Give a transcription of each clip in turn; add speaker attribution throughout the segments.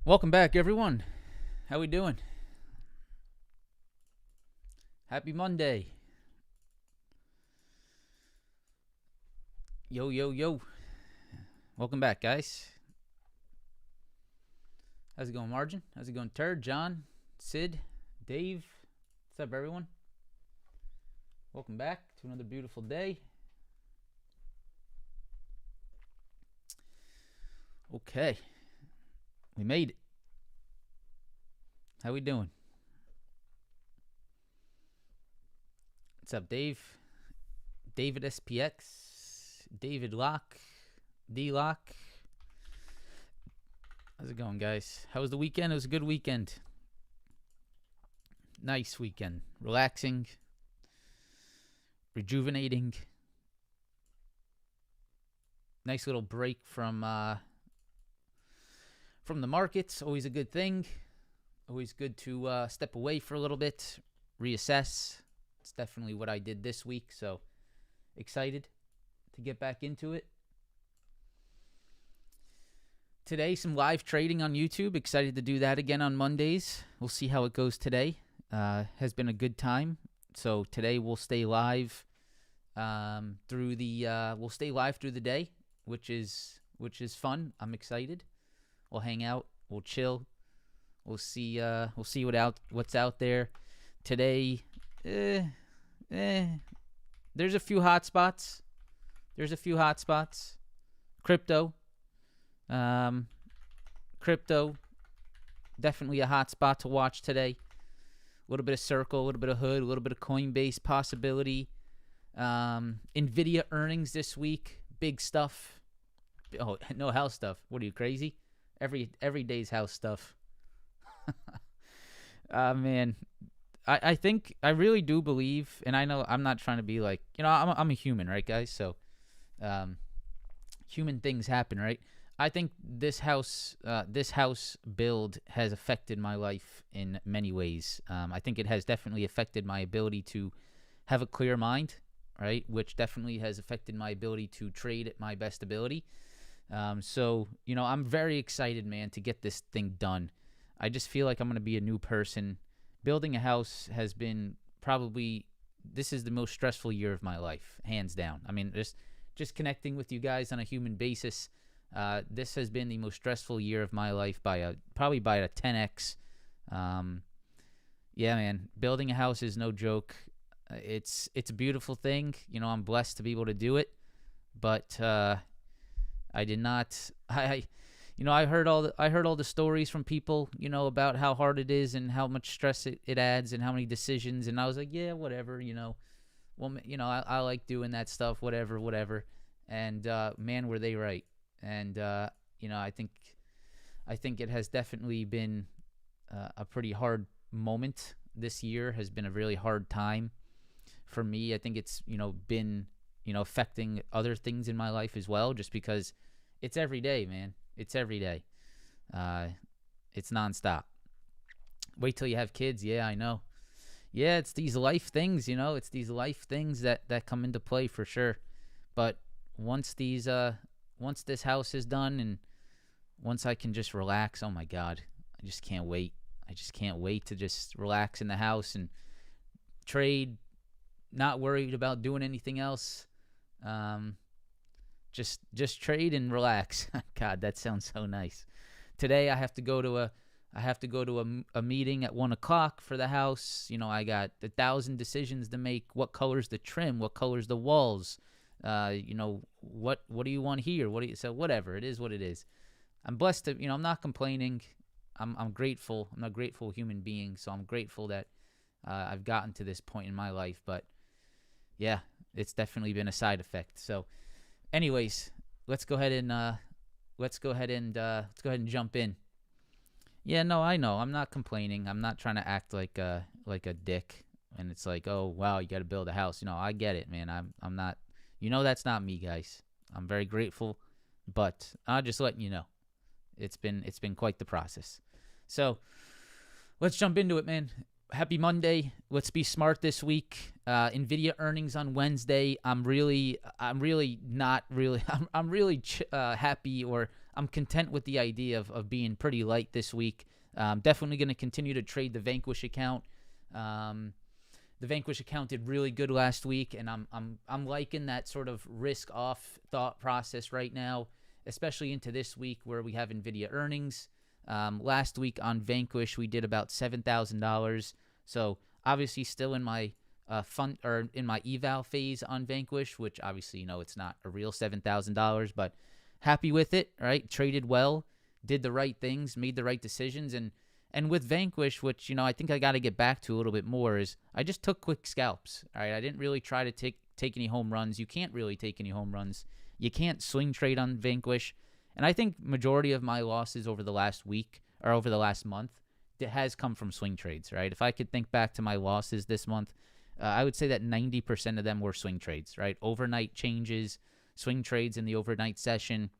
Speaker 1: Welcome back, everyone. How we doing? Happy Monday. Yo, yo, yo. Welcome back, guys. How's it going, Margin? How's it going, Turd, John, Sid, Dave? What's up, everyone? Welcome back to another beautiful day. Okay. We made it. How we doing? What's up, Dave? David SPX, David Locke, D Locke. How's it going, guys? How was the weekend? It was a good weekend. Nice weekend. Relaxing, rejuvenating. Nice little break from the markets. Always a good thing. Always good to step away for a little bit, reassess. It's definitely what I did this week, so excited to get back into it. Today, some live trading on YouTube. Excited to do that again on Mondays. We'll see how it goes today. Has been a good time. So today we'll stay live through the day, which is fun. I'm excited. We'll hang out. We'll chill. We'll see what's out there today. There's a few hot spots. Crypto, definitely a hot spot to watch today. A little bit of Circle, a little bit of Hood, a little bit of Coinbase possibility. NVDA earnings this week, big stuff. Oh, no house stuff. What are you, crazy? Every day's house stuff. Man, I think I really do believe, and I know I'm not trying to be like, I'm a human, right, guys? So, human things happen, right? I think this house build has affected my life in many ways. I think it has definitely affected my ability to have a clear mind, right? Which definitely has affected my ability to trade at my best ability. So, I'm very excited, man, to get this thing done. I just feel like I'm going to be a new person. Building a house has been this is the most stressful year of my life, hands down. I mean, just connecting with you guys on a human basis, this has been the most stressful year of my life probably by a 10x. Yeah, man, building a house is no joke. It's a beautiful thing. I'm blessed to be able to do it, but I did not. I heard all the stories from people, about how hard it is and how much stress it adds and how many decisions. And I was like, yeah, whatever, Well, I like doing that stuff, whatever. And man, were they right. And I think it has definitely been a pretty hard moment. This year has been a really hard time for me. I think it's been affecting other things in my life as well, just because it's every day, man. It's every day. It's nonstop. Wait till you have kids. Yeah, I know. Yeah, it's these life things, It's these life things that come into play for sure. But once this house is done and once I can just relax, oh my God, I just can't wait. I just can't wait to just relax in the house and trade, not worried about doing anything else. Just trade and relax. God, that sounds so nice. Today I have to go to a meeting at 1:00 for the house. I got 1,000 decisions to make. What colors the trim? What colors the walls? What do you want here? So whatever, it is what it is. I'm blessed to, I'm not complaining. I'm grateful. I'm a grateful human being, so I'm grateful that I've gotten to this point in my life. But yeah, it's definitely been a side effect. So anyways, let's go ahead and jump in. Yeah, no, I know. I'm not complaining. I'm not trying to act like a dick. And it's like, oh wow, you got to build a house. I get it, man. I'm not. That's not me, guys. I'm very grateful, but I'll just letting you know, it's been quite the process. So let's jump into it, man. happy Monday. Let's be smart this week. NVIDIA earnings on Wednesday. I'm really happy, or I'm content with the idea of being pretty light this week. Definitely going to continue to trade the Vanquish account. The Vanquish account did really good last week, and I'm liking that sort of risk off thought process right now, especially into this week where we have NVIDIA earnings. Last week on Vanquish we did about $7,000, so obviously still in my in my eval phase on Vanquish, which obviously it's not a real $7,000, but happy with it. Right, traded well, did the right things, made the right decisions, and with Vanquish, which I think I got to get back to a little bit more, is I just took quick scalps. All right, I didn't really try to take any home runs. You can't really take any home runs. You can't swing trade on Vanquish. And I think majority of my losses over the last week or over the last month has come from swing trades, right? If I could think back to my losses this month, I would say that 90% of them were swing trades, right? Overnight changes, swing trades in the overnight session.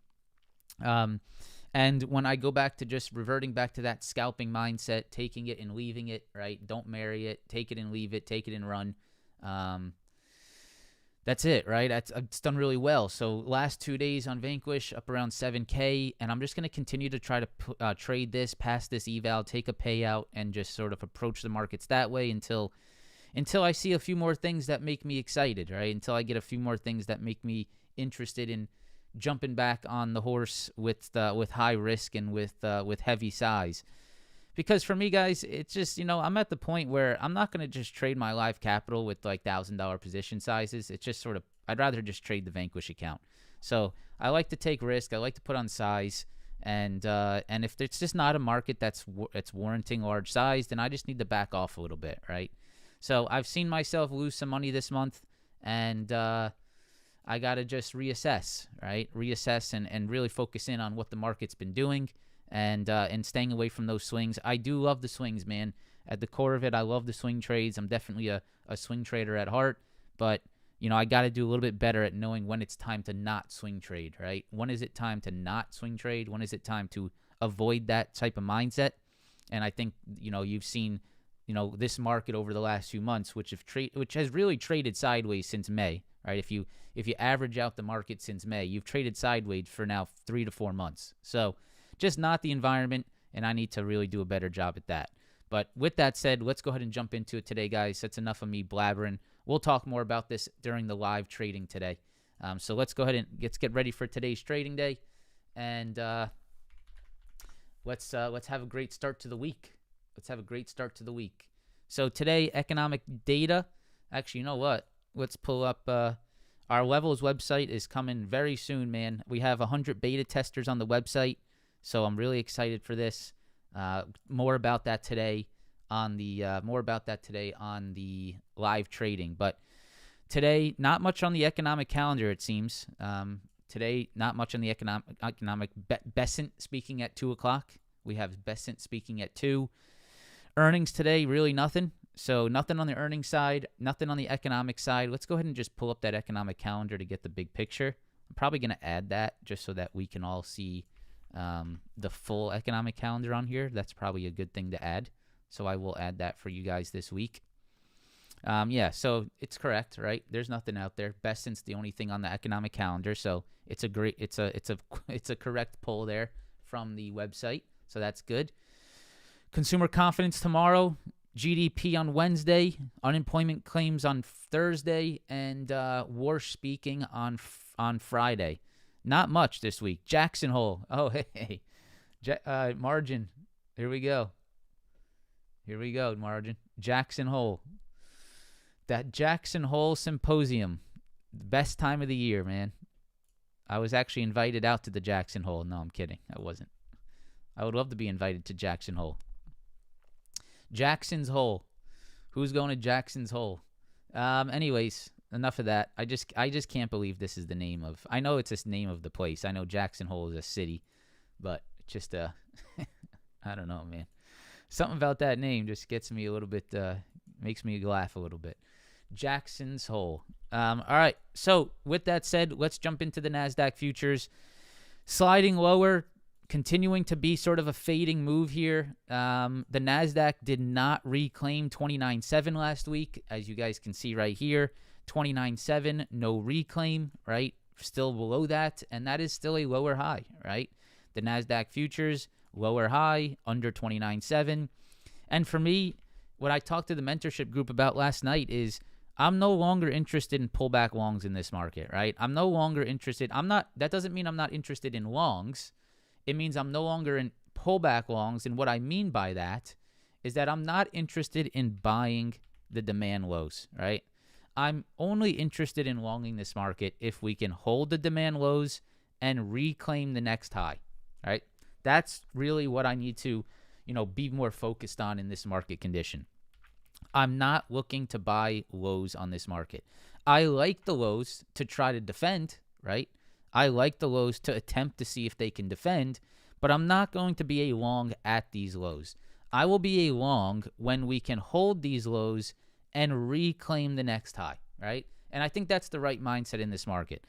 Speaker 1: And when I go back to just reverting back to that scalping mindset, taking it and leaving it, right? Don't marry it, take it and leave it, take it and run. That's it, right? It's done really well. So last 2 days on Vanquish, up around 7K, and I'm just going to continue to try to trade this, pass this eval, take a payout, and just sort of approach the markets that way until I see a few more things that make me excited, right? Until I get a few more things that make me interested in jumping back on the horse with high risk and with heavy size. Because for me, guys, it's just, I'm at the point where I'm not going to just trade my live capital with like $1,000 position sizes. It's just sort of, I'd rather just trade the Vanquish account. So I like to take risk. I like to put on size. And if it's just not a market that's warranting large size, then I just need to back off a little bit, right? So I've seen myself lose some money this month, and I got to just reassess, right? Reassess and really focus in on what the market's been doing. And staying away from those swings. I do love the swings, man. At the core of it, I love the swing trades. I'm definitely a swing trader at heart. But, I got to do a little bit better at knowing when it's time to not swing trade, right? When is it time to not swing trade? When is it time to avoid that type of mindset? And I think, you've seen, this market over the last few months, which has really traded sideways since May, right? If you average out the market since May, you've traded sideways for now 3 to 4 months. So just not the environment, and I need to really do a better job at that. But with that said, let's go ahead and jump into it today, guys. That's enough of me blabbering. We'll talk more about this during the live trading today. So let's go ahead and get ready for today's trading day, and let's have a great start to the week. So today, economic data. Actually, you know what? Let's pull up our Levels website is coming very soon, man. We have 100 beta testers on the website. So I'm really excited for this. More about that today on the live trading. But today, not much on the economic calendar, it seems. Today, not much on the economic. Vincent speaking at 2:00. We have Vincent speaking at 2. Earnings today, really nothing. So nothing on the earnings side, nothing on the economic side. Let's go ahead and just pull up that economic calendar to get the big picture. I'm probably going to add that just so that we can all see the full economic calendar on here. That's probably a good thing to add. So I will add that for you guys this week. So it's correct, right? There's nothing out there. Vincent's the only thing on the economic calendar. So it's a correct pull there from the website. So that's good. Consumer confidence tomorrow, GDP on Wednesday, unemployment claims on Thursday, and war speaking on Friday. Not much this week. Jackson Hole. Oh, hey. Margin. Here we go, Margin. Jackson Hole. That Jackson Hole Symposium. The best time of the year, man. I was actually invited out to the Jackson Hole. No, I'm kidding. I wasn't. I would love to be invited to Jackson Hole. Jackson's Hole. Who's going to Jackson's Hole? Anyways. Enough of that. I just can't believe this is the name of. I know it's the name of the place. I know Jackson Hole is a city, but just I don't know, man. Something about that name just gets me a little bit. Makes me laugh a little bit. Jackson's Hole. All right. So with that said, let's jump into the Nasdaq futures. Sliding lower continuing to be sort of a fading move here. The NASDAQ did not reclaim 29.7 last week, as you guys can see right here. 29.7, no reclaim, right? Still below that, and that is still a lower high, right? The NASDAQ futures, lower high, under 29.7. And for me, what I talked to the mentorship group about last night is I'm no longer interested in pullback longs in this market, right? I'm no longer interested. That doesn't mean I'm not interested in longs. It means I'm no longer in pullback longs. And what I mean by that is that I'm not interested in buying the demand lows, right? I'm only interested in longing this market if we can hold the demand lows and reclaim the next high, right? That's really what I need to, be more focused on in this market condition. I'm not looking to buy lows on this market. I like the lows to try to defend, right? I like the lows to attempt to see if they can defend, but I'm not going to be a long at these lows. I will be a long when we can hold these lows and reclaim the next high, right? And I think that's the right mindset in this market.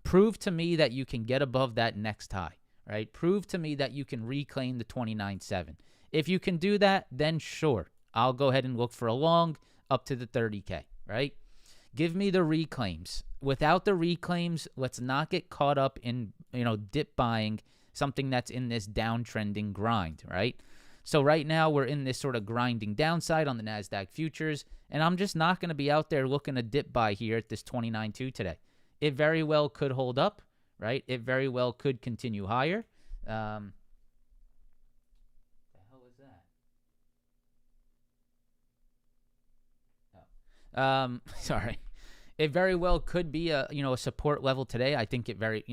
Speaker 1: Prove to me that you can get above that next high, right? Prove to me that you can reclaim the 29.7. If you can do that, then sure, I'll go ahead and look for a long up to the 30K, right? Give me the reclaims. Without the reclaims, let's not get caught up in, dip buying something that's in this downtrending grind, right? So right now we're in this sort of grinding downside on the NASDAQ futures, and I'm just not going to be out there looking to dip buy here at this 29.2 today. It very well could hold up, right? It very well could continue higher. Sorry. It very well could be a support level today. I think it very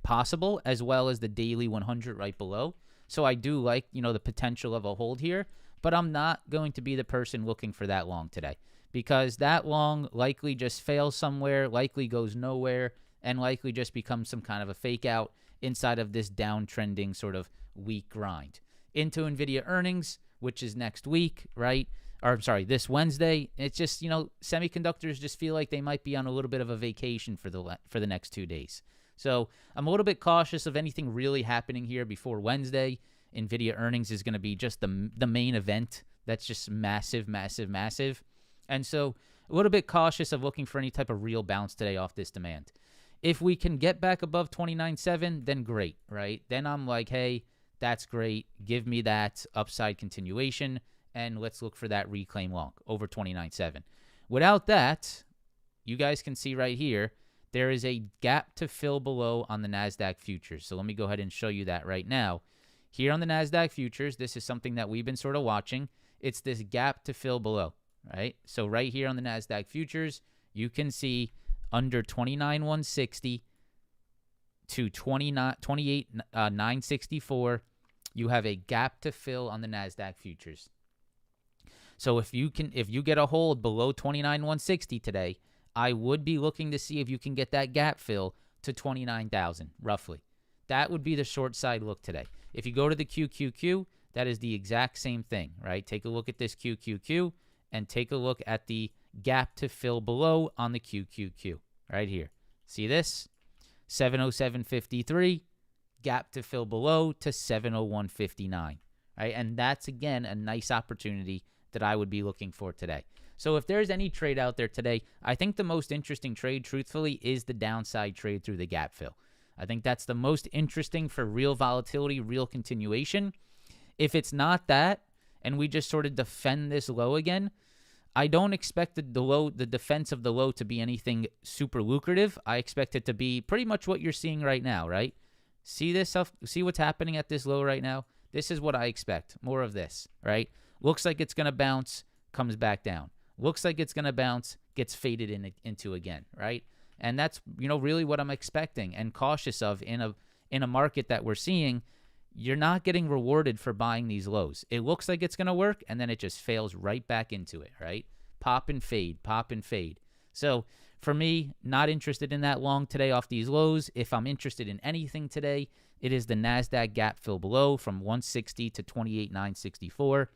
Speaker 1: possible, as well as the daily 100 right below. So I do like, the potential of a hold here, but I'm not going to be the person looking for that long today, because that long likely just fails somewhere, likely goes nowhere, and likely just becomes some kind of a fake out inside of this downtrending sort of weak grind. Into NVIDIA earnings, which is next week, right? Or I'm sorry, this Wednesday. It's just, semiconductors just feel like they might be on a little bit of a vacation for the next 2 days. So I'm a little bit cautious of anything really happening here before Wednesday. NVIDIA earnings is going to be just the main event. That's just massive, massive, massive. And so a little bit cautious of looking for any type of real bounce today off this demand. If we can get back above 29.7, then great, right? Then I'm like, hey, that's great. Give me that upside continuation, and let's look for that reclaim long over 29.7. Without that, you guys can see right here, there is a gap to fill below on the NASDAQ futures. So let me go ahead and show you that right now. Here on the NASDAQ futures, this is something that we've been sort of watching. It's this gap to fill below, right? So right here on the NASDAQ futures, you can see under 29,160 to 28,964, you have a gap to fill on the NASDAQ futures. So if you get a hold below 29,160 today, I would be looking to see if you can get that gap fill to 29,000 roughly. That would be the short side look today. If you go to the QQQ, that is the exact same thing, right? Take a look at this QQQ and take a look at the gap to fill below on the QQQ right here. See this? 707.53, gap to fill below to 701.59, right? And that's, again, a nice opportunity that I would be looking for today. So if there's any trade out there today, I think the most interesting trade, truthfully, is the downside trade through the gap fill. I think that's the most interesting for real volatility, real continuation. If it's not that, and we just sort of defend this low again, I don't expect the defense of the low to be anything super lucrative. I expect it to be pretty much what you're seeing right now, right? See this stuff? See what's happening at this low right now? This is what I expect. More of this, right? Looks like it's going to bounce, comes back down. Looks like it's going to bounce, gets faded into again, right? And that's, really what I'm expecting and cautious of in a market that we're seeing. You're not getting rewarded for buying these lows. It looks like it's going to work, and then it just fails right back into it, right? Pop and fade, pop and fade. So for me, not interested in that long today off these lows. If I'm interested in anything today, it is the NASDAQ gap fill below from 160 to 28,964.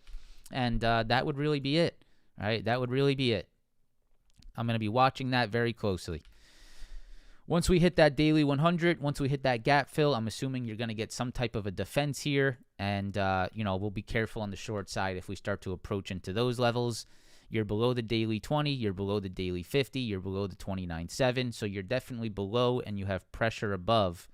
Speaker 1: And that would really be it, right? That would really be it. I'm going to be watching that very closely. Once we hit that daily 100, once we hit that gap fill, I'm assuming you're going to get some type of a defense here. And, we'll be careful on the short side if we start to approach into those levels. You're below the daily 20. You're below the daily 50. You're below the 29.7. So you're definitely below, and you have pressure above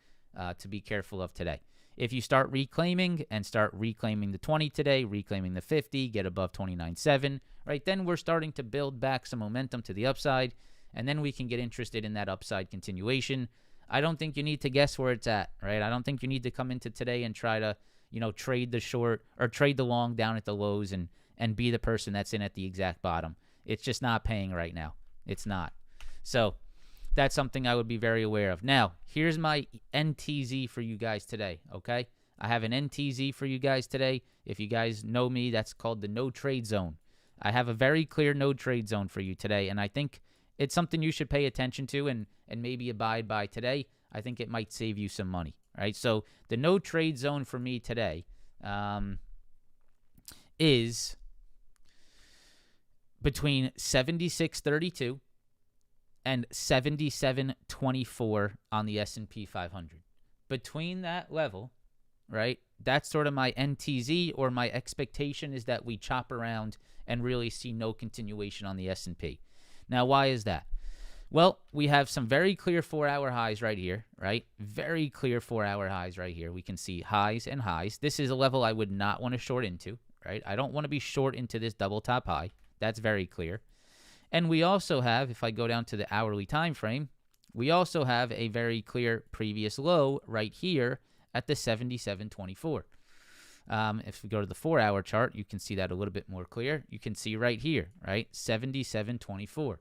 Speaker 1: to be careful of today. If you start reclaiming the 20 today, reclaiming the 50, get above 29.7, right, then we're starting to build back some momentum to the upside. And then we can get interested in that upside continuation. I don't think you need to guess where it's at, right? I don't think you need to come into today and try to, trade the short or trade the long down at the lows and be the person that's in at the exact bottom. It's just not paying right now. It's not. So that's something I would be very aware of. Now, here's my NTZ for you guys today, okay? I have an NTZ for you guys today. If you guys know me, that's called the no trade zone. I have a very clear no trade zone for you today, and I think it's something you should pay attention to and maybe abide by today. I think it might save you some money, right? So the no trade zone for me today is between 76.32 and 77.24 on the S&P 500. Between that level, right, that's sort of my NTZ, or my expectation is that we chop around and really see no continuation on the S&P. Now, why is that? Well, we have some very clear 4-hour highs right here, right? Very clear 4-hour highs right here. We can see highs and highs. This is a level I would not want to short into, right? I don't want to be short into this double top high. That's very clear. And we also have, if I go down to the hourly time frame, we also have a very clear previous low right here at the 77.24. If we go to the 4-hour chart, you can see that a little bit more clear. You can see right here, right? 77.24.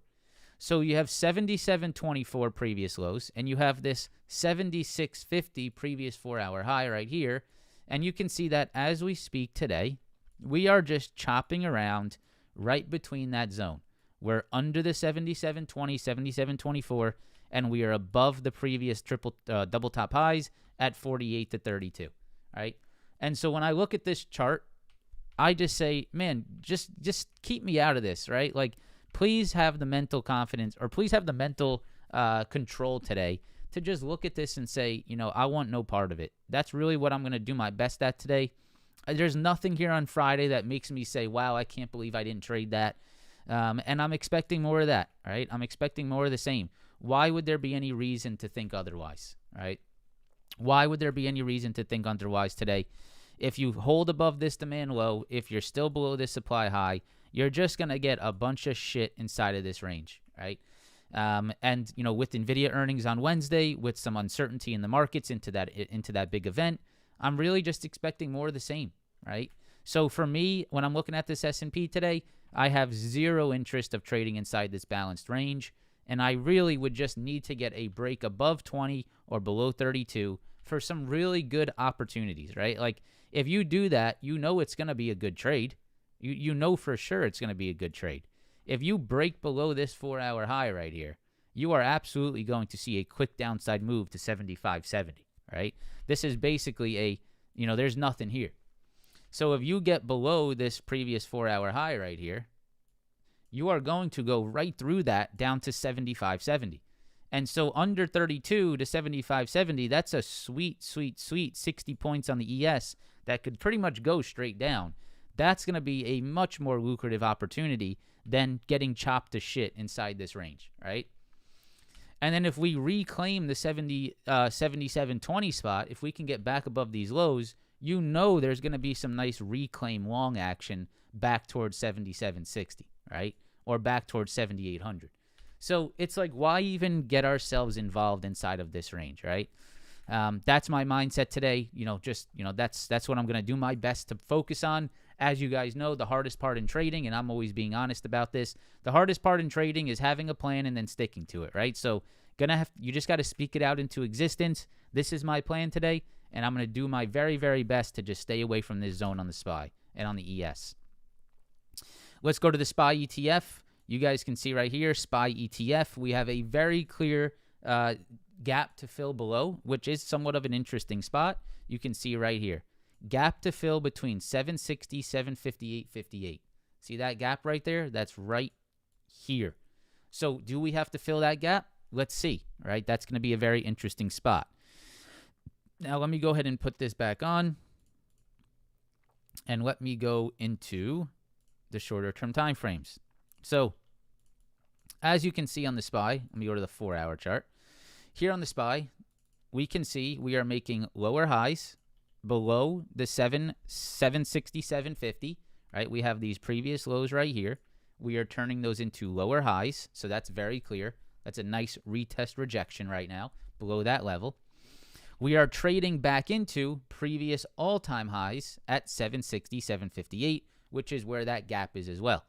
Speaker 1: So you have 77.24 previous lows, and you have this 76.50 previous 4-hour high right here. And you can see that as we speak today, we are just chopping around right between that zone. We're under the 77.20, 77.24, and we are above the previous double top highs at 48 to 32, right? And so when I look at this chart, I just say, man, just keep me out of this, right? Like, please have the mental confidence, or please have the mental control today to just look at this and say, I want no part of it. That's really what I'm going to do my best at today. There's nothing here on Friday that makes me say, wow, I can't believe I didn't trade that. And I'm expecting more of that, right? I'm expecting more of the same. Why would there be any reason to think otherwise, right? Why would there be any reason to think otherwise today? If you hold above this demand low, if you're still below this supply high, you're just going to get a bunch of shit inside of this range, right? And, with NVIDIA earnings on Wednesday, with some uncertainty in the markets into that big event, I'm really just expecting more of the same, right? So for me, when I'm looking at this S&P today, I have zero interest of trading inside this balanced range, and I really would just need to get a break above 20 or below 32 for some really good opportunities, right? Like, if you do that, it's going to be a good trade. You know for sure it's going to be a good trade. If you break below this 4-hour high right here, you are absolutely going to see a quick downside move to 75.70, right? This is basically there's nothing here. So if you get below this previous 4-hour high right here, you are going to go right through that down to 75.70. And so under 32 to 75.70, that's a sweet 60 points on the ES that could pretty much go straight down. That's going to be a much more lucrative opportunity than getting chopped to shit inside this range, right? And then if we reclaim the 77.20 spot, if we can get back above these lows, there's going to be some nice reclaim long action back towards 77.60, right? Or back towards 7,800. So it's like, why even get ourselves involved inside of this range, right? That's my mindset today. That's what I'm going to do my best to focus on. As you guys know, the hardest part in trading, and I'm always being honest about this, the hardest part in trading is having a plan and then sticking to it, right? So you just got to speak it out into existence. This is my plan today, and I'm going to do my very, very best to just stay away from this zone on the SPY and on the ES. Let's go to the SPY ETF. You guys can see right here, SPY ETF. We have a very clear gap to fill below, which is somewhat of an interesting spot. You can see right here. Gap to fill between 760, 758, 58. See that gap right there? That's right here. So do we have to fill that gap? let's see, right? That's going to be a very interesting spot. Now, let me go ahead and put this back on. And let me go into the shorter term time frames. So, as you can see on the SPY, let me go to the 4-hour chart. Here on the SPY, we can see we are making lower highs below the 767.50, right? We have these previous lows right here. We are turning those into lower highs, so that's very clear. That's a nice retest rejection right now below that level. We are trading back into previous all-time highs at 760.758, which is where that gap is as well.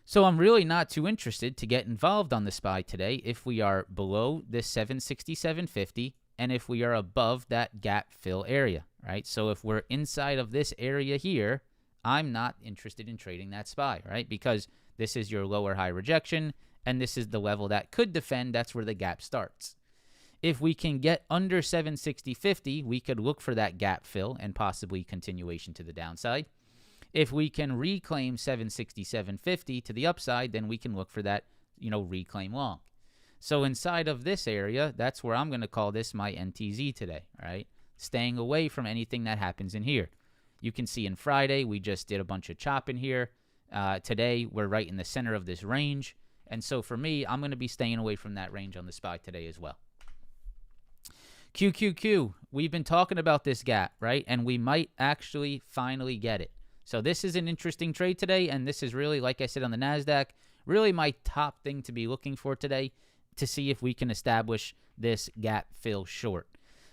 Speaker 1: So I'm really not too interested to get involved on the SPY today if we are below this 767.50 and if we are above that gap fill area, right? So if we're inside of this area here, I'm not interested in trading that SPY, right? Because this is your lower high rejection, and this is the level that could defend. That's where the gap starts. If we can get under 760.50, we could look for that gap fill and possibly continuation to the downside. If we can reclaim 767.50 to the upside, then we can look for that, reclaim long. So inside of this area, that's where I'm going to call this my NTZ today, right? Staying away from anything that happens in here. You can see in Friday, we just did a bunch of chopping here. Today, we're right in the center of this range. And so for me, I'm going to be staying away from that range on the SPY today as well. QQQ, we've been talking about this gap, right? And we might actually finally get it. So this is an interesting trade today, and this is really, like I said on the NASDAQ, really my top thing to be looking for today to see if we can establish this gap fill short.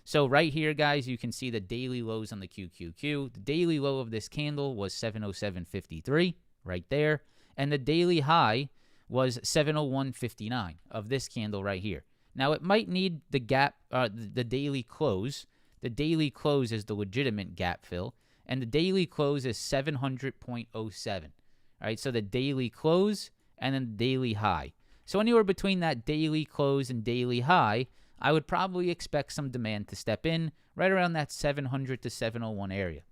Speaker 1: So right here, guys, you can see the daily lows on the QQQ. The daily low of this candle was 707.53 right there, and the daily high was 701.59 of this candle right here. Now, it might need the gap, the daily close. The daily close is the legitimate gap fill, and the daily close is 700.07. All right, so the daily close and then the daily high. So anywhere between that daily close and daily high, I would probably expect some demand to step in right around that 700 to 701 area.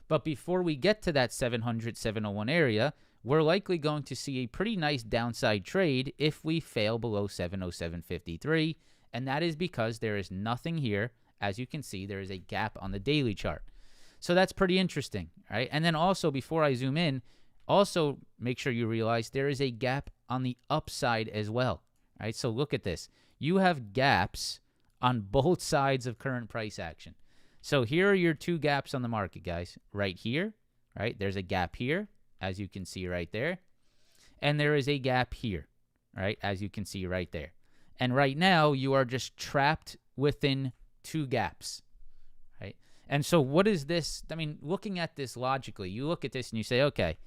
Speaker 1: But before we get to that 700, 701 area, we're likely going to see a pretty nice downside trade if we fail below 707.53, and that is because there is nothing here. As you can see, there is a gap on the daily chart. So that's pretty interesting, right? And then also, before I zoom in, also make sure you realize there is a gap on the upside as well, right? So look at this. You have gaps on both sides of current price action. So here are your two gaps on the market, guys. Right here, right? There's a gap here, as you can see right there. And there is a gap here, right? As you can see right there. And right now, you are just trapped within two gaps, right? And so what is this? I mean, looking at this logically, you look at this and you say, okay,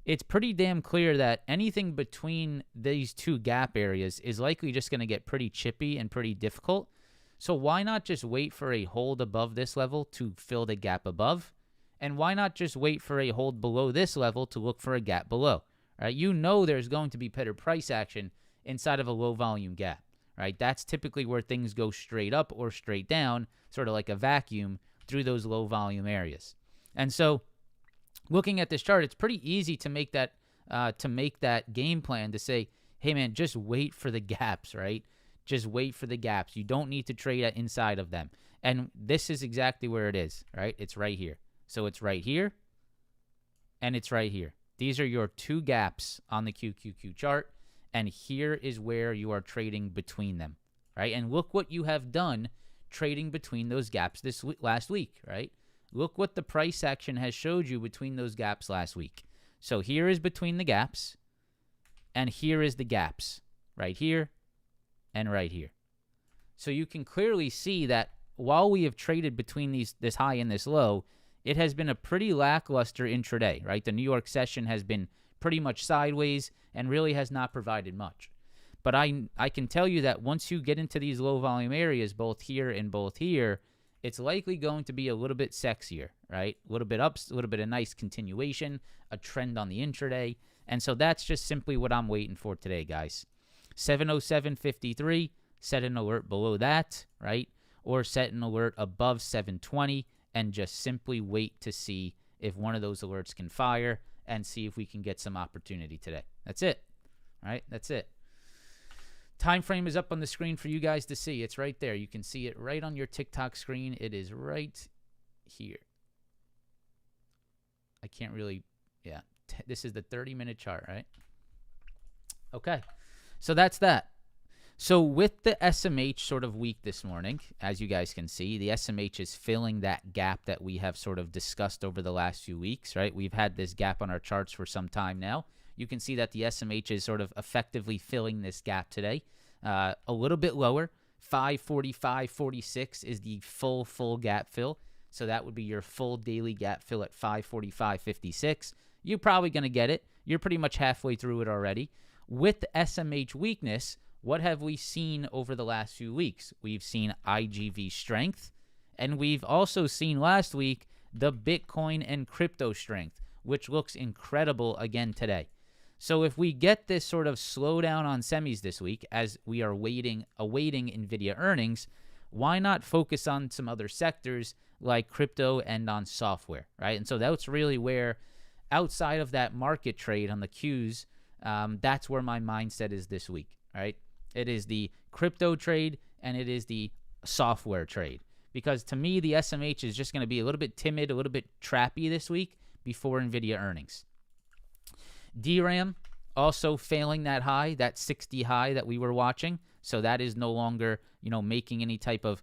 Speaker 1: it's pretty damn clear that anything between these two gap areas is likely just going to get pretty chippy and pretty difficult. So why not just wait for a hold above this level to fill the gap above? And why not just wait for a hold below this level to look for a gap below? Right? You know there's going to be better price action inside of a low volume gap. Right? That's typically where things go straight up or straight down, sort of like a vacuum through those low volume areas. And so looking at this chart, it's pretty easy to make that game plan to say, hey man, just wait for the gaps, right? Just wait for the gaps. You don't need to trade inside of them. And this is exactly where it is, right? It's right here. So it's right here, and it's right here. These are your two gaps on the QQQ chart, and here is where you are trading between them, right? And look what you have done trading between those gaps this last week, right? Look what the price action has showed you between those gaps last week. So here is between the gaps, and here is the gaps, right here and right here. So you can clearly see that while we have traded between this high and this low, it has been a pretty lackluster intraday, right? The New York session has been pretty much sideways and really has not provided much. But I can tell you that once you get into these low volume areas, both here and both here, it's likely going to be a little bit sexier, right? A little bit up, a little bit of nice continuation, a trend on the intraday. And so that's just simply what I'm waiting for today, guys. 707.53, set an alert below that, right? Or set an alert above 720 and just simply wait to see if one of those alerts can fire and see if we can get some opportunity today. That's it, right? That's it. Time frame is up on the screen for you guys to see. It's right there. You can see it right on your TikTok screen. It is right here. I can't really, yeah. This is the 30-minute chart, right? Okay. So that's that. So with the SMH sort of weak this morning, as you guys can see, the SMH is filling that gap that we have sort of discussed over the last few weeks, right? We've had this gap on our charts for some time now. You can see that the SMH is sort of effectively filling this gap today. A little bit lower, 545.46 is the full gap fill. So that would be your full daily gap fill at 545.56. You're probably going to get it. You're pretty much halfway through it already. With the SMH weakness, what have we seen over the last few weeks? We've seen IGV strength, and we've also seen last week the Bitcoin and crypto strength, which looks incredible again today. So if we get this sort of slowdown on semis this week, as we are awaiting NVDA earnings, why not focus on some other sectors like crypto and on software, right? And so that's really where, outside of that market trade on the Qs, that's where my mindset is this week, right? It is the crypto trade and it is the software trade. Because to me, the SMH is just going to be a little bit timid, a little bit trappy this week before NVIDIA earnings. DRAM also failing that high, that 60 high that we were watching. So that is no longer, making any type of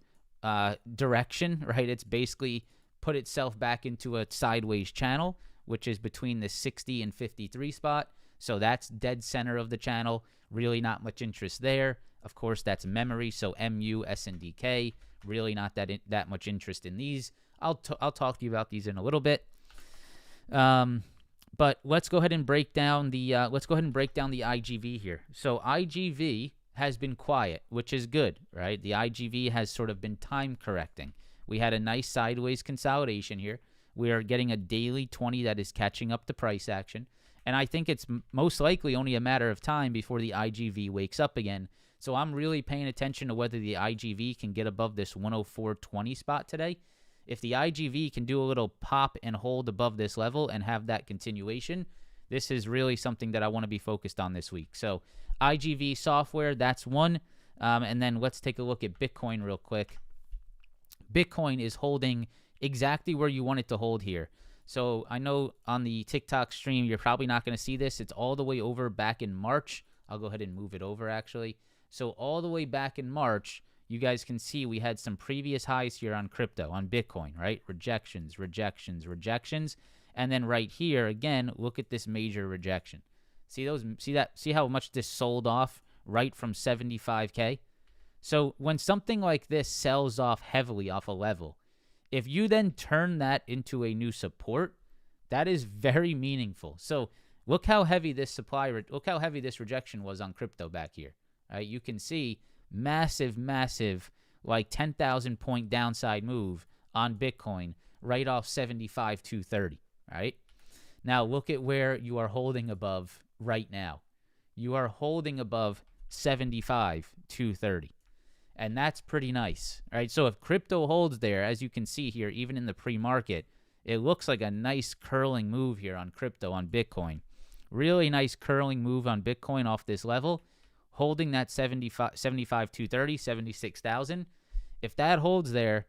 Speaker 1: direction, right? It's basically put itself back into a sideways channel, which is between the 60 and 53 spot. So that's dead center of the channel. Really not much interest there. Of course, that's memory. So MU, SNDK, really not that much interest in these. I'll talk to you about these in a little bit. But let's go ahead and break down the IGV here. So IGV has been quiet, which is good, right? The IGV has sort of been time correcting. We had a nice sideways consolidation here. We are getting a daily 20 that is catching up to price action. And I think it's most likely only a matter of time before the IGV wakes up again. So I'm really paying attention to whether the IGV can get above this 104.20 spot today. If the IGV can do a little pop and hold above this level and have that continuation, this is really something that I want to be focused on this week. So IGV software, that's one. And then let's take a look at Bitcoin real quick. Bitcoin is holding exactly where you want it to hold here. So I know on the TikTok stream, you're probably not going to see this. It's all the way over back in March. I'll go ahead and move it over, actually. So all the way back in March, you guys can see we had some previous highs here on crypto, on Bitcoin, right? Rejections. And then right here, again, look at this major rejection. See how much this sold off right from 75K? So when something like this sells off heavily off a level, if you then turn that into a new support, that is very meaningful. So look how heavy this rejection was on crypto back here. Right? You can see massive, like 10,000 point downside move on Bitcoin right off 75,230, right? Now look at where you are holding above right now. You are holding above 75,230. And that's pretty nice, right? So if crypto holds there, as you can see here, even in the pre-market, it looks like a nice curling move here on crypto, on Bitcoin. Really nice curling move on Bitcoin off this level, holding that 75,230, 76,000. If that holds there,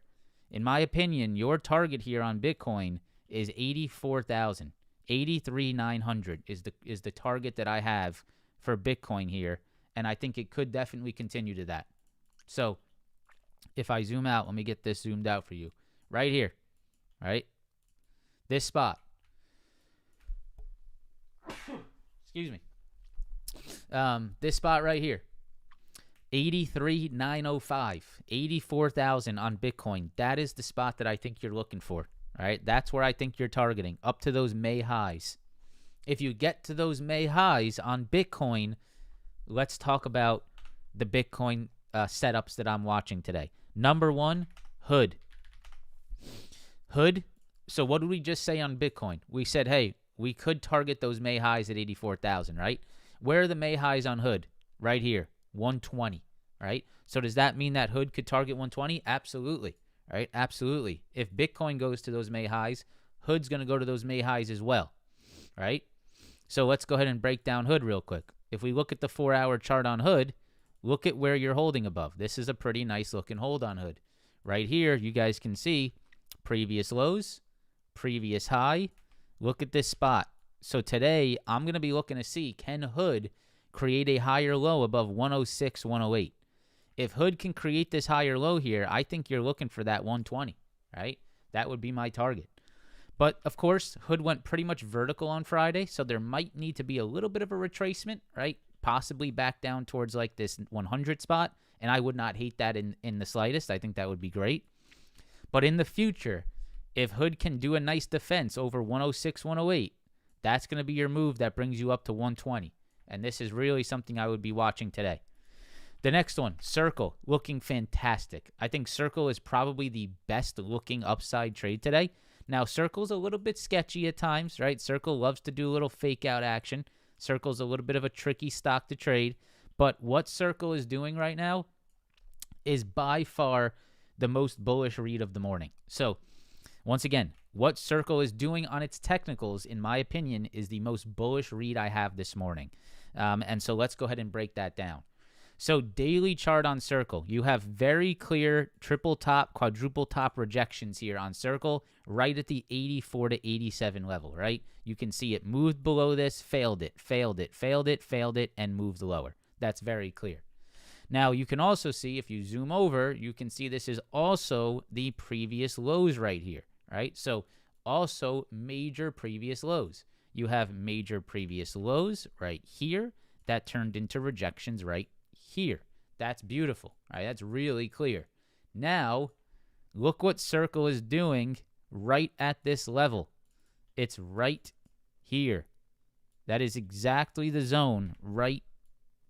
Speaker 1: in my opinion, your target here on Bitcoin is 84,000. 83,900 is the target that I have for Bitcoin here, and I think it could definitely continue to that. So if I zoom out, let me get this zoomed out for you. Right here, right? This spot. Excuse me. This spot right here. 83,905. 84,000 on Bitcoin. That is the spot that I think you're looking for, right? That's where I think you're targeting, up to those May highs. If you get to those May highs on Bitcoin, let's talk about the Bitcoin setups that I'm watching today. Number one, Hood. So what did we just say on Bitcoin? We said, hey, we could target those May highs at 84,000, right? Where are the May highs on Hood? Right here, 120, right? So does that mean that Hood could target 120? Absolutely, right? Absolutely. If Bitcoin goes to those May highs, Hood's going to go to those May highs as well, right? So let's go ahead and break down Hood real quick. If we look at the 4-hour chart on Hood, look at where you're holding above. This is a pretty nice looking hold on Hood. Right here, you guys can see previous lows, previous high. Look at this spot. So today, I'm going to be looking to see, can Hood create a higher low above 106, 108? If Hood can create this higher low here, I think you're looking for that 120, right? That would be my target. But, of course, Hood went pretty much vertical on Friday, so there might need to be a little bit of a retracement, right? Possibly back down towards like this 100 spot, and I would not hate that in the slightest. I think that would be great. But in the future, if Hood can do a nice defense over 106, 108, that's going to be your move that brings you up to 120. And this is really something I would be watching today. The next one, Circle, looking fantastic. I think Circle is probably the best looking upside trade today. Now, Circle's a little bit sketchy at times, right? Circle loves to do a little fake out action. Circle's a little bit of a tricky stock to trade. But what Circle is doing right now is by far the most bullish read of the morning. So, once again, what Circle is doing on its technicals, in my opinion, is the most bullish read I have this morning. And so let's go ahead and break that down. So daily chart on Circle, you have very clear triple top, quadruple top rejections here on Circle, right at the 84 to 87 level, right? You can see it moved below this, failed it, failed it, failed it, failed it, and moved lower. That's very clear. Now, you can also see, if you zoom over, you can see this is also the previous lows right here, right? So also major previous lows. You have major previous lows right here that turned into rejections right here. That's beautiful, right? That's really clear. Now, look what Circle is doing right at this level. It's right here. That is exactly the zone right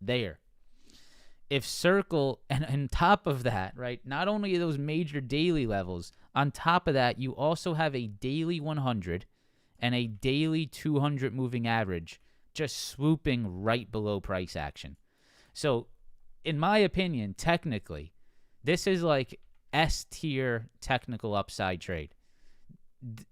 Speaker 1: there. If Circle, and on top of that, right, not only are those major daily levels, on top of that, you also have a daily 100 and a daily 200 moving average just swooping right below price action. So, in my opinion, technically, this is like S-tier technical upside trade.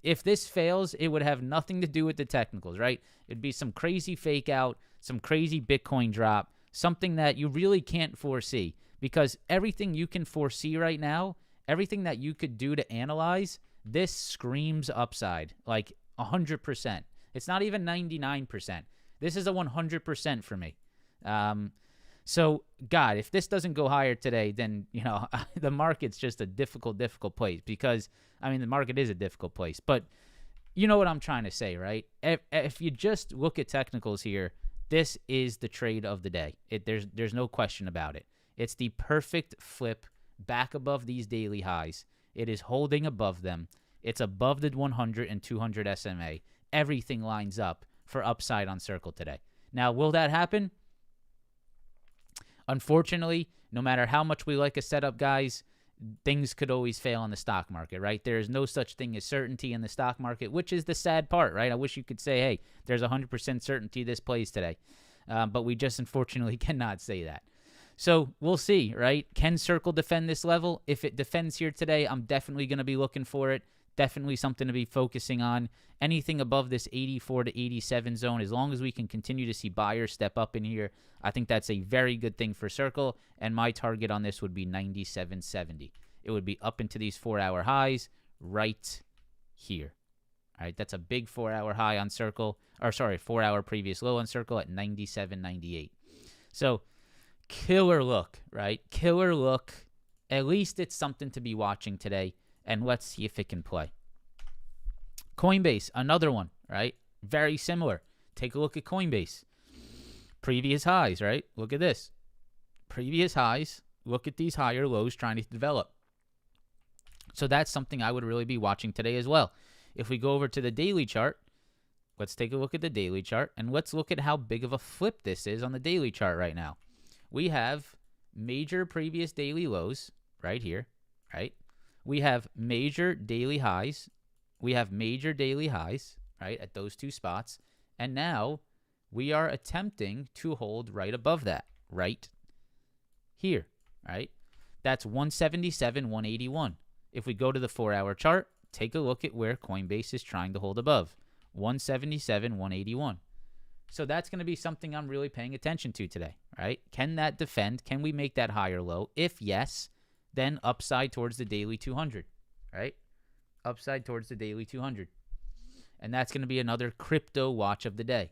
Speaker 1: If this fails, it would have nothing to do with the technicals, right? It'd be some crazy fake out, some crazy Bitcoin drop, something that you really can't foresee, because everything you can foresee right now, everything that you could do to analyze, this screams upside, like 100%. It's not even 99%. This is a 100% for me. So, God, if this doesn't go higher today, then, the market's just a difficult place, because, the market is a difficult place. But you know what I'm trying to say, right? If you just look at technicals here, this is the trade of the day. There's no question about it. It's the perfect flip back above these daily highs. It is holding above them. It's above the 100 and 200 SMA. Everything lines up for upside on Circle today. Now, will that happen? Unfortunately, no matter how much we like a setup, guys, things could always fail in the stock market, right? There is no such thing as certainty in the stock market, which is the sad part, right? I wish you could say, hey, there's 100% certainty this plays today. But we just unfortunately cannot say that. So we'll see, right? Can Circle defend this level? If it defends here today, I'm definitely going to be looking for it. Definitely something to be focusing on. Anything above this 84 to 87 zone, as long as we can continue to see buyers step up in here, I think that's a very good thing for Circle. And my target on this would be 97.70. It would be up into these 4-hour highs right here. All right, that's a big 4-hour high on Circle, 4-hour previous low on Circle at 97.98. So, killer look, right? Killer look. At least it's something to be watching today. And let's see if it can play. Coinbase, another one, right? Very similar. Take a look at Coinbase. Previous highs, right? Look at this. Previous highs. Look at these higher lows trying to develop. So that's something I would really be watching today as well. If we go over to the daily chart, let's take a look at the daily chart, and let's look at how big of a flip this is on the daily chart right now. We have major previous daily lows right here, right? We have major daily highs. We have major daily highs, right, at those two spots. And now we are attempting to hold right above that, right here, right? That's 177, 181. If we go to the 4-hour chart, take a look at where Coinbase is trying to hold above. 177, 181. So that's going to be something I'm really paying attention to today, right? Can that defend? Can we make that higher low? If yes, then upside towards the daily 200, right? Upside towards the daily 200. And that's going to be another crypto watch of the day,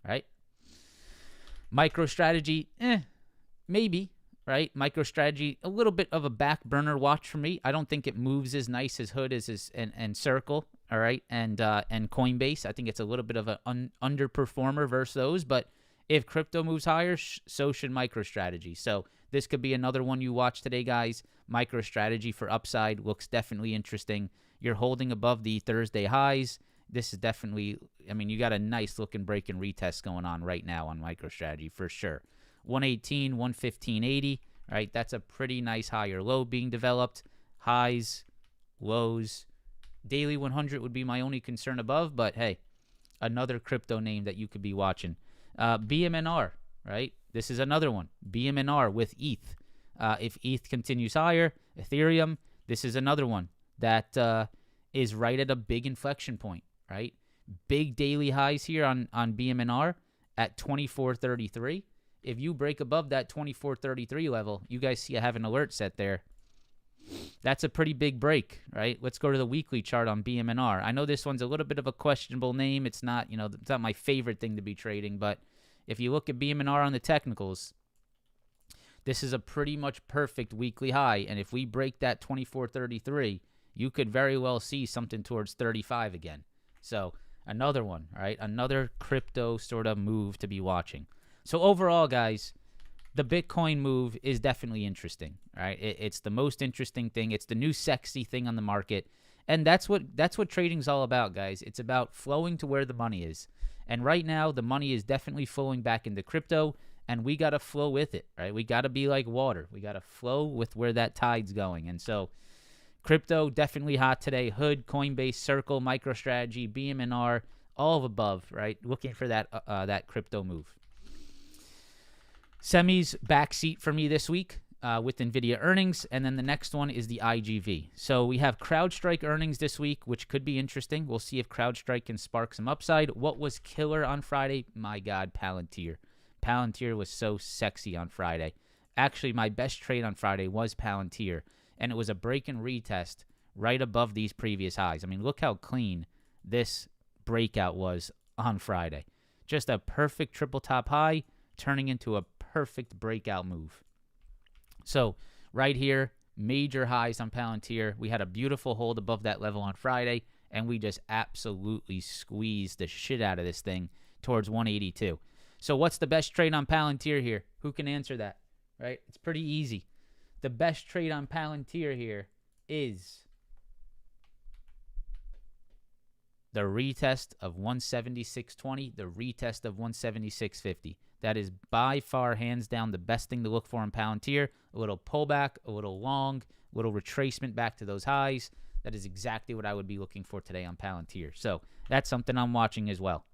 Speaker 1: right? MicroStrategy, maybe, right? MicroStrategy, a little bit of a back burner watch for me. I don't think it moves as nice as Hood and Circle, all right, and Coinbase. I think it's a little bit of an underperformer versus those. But if crypto moves higher, so should MicroStrategy. So this could be another one you watch today, guys. MicroStrategy for upside looks definitely interesting. You're holding above the Thursday highs. This is definitely, I mean, you got a nice looking break and retest going on right now on MicroStrategy for sure. 118, 115.80, right? That's a pretty nice higher low being developed. Highs, lows. Daily 100 would be my only concern above, but hey, another crypto name that you could be watching. BMNR, right? This is another one. BMNR with ETH. If ETH continues higher, Ethereum, this is another one that is right at a big inflection point, right? Big daily highs here on BMNR at 24.33. If you break above that 24.33 level, you guys see I have an alert set there. That's a pretty big break, right? Let's go to the weekly chart on BMNR. I know this one's a little bit of a questionable name. It's not, it's not my favorite thing to be trading, but if you look at BMNR on the technicals, this is a pretty much perfect weekly high, and if we break that 24.33, you could very well see something towards 35 again. So another one, right? Another crypto sort of move to be watching. So overall, guys, the Bitcoin move is definitely interesting, right? It's the most interesting thing. It's the new sexy thing on the market. And that's what trading's all about, guys. It's about flowing to where the money is. And right now, the money is definitely flowing back into crypto, and we got to flow with it, right? We got to be like water. We got to flow with where that tide's going. And so crypto definitely hot today. Hood, Coinbase, Circle, MicroStrategy, BMNR, all of above, right? Looking for that crypto move. Semis backseat for me this week with NVIDIA earnings, and then the next one is the IGV. So we have CrowdStrike earnings this week, which could be interesting. We'll see if CrowdStrike can spark some upside. What was killer on Friday? My God, Palantir. Palantir was so sexy on Friday. Actually, my best trade on Friday was Palantir, and it was a break and retest right above these previous highs. I mean, look how clean this breakout was on Friday. Just a perfect triple top high, turning into a perfect breakout move. So right here, major highs on Palantir. We had a beautiful hold above that level on Friday, and we just absolutely squeezed the shit out of this thing towards 182. So what's the best trade on Palantir here? Who can answer that, right? It's pretty easy. The best trade on Palantir here is the retest of 176.20, the retest of 176.50. That is by far, hands down, the best thing to look for in Palantir. A little pullback, a little long, a little retracement back to those highs. That is exactly what I would be looking for today on Palantir. So that's something I'm watching as well.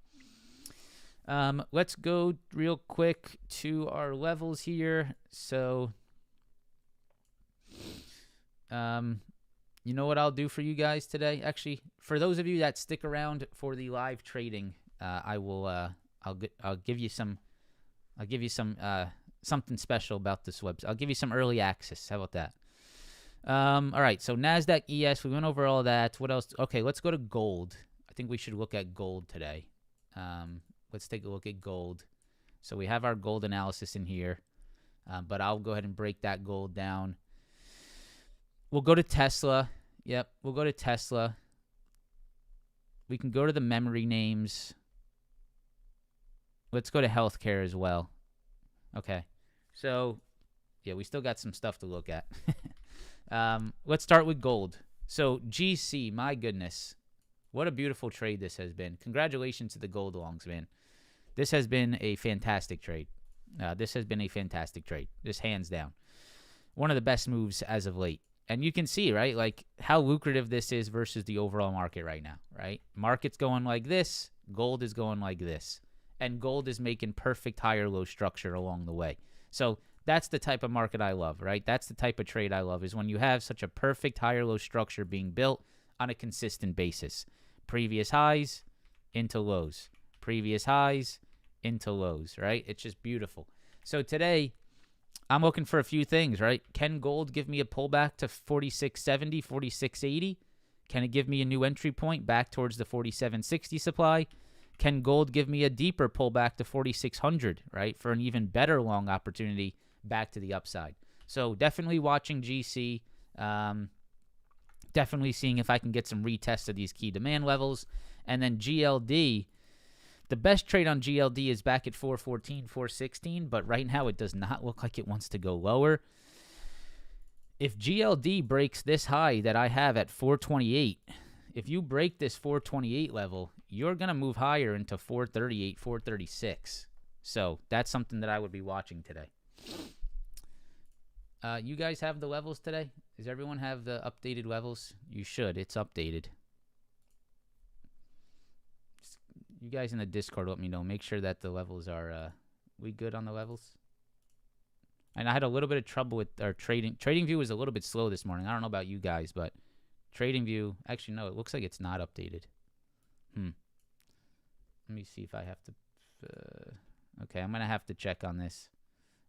Speaker 1: Let's go real quick to our levels here. So, you know what I'll do for you guys today? Actually, for those of you that stick around for the live trading, I'll give you some. I'll give you some something special about this website. I'll give you some early access. How about that? All right, so NASDAQ ES, we went over all that. What else? Okay, let's go to gold. I think we should look at gold today. Let's take a look at gold. So we have our gold analysis in here, but I'll go ahead and break that gold down. We'll go to Tesla. Yep, we'll go to Tesla. We can go to the memory names. Let's go to healthcare as well. Okay. So, yeah, we still got some stuff to look at. Let's start with gold. So, GC, my goodness. What a beautiful trade this has been. Congratulations to the gold longs, man. This has been a fantastic trade. This hands down. One of the best moves as of late. And you can see, right, like how lucrative this is versus the overall market right now, right? Market's going like this. Gold is going like this. And gold is making perfect higher-low structure along the way. So that's the type of market I love, right? That's the type of trade I love, is when you have such a perfect higher-low structure being built on a consistent basis. Previous highs into lows. Previous highs into lows, right? It's just beautiful. So today, I'm looking for a few things, right? Can gold give me a pullback to 46.70, 46.80? Can it give me a new entry point back towards the 47.60 supply? Can gold give me a deeper pullback to 4,600, right, for an even better long opportunity back to the upside? So definitely watching GC, definitely seeing if I can get some retests of these key demand levels. And then GLD, the best trade on GLD is back at 414, 416, but right now it does not look like it wants to go lower. If GLD breaks this high that I have at 428, if you break this 428 level, you're going to move higher into 438, 436. So that's something that I would be watching today. You guys have the levels today? Does everyone have the updated levels? You should. It's updated. You guys in the Discord, let me know. Make sure that the levels are, we good on the levels? And I had a little bit of trouble with our trading. TradingView was a little bit slow this morning. I don't know about you guys, but TradingView, actually, no, it looks like it's not updated. Let me see if I have to, okay, I'm going to have to check on this.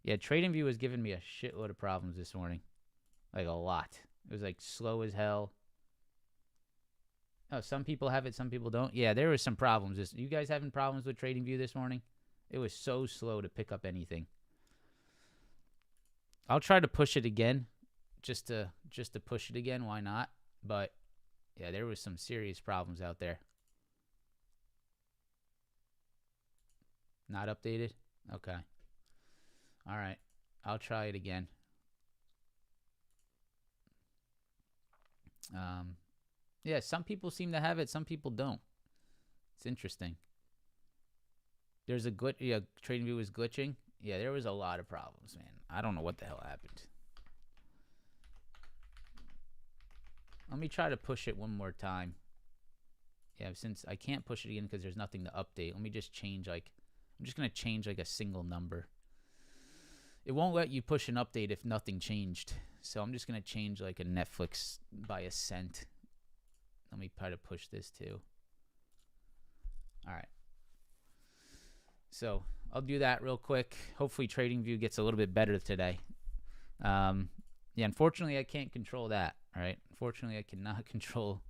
Speaker 1: Yeah, TradingView was giving me a shitload of problems this morning. Like a lot. It was like slow as hell. Oh, some people have it, some people don't. Yeah, there was some problems. You guys having problems with TradingView this morning? It was so slow to pick up anything. I'll try to push it again, just to push it again. Why not? But yeah, there was some serious problems out there. Not updated? Okay. All right. I'll try it again. Yeah, some people seem to have it, some people don't. It's interesting. There's a glitch. Yeah, TradingView was glitching. Yeah, there was a lot of problems, man. I don't know what the hell happened. Let me try to push it one more time. Yeah, since I can't push it again because there's nothing to update, let me just change, like, I'm just going to change, like, a single number. It won't let you push an update if nothing changed. So I'm just going to change, like, a Netflix by a cent. Let me try to push this, too. All right. So I'll do that real quick. Hopefully TradingView gets a little bit better today. Yeah, unfortunately, I can't control that, right? Unfortunately, I cannot control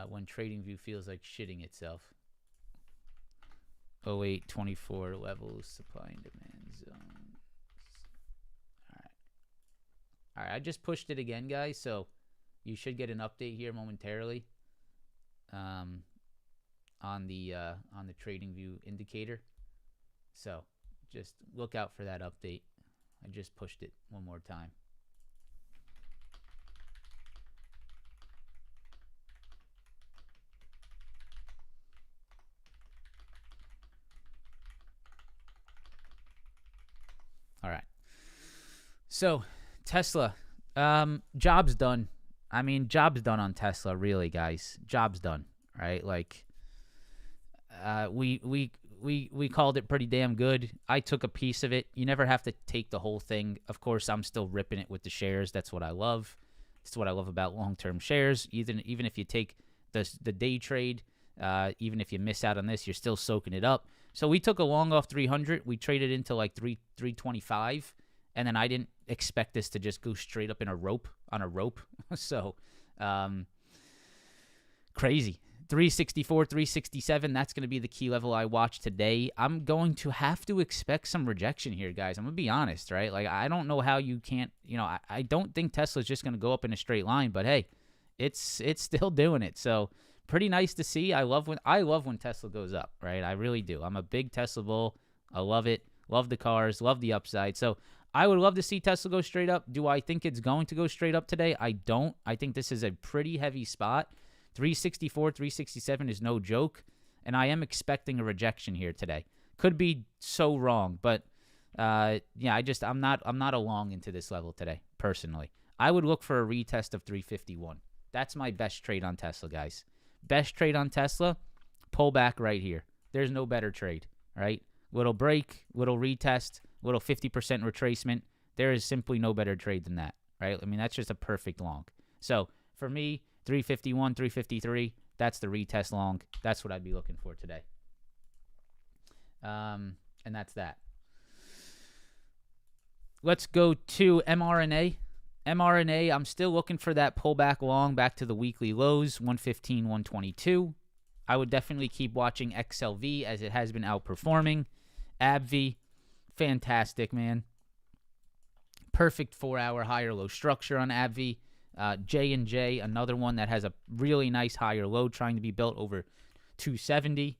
Speaker 1: when TradingView feels like shitting itself. 0824 levels, supply and demand zones. All right, I just pushed it again, guys, so you should get an update here momentarily on the TradingView indicator. So just look out for that update. I just pushed it one more time. All right. So Tesla, job's done. I mean, job's done on Tesla, really, guys. Job's done, right? Like, we called it pretty damn good. I took a piece of it. You never have to take the whole thing. Of course, I'm still ripping it with the shares. That's what I love. That's what I love about long-term shares. Even if you take the day trade, even if you miss out on this, you're still soaking it up. So we took a long off 300. We traded into like 325, and then I didn't expect this to just go straight up on a rope. So crazy. 364, 367, that's going to be the key level I watch today. I'm going to have to expect some rejection here, guys. I'm going to be honest, right? Like, I don't know how you can't, I don't think Tesla's just going to go up in a straight line, but hey, it's still doing it. So pretty nice to see. I love when Tesla goes up, right? I really do. I'm a big Tesla bull. I love it. Love the cars. Love the upside. So I would love to see Tesla go straight up. Do I think it's going to go straight up today? I don't. I think this is a pretty heavy spot. 364, 367 is no joke, and I am expecting a rejection here today. Could be so wrong, but yeah, I'm not a long into this level today, personally. I would look for a retest of 351. That's my best trade on Tesla, guys. Best trade on Tesla, pull back right here. There's no better trade, right? Little break, little retest, little 50% retracement. There is simply no better trade than that, right? I mean, that's just a perfect long. So for me, 351, 353, that's the retest long. That's what I'd be looking for today. And that's that. Let's go to mRNA. mRNA, I'm still looking for that pullback long back to the weekly lows, 115, 122. I would definitely keep watching XLV as it has been outperforming. AbbVie, fantastic, man. Perfect 4-hour higher low structure on AbbVie. J&J, another one that has a really nice higher low trying to be built over 270.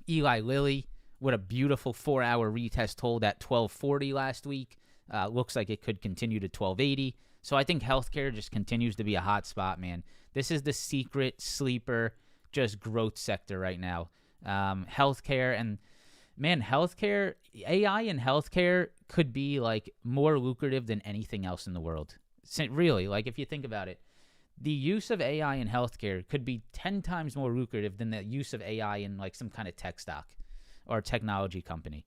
Speaker 1: Eli Lilly with a beautiful 4-hour retest hold at 1240 last week. Looks like it could continue to 1280. So I think healthcare just continues to be a hot spot, man. This is the secret sleeper, just growth sector right now. Healthcare and, man, healthcare, AI in healthcare could be like more lucrative than anything else in the world. Really, like if you think about it, the use of AI in healthcare could be 10 times more lucrative than the use of AI in like some kind of tech stock or technology company.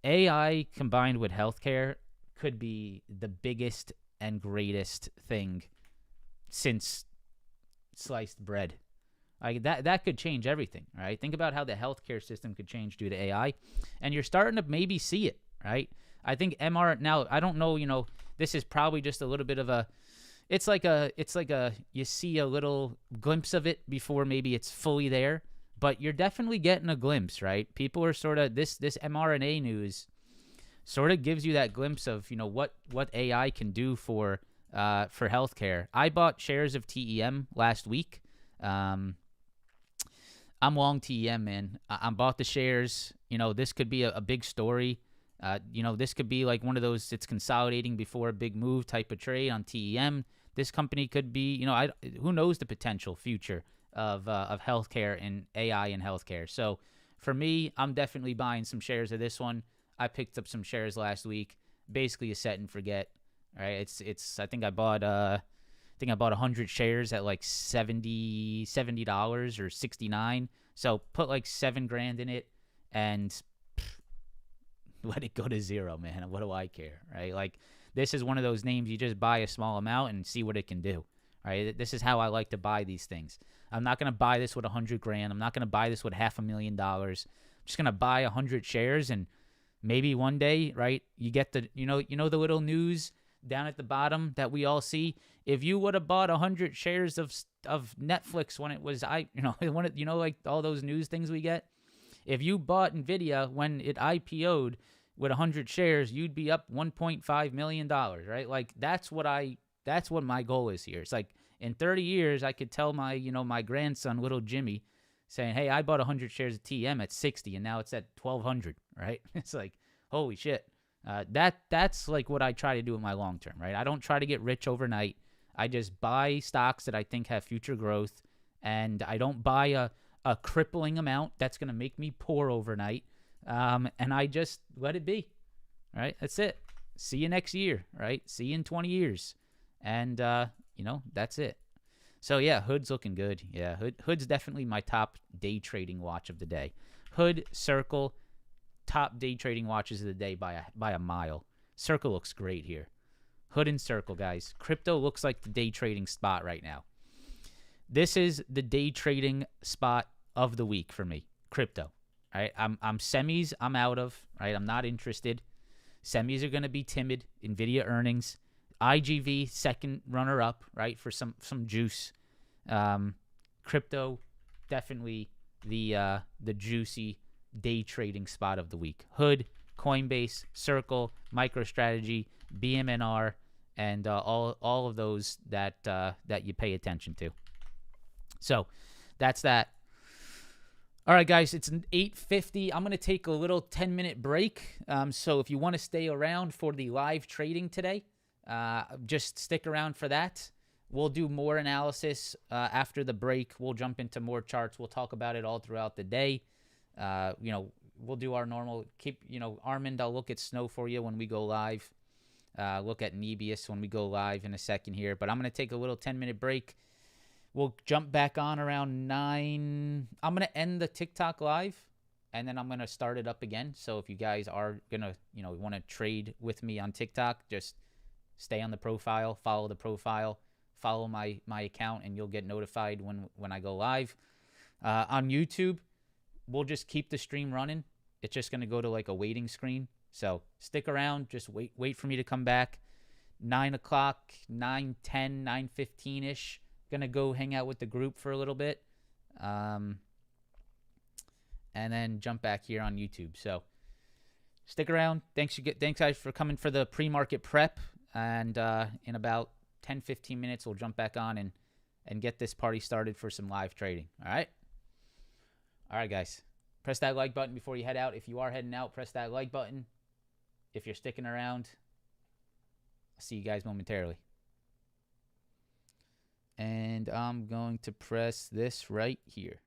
Speaker 1: AI combined with healthcare could be the biggest and greatest thing since sliced bread. Like that could change everything, right? Think about how the healthcare system could change due to AI, and you're starting to maybe see it, right? I think now I don't know, this is probably just a little bit of a it's like a you see a little glimpse of it before maybe it's fully there, but you're definitely getting a glimpse, right? People are sort of this mRNA news sort of gives you that glimpse of, what AI can do for healthcare. I bought shares of TEM last week. I'm long TEM, man. I bought the shares. This could be a big story. This could be like one of those, it's consolidating before a big move type of trade on TEM. This company could be, who knows the potential future of healthcare and AI in healthcare. So for me, I'm definitely buying some shares of this one. I picked up some shares last week. Basically a set and forget. All right. I think I bought 100 shares at like $70 or $69. So put like $7,000 in it and let it go to zero, man. What do I care, right? Like, this is one of those names you just buy a small amount and see what it can do, right? This is how I like to buy these things. I'm not going to buy this with $100,000. I'm not going to buy this with $500,000. I'm just going to buy 100 shares, and maybe one day, right, you get the, the little news down at the bottom that we all see. If you would have bought 100 shares of Netflix when it was, like all those news things we get, if you bought NVIDIA when it IPO'd with 100 shares, you'd be up $1.5 million, right? Like, that's what my goal is here. It's like, in 30 years, I could tell my, my grandson, little Jimmy, saying, hey, I bought 100 shares of TM at 60, and now it's at 1,200, right? It's like, holy shit. That's like what I try to do in my long term, right? I don't try to get rich overnight. I just buy stocks that I think have future growth, and I don't buy a crippling amount that's going to make me poor overnight, and I just let it be, right? That's it. See you next year, right? See you in 20 years, and that's it. So yeah, Hood's looking good. Yeah, Hood's definitely my top day trading watch of the day. Hood, Circle, top day trading watches of the day by a mile. Circle looks great here. Hood and Circle, guys. Crypto looks like the day trading spot right now. This is the day trading spot of the week for me. Crypto. Right? I'm semis. I'm out of. Right? I'm not interested. Semis are going to be timid. NVIDIA earnings. IGV second runner up. Right? For some juice. Crypto definitely the juicy day trading spot of the week. Hood, Coinbase, Circle, MicroStrategy, BMNR, and all of those that you pay attention to. So that's that. All right, guys, it's 8:50. I'm going to take a little 10-minute break. So if you want to stay around for the live trading today, just stick around for that. We'll do more analysis after the break. We'll jump into more charts. We'll talk about it all throughout the day. We'll do our normal Armand, I'll look at Snow for you when we go live. Look at Nebius when we go live in a second here. But I'm going to take a little 10-minute break. We'll jump back on around 9. I'm going to end the TikTok live, and then I'm going to start it up again. So if you guys are going to, want to trade with me on TikTok, just stay on the profile, follow the profile, follow my account, and you'll get notified when I go live. On YouTube, we'll just keep the stream running. It's just going to go to like a waiting screen. So stick around. Just wait for me to come back. 9 o'clock, 9:10, 9:15-ish. Going to go hang out with the group for a little bit. And then jump back here on YouTube. So stick around. Thanks guys for coming for the pre-market prep. And in about 10-15 minutes, we'll jump back on and get this party started for some live trading. All right? All right, guys. Press that like button before you head out. If you are heading out, press that like button. If you're sticking around, I'll see you guys momentarily. And I'm going to press this right here.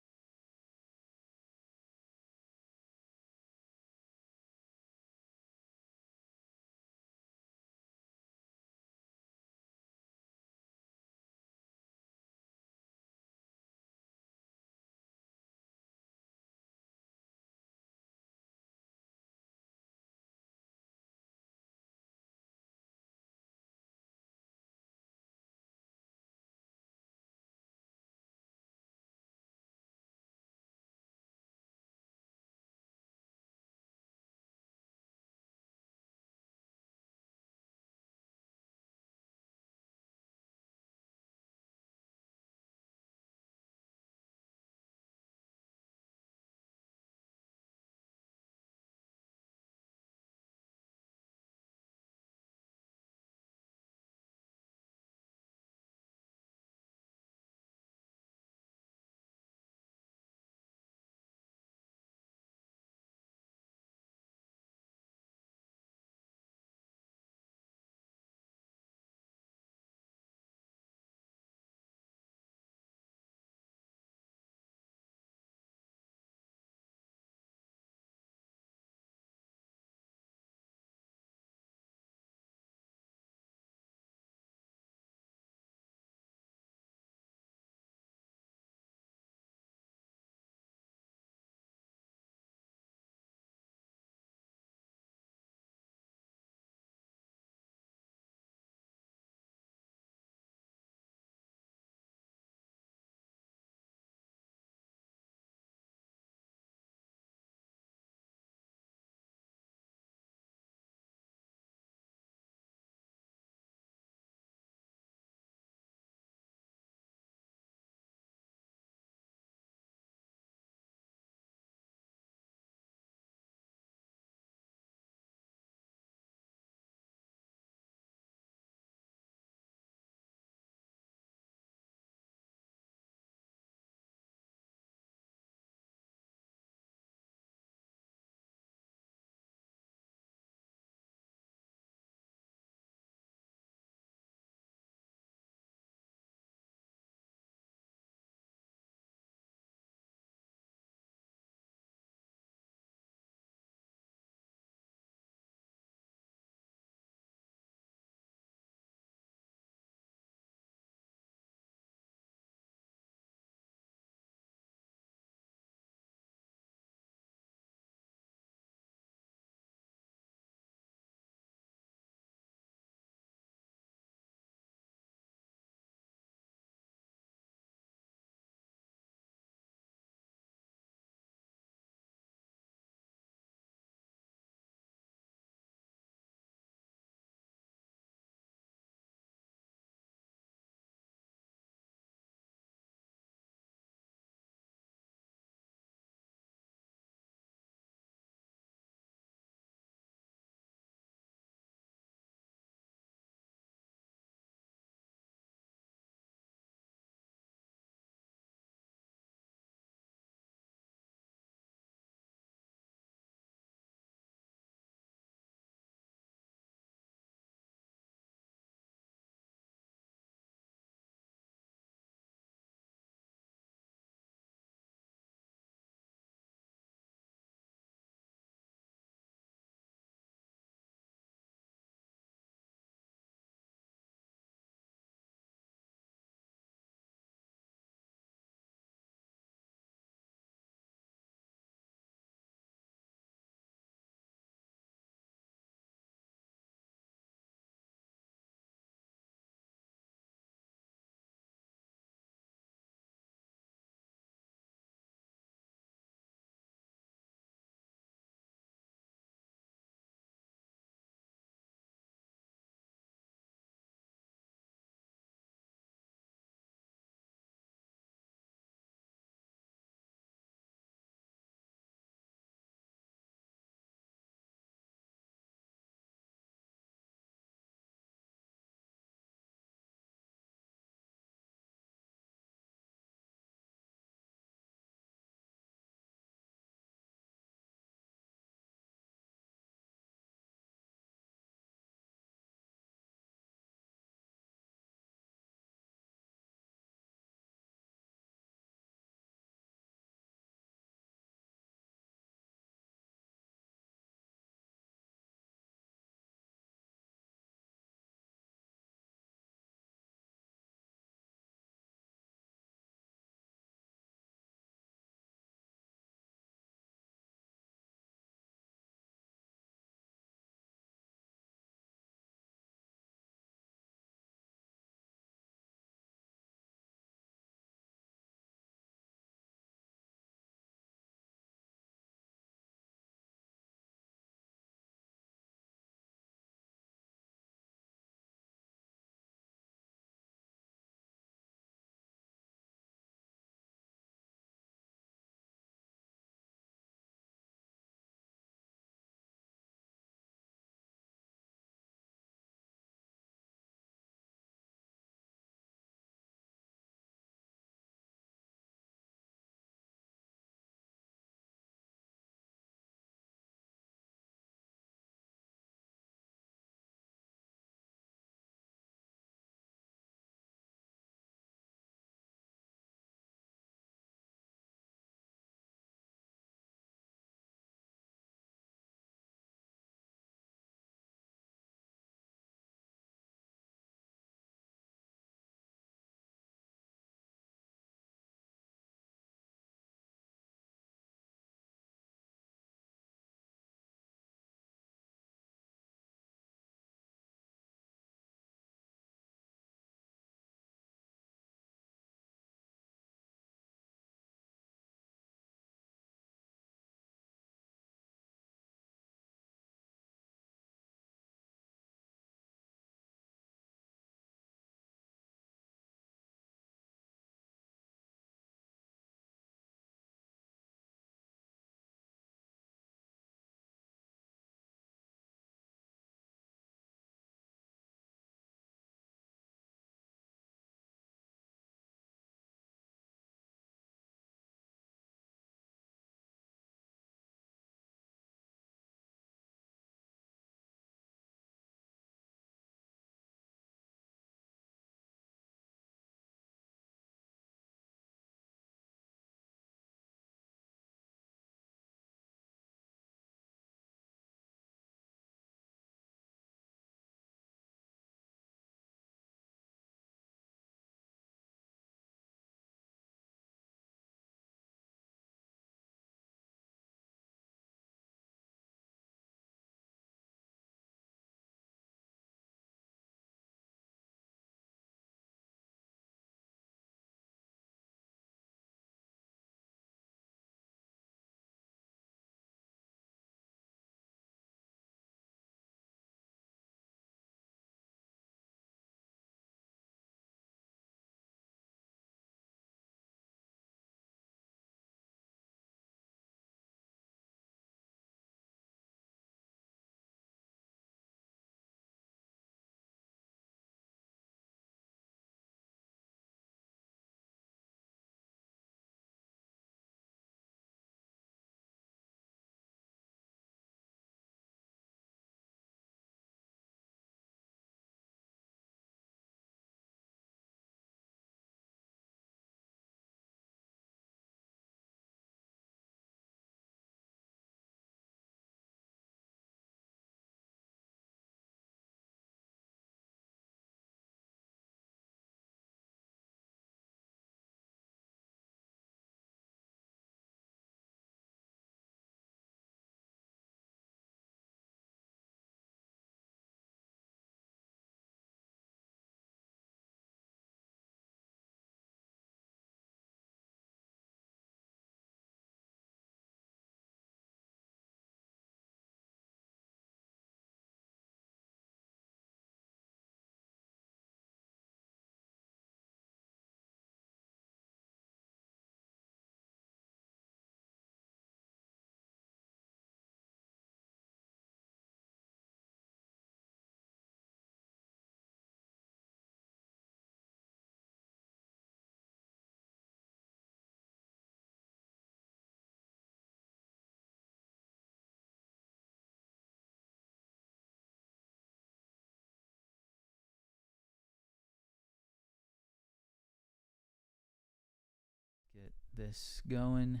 Speaker 1: this going.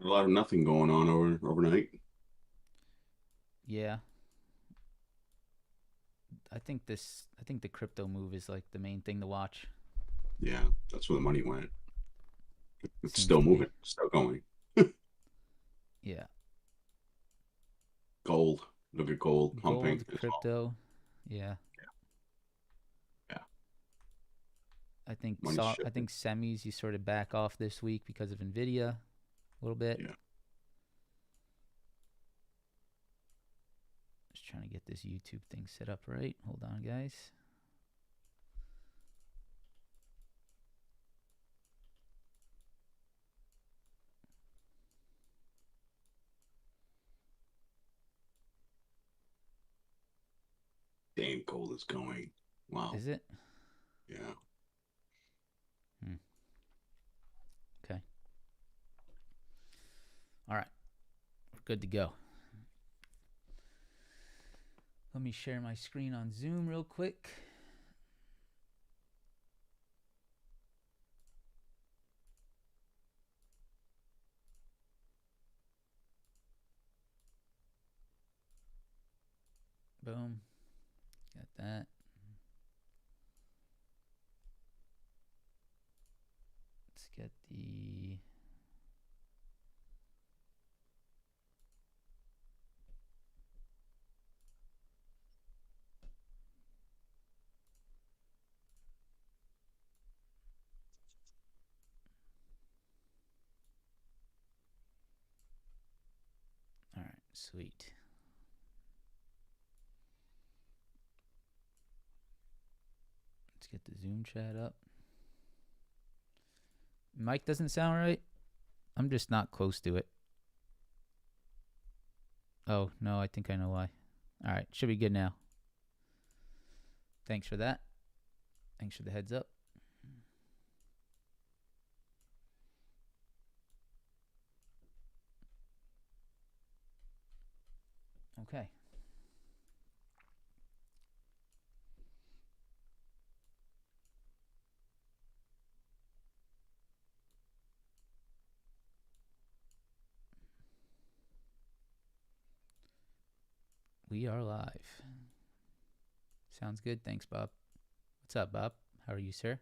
Speaker 2: A lot of nothing going on overnight.
Speaker 1: Yeah. I think the crypto move is like the main thing to watch.
Speaker 2: Yeah, that's where the money went. It's
Speaker 1: Seems
Speaker 2: still
Speaker 1: to be.
Speaker 2: moving, still going.
Speaker 1: Yeah.
Speaker 2: Gold. Look at gold pumping
Speaker 1: Gold,
Speaker 2: as well.
Speaker 1: crypto. Yeah.
Speaker 2: Yeah, money's
Speaker 1: I
Speaker 2: shifting.
Speaker 1: think semis you sort of back off this week because of NVDA a little bit.
Speaker 2: Yeah.
Speaker 1: Just trying to get this YouTube thing set up right. Hold on, guys.
Speaker 2: Damn, gold is going. Wow.
Speaker 1: Is it?
Speaker 2: Yeah.
Speaker 1: Hmm. Okay. All right. We're good to go. Let me share my screen on Zoom real quick. Boom. Got that. Let's get the. All right. Sweet. Let's get the Zoom chat up. Mic doesn't sound right. I'm just not close to it. Oh, no, I think I know why. All right, should be good now. Thanks for that. Thanks for the heads up. Okay. We are live. Sounds good. Thanks, Bob. What's up, Bob? How are you, sir?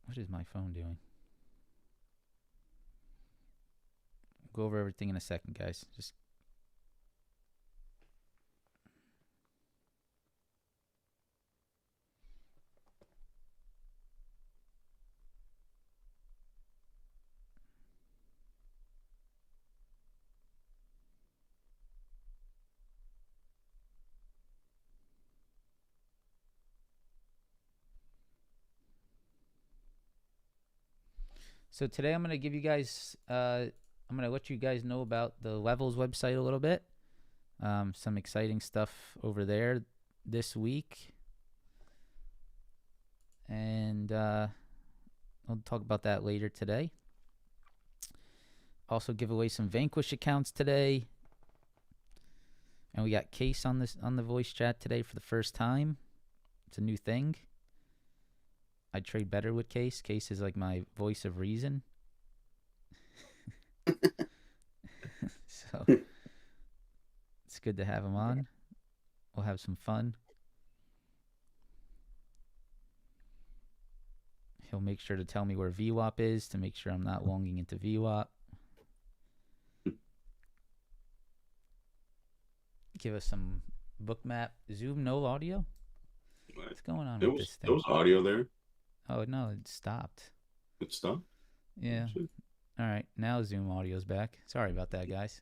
Speaker 1: What is my phone doing? We'll go over everything in a second, guys. Just so today I'm gonna give you guys. I'm gonna let you guys know about the Levels website a little bit. Some exciting stuff over there this week, and I'll talk about that later today. Also, give away some Vanquish accounts today, and we got Case on the voice chat today for the first time. It's a new thing. I trade better with Case. Case is like my voice of reason. So it's good to have him on. We'll have some fun. He'll make sure to tell me where VWAP is to make sure I'm not longing into VWAP. Give us some bookmap. Zoom, no audio? What's going on with this
Speaker 2: There
Speaker 1: thing?
Speaker 2: was audio there.
Speaker 1: Oh, no, it stopped.
Speaker 2: Good stuff.
Speaker 1: Yeah. All right, now Zoom audio's back. Sorry about that, guys.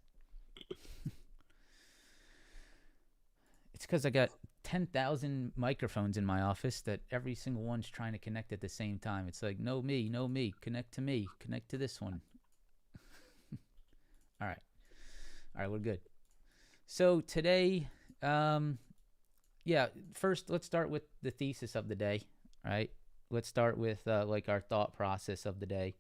Speaker 1: It's because I got 10,000 microphones in my office that every single one's trying to connect at the same time. It's like, no me, connect to me, connect to this one. All right, we're good. So today, Um, yeah. First, let's start with the thesis of the day. Right. Let's start with like our thought process of the day.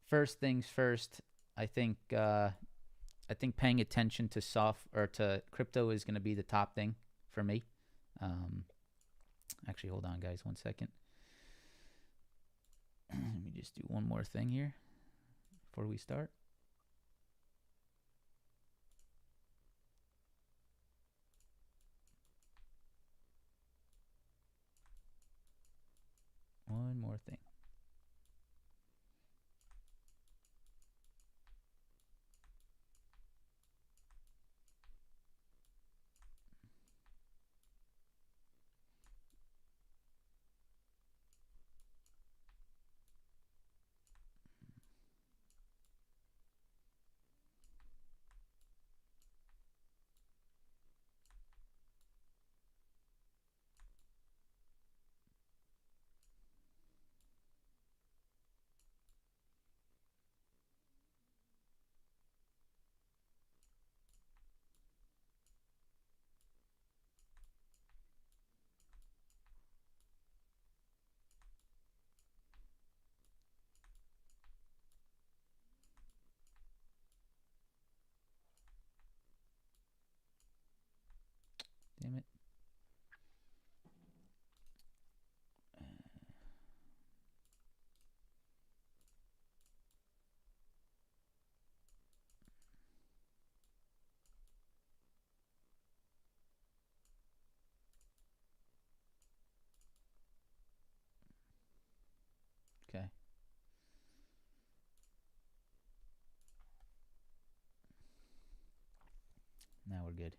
Speaker 1: First things first. I think I think paying attention to soft or to crypto is going to be the top thing for me. Um, actually, hold on, guys, 1 second. Let me just do one more thing here before we start. One more thing. Damn it. Okay. Now we're good.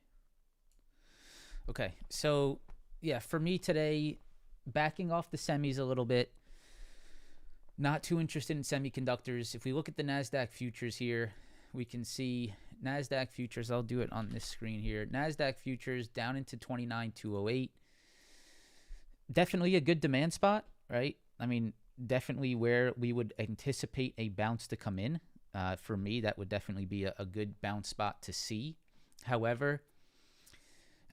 Speaker 1: Okay. So, yeah, for me today, backing off the semis a little bit, not too interested in semiconductors. If we look at the NASDAQ futures here, we can see NASDAQ futures. I'll do it on this screen here. NASDAQ futures down into 29,208. Definitely a good demand spot, right? I mean, definitely where we would anticipate a bounce to come in. For me, that would definitely be a good bounce spot to see. However,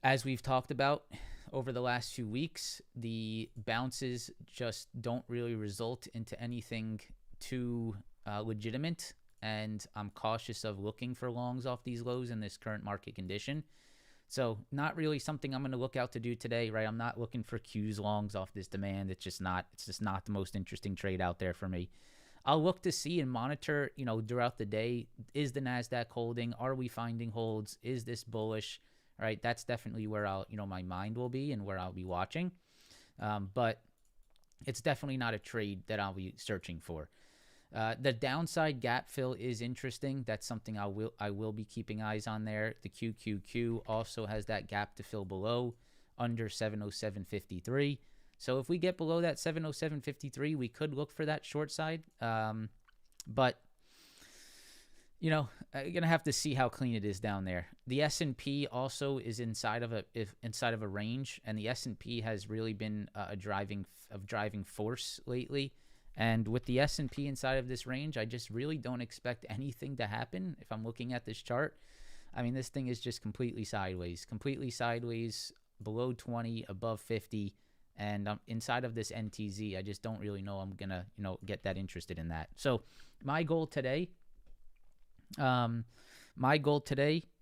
Speaker 1: as we've talked about over the last few weeks, the bounces just don't really result into anything too legitimate. And I'm cautious of looking for longs off these lows in this current market condition. So not really something I'm going to look out to do today, right? I'm not looking for Q's longs off this demand. It's just not the most interesting trade out there for me. I'll look to see and monitor, throughout the day. Is the NASDAQ holding? Are we finding holds? Is this bullish? Right? That's definitely where my mind will be and where I'll be watching. But it's definitely not a trade that I'll be searching for. The downside gap fill is interesting. That's something I will be keeping eyes on there. The QQQ also has that gap to fill below under 707.53. So if we get below that 707.53, we could look for that short side. But you're gonna have to see how clean it is down there. The S&P also is inside of a range, and the S&P has really been a driving force lately. And with the S&P inside of this range, I just really don't expect anything to happen. If I'm looking at this chart, I mean, this thing is just completely sideways, below 20, above 50. And inside of this NTZ, I just don't really know I'm going to, get that interested in that. So my goal today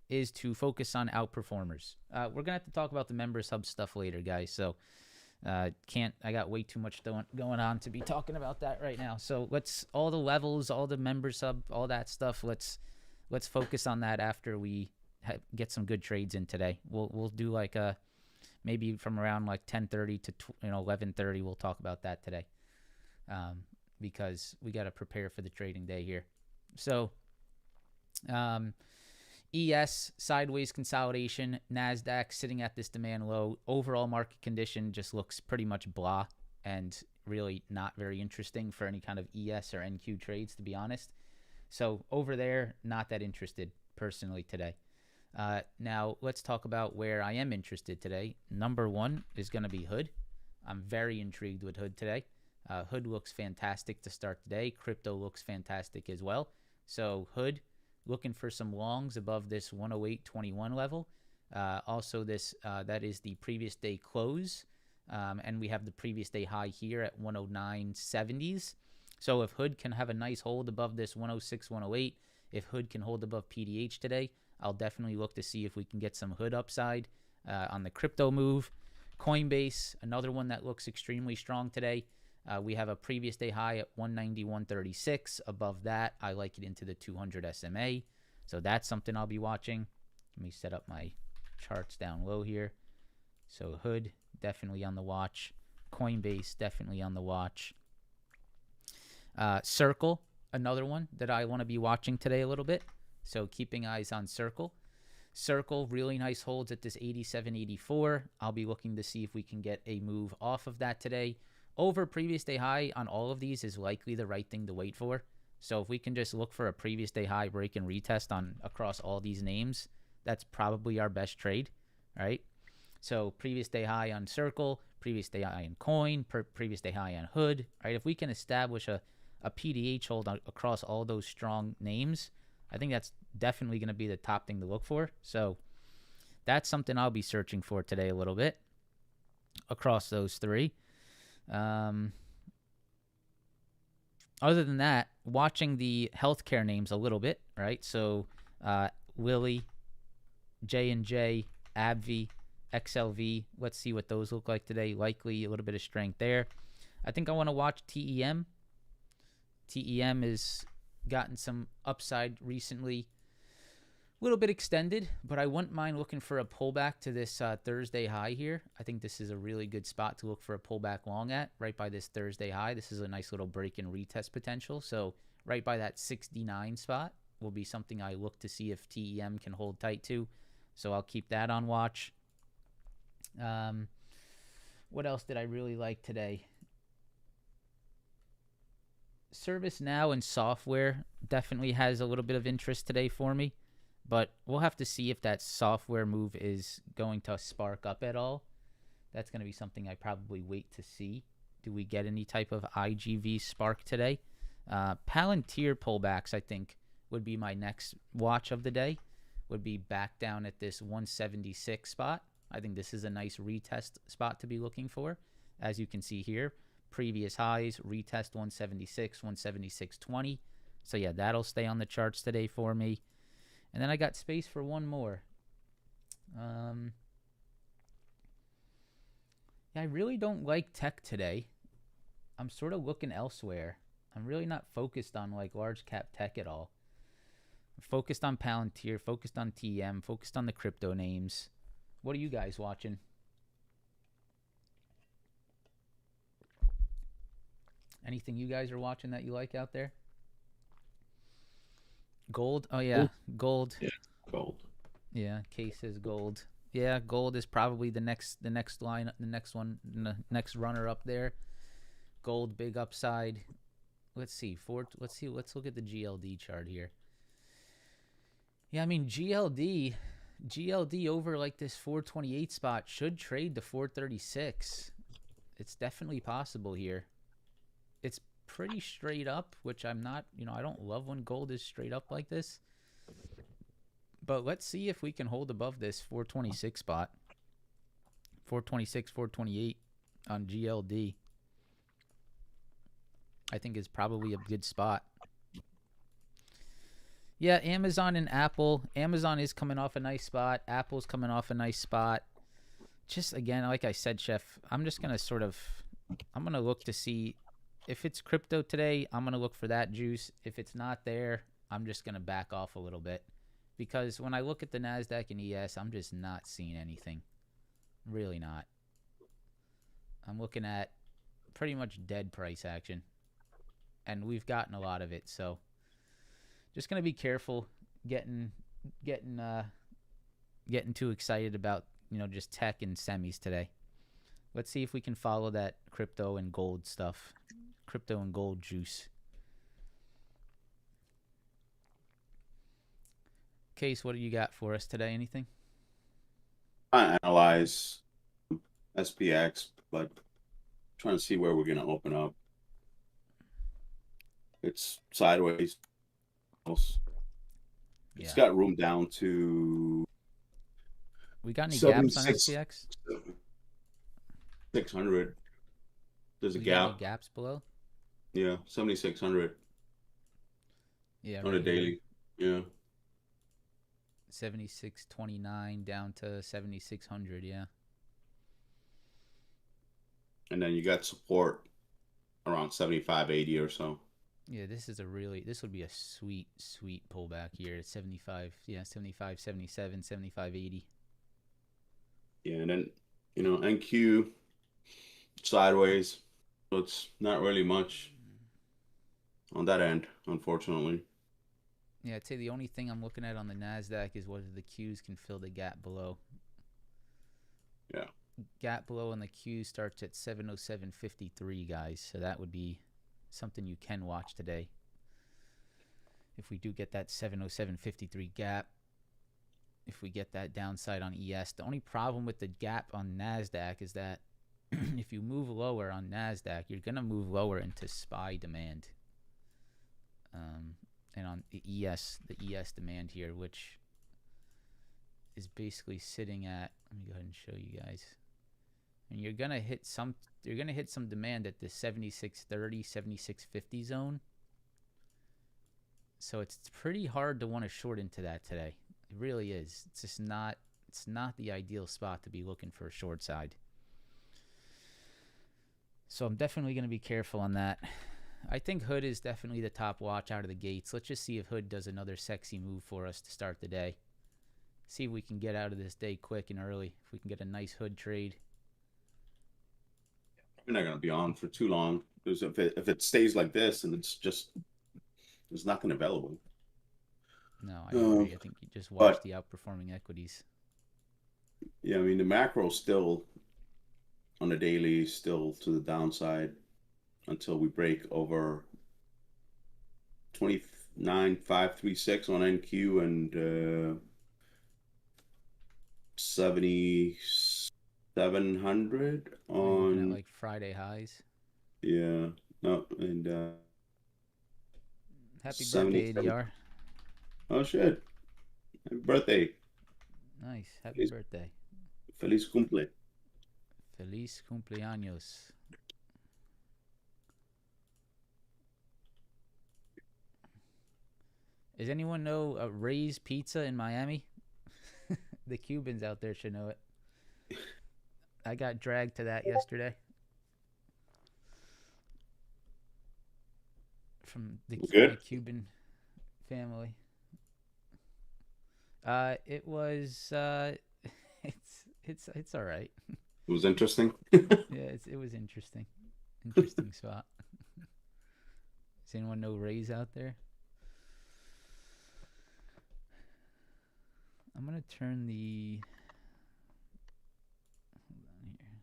Speaker 1: is to focus on outperformers. We're going to have to talk about the Members Hub stuff later, guys. So I got way too much going on to be talking about that right now. So all the levels, all the Members Hub, all that stuff, let's focus on that after we get some good trades in today. We'll do like maybe from around like 10:30 to 11:30. We'll talk about that today, because we got to prepare for the trading day here. So, ES sideways consolidation, NASDAQ sitting at this demand low. Overall market condition just looks pretty much blah and really not very interesting for any kind of ES or NQ trades, to be honest. So over there, not that interested personally today. Now, let's talk about where I am interested today. Number one is going to be Hood. I'm very intrigued with Hood today. Hood looks fantastic to start the day. Crypto looks fantastic as well. So Hood, looking for some longs above this 108.21 level. Also, this that is the previous day close, and we have the previous day high here at 109.70s. So if Hood can have a nice hold above this 106, 108, if Hood can hold above PDH today, I'll definitely look to see if we can get some Hood upside on the crypto move. Coinbase, another one that looks extremely strong today. We have a previous day high at 191.36. Above that, I like it into the 200 SMA. So that's something I'll be watching. Let me set up my charts down low here. So Hood, definitely on the watch. Coinbase, definitely on the watch. Circle, another one that I want to be watching today a little bit. So keeping eyes on Circle. Circle, really nice holds at this 87.84. I'll be looking to see if we can get a move off of that today. Over previous day high on all of these is likely the right thing to wait for. So if we can just look for a previous day high break and retest on across all these names, that's probably our best trade, right? So previous day high on Circle, previous day high on Coin, previous day high on Hood, right? If we can establish a PDH hold across all those strong names, I think that's definitely going to be the top thing to look for. So that's something I'll be searching for today a little bit across those three. Other than that, watching the healthcare names a little bit, right? So Lilly, J&J, AbbVie, XLV. Let's see what those look like today. Likely a little bit of strength there. I think I want to watch TEM. TEM has gotten some upside recently. A little bit extended, but I wouldn't mind looking for a pullback to this Thursday high here. I think this is a really good spot to look for a pullback long at, right by this Thursday high. This is a nice little break and retest potential. So right by that 69 spot will be something I look to see if TEM can hold tight to. So I'll keep that on watch. What else did I really like today? ServiceNow and software definitely has a little bit of interest today for me. But we'll have to see if that software move is going to spark up at all. That's going to be something I probably wait to see. Do we get any type of IGV spark today? Palantir pullbacks, I think, would be my next watch of the day. Would be back down at this 176 spot. I think this is a nice retest spot to be looking for. As you can see here, previous highs, retest 176, 176.20. So yeah, that'll stay on the charts today for me. And then I got space for one more. Yeah, I really don't like tech today. I'm sort of looking elsewhere. I'm really not focused on like large cap tech at all. I'm focused on Palantir, focused on TM, focused on the crypto names. What are you guys watching? Anything you guys are watching that you like out there? Gold? Oh yeah, gold.
Speaker 2: Yeah, gold.
Speaker 1: Yeah, Case is gold. Yeah, gold is probably the next line, the next one, the next runner up there. Gold, big upside. Let's see. Let's look at the GLD chart here. Yeah, I mean GLD over like this 428 spot should trade to 436. It's definitely possible here. It's pretty straight up, which I'm not, I don't love when gold is straight up like this. But let's see if we can hold above this 426 spot. 426, 428 on GLD. I think is probably a good spot. Yeah, Amazon and Apple. Amazon is coming off a nice spot. Apple's coming off a nice spot. Just again, like I said, Chef, I'm just going to I'm going to look to see if it's crypto today. I'm going to look for that juice. If it's not there, I'm just going to back off a little bit. Because when I look at the NASDAQ and ES, I'm just not seeing anything. Really not. I'm looking at pretty much dead price action. And we've gotten a lot of it. So just going to be careful getting too excited about, just tech and semis today. Let's see if we can follow that crypto and gold stuff. Crypto and gold juice. Case, what do you got for us today? Anything?
Speaker 2: I analyze SPX, but trying to see where we're going to open up. It's sideways. It's got room down to
Speaker 1: We got any gaps on
Speaker 2: 76
Speaker 1: SPX?
Speaker 2: 600. There's a
Speaker 1: We got any
Speaker 2: gap.
Speaker 1: gaps below?
Speaker 2: Yeah, 7,600
Speaker 1: Yeah,
Speaker 2: on
Speaker 1: right
Speaker 2: a
Speaker 1: here.
Speaker 2: daily. Yeah.
Speaker 1: 76.29 down to 7,600. Yeah.
Speaker 2: And then you got support around 75.80 or so.
Speaker 1: Yeah, this would be a sweet pullback here at 75. Yeah, 75, 77, 75.80.
Speaker 2: Yeah, and then NQ sideways. So it's not really much on that end, unfortunately.
Speaker 1: Yeah, I'd say the only thing I'm looking at on the NASDAQ is whether the Qs can fill the gap below.
Speaker 2: Yeah.
Speaker 1: Gap below on the Q starts at 707.53, guys. So that would be something you can watch today. If we do get that 707.53 gap, if we get that downside on ES, the only problem with the gap on NASDAQ is that if you move lower on NASDAQ, you're going to move lower into SPY demand. And on the ES demand here, which is basically sitting at, let me go ahead and show you guys. And you're gonna hit some demand at the 76.30, 76.50 zone. So it's pretty hard to want to short into that today. It really is. It's not the ideal spot to be looking for a short side. So I'm definitely going to be careful on that. I think Hood is definitely the top watch out of the gates. Let's just see if Hood does another sexy move for us to start the day. See if we can get out of this day quick and early. If we can get a nice Hood trade.
Speaker 2: We're not going to be on for too long. Because if it stays like this and there's nothing available.
Speaker 1: No, I agree. I think you just watch the outperforming equities.
Speaker 2: Yeah, I mean, the macro still on the daily, still to the downside until we break over 29,536 on NQ and 7,700 on.
Speaker 1: You're looking at like Friday highs.
Speaker 2: Yeah, no, and
Speaker 1: happy birthday, ADR.
Speaker 2: Oh shit! Happy birthday!
Speaker 1: Nice, happy birthday.
Speaker 2: Feliz cumple.
Speaker 1: Feliz cumpleaños. Does anyone know Ray's Pizza in Miami? The Cubans out there should know it. I got dragged to that yesterday. From the Cuban family. It was it's all right.
Speaker 2: It was interesting.
Speaker 1: Yeah, it was interesting. Interesting spot. Does anyone know Ray's out there? I'm gonna turn the. Hold on here.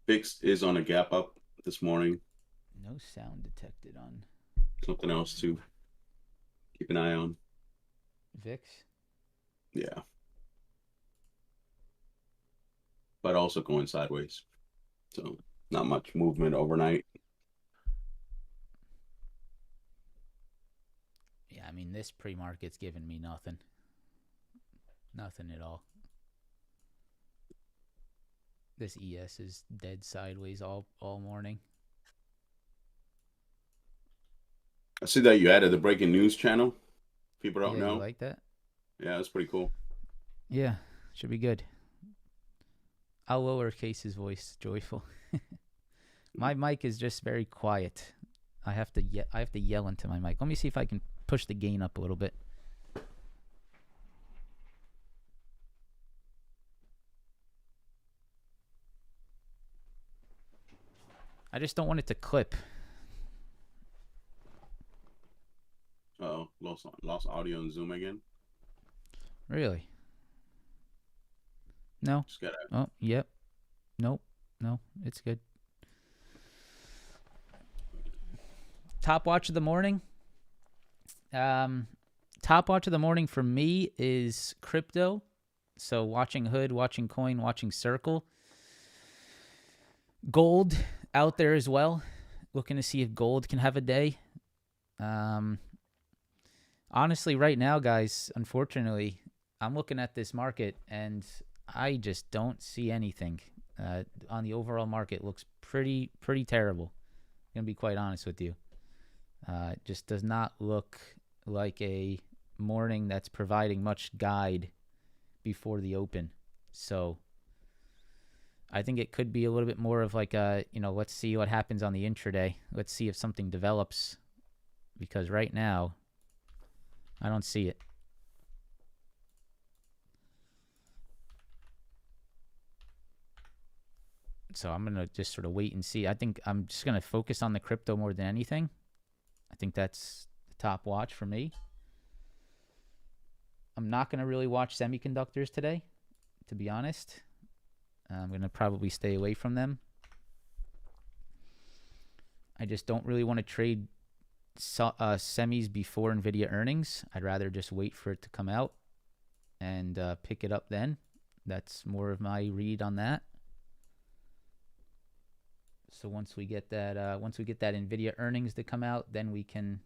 Speaker 2: VIX is on a gap up this morning.
Speaker 1: No sound detected on.
Speaker 2: Something else to keep an eye on.
Speaker 1: VIX?
Speaker 2: Yeah. But also going sideways. So not much movement overnight.
Speaker 1: Yeah, I mean, this pre-market's giving me nothing. Nothing at all. This ES is dead sideways all morning.
Speaker 2: I see that you added the breaking news channel. People don't know.
Speaker 1: You like that?
Speaker 2: Yeah, that's pretty cool.
Speaker 1: Yeah, should be good. I'll lowercase his voice, joyful. My mic is just very quiet. I have to yell into my mic. Let me see if I can push the gain up a little bit. I just don't want it to clip.
Speaker 2: Uh-oh, lost audio and Zoom again.
Speaker 1: Really? No.
Speaker 2: Just gotta...
Speaker 1: Oh, yep. Nope. No, it's good. Top watch of the morning. Top watch of the morning for me is crypto. So watching Hood, watching Coin, watching Circle. Gold out there as well. Looking to see if gold can have a day. Honestly, right now, guys, unfortunately, I'm looking at this market and I just don't see anything. On the overall market, looks pretty terrible. I'm gonna be quite honest with you. It just does not look like a morning that's providing much guide before the open. So I think it could be a little bit more of like a, let's see what happens on the intraday. Let's see if something develops, because right now I don't see it. So I'm going to just sort of wait and see. I think I'm just going to focus on the crypto more than anything. I think that's the top watch for me. I'm not going to really watch semiconductors today, to be honest. I'm going to probably stay away from them. I just don't really want to trade semis before NVIDIA earnings. I'd rather just wait for it to come out and pick it up then. That's more of my read on that. So once we get that NVIDIA earnings to come out, then we can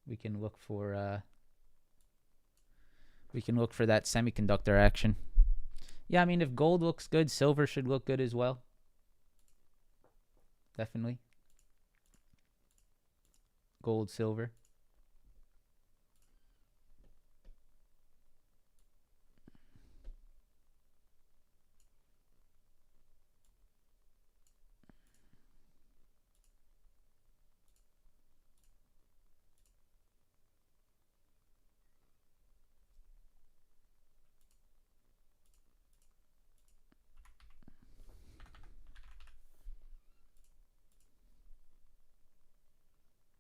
Speaker 1: look for that semiconductor action. Yeah, I mean, if gold looks good, silver should look good as well. Definitely. Gold, silver.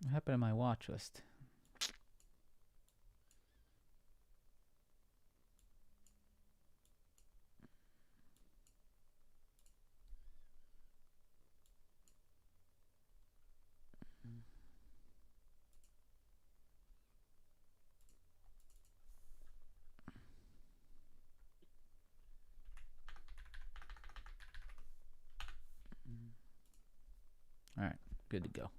Speaker 1: What happened to my watch list? All right, good to go.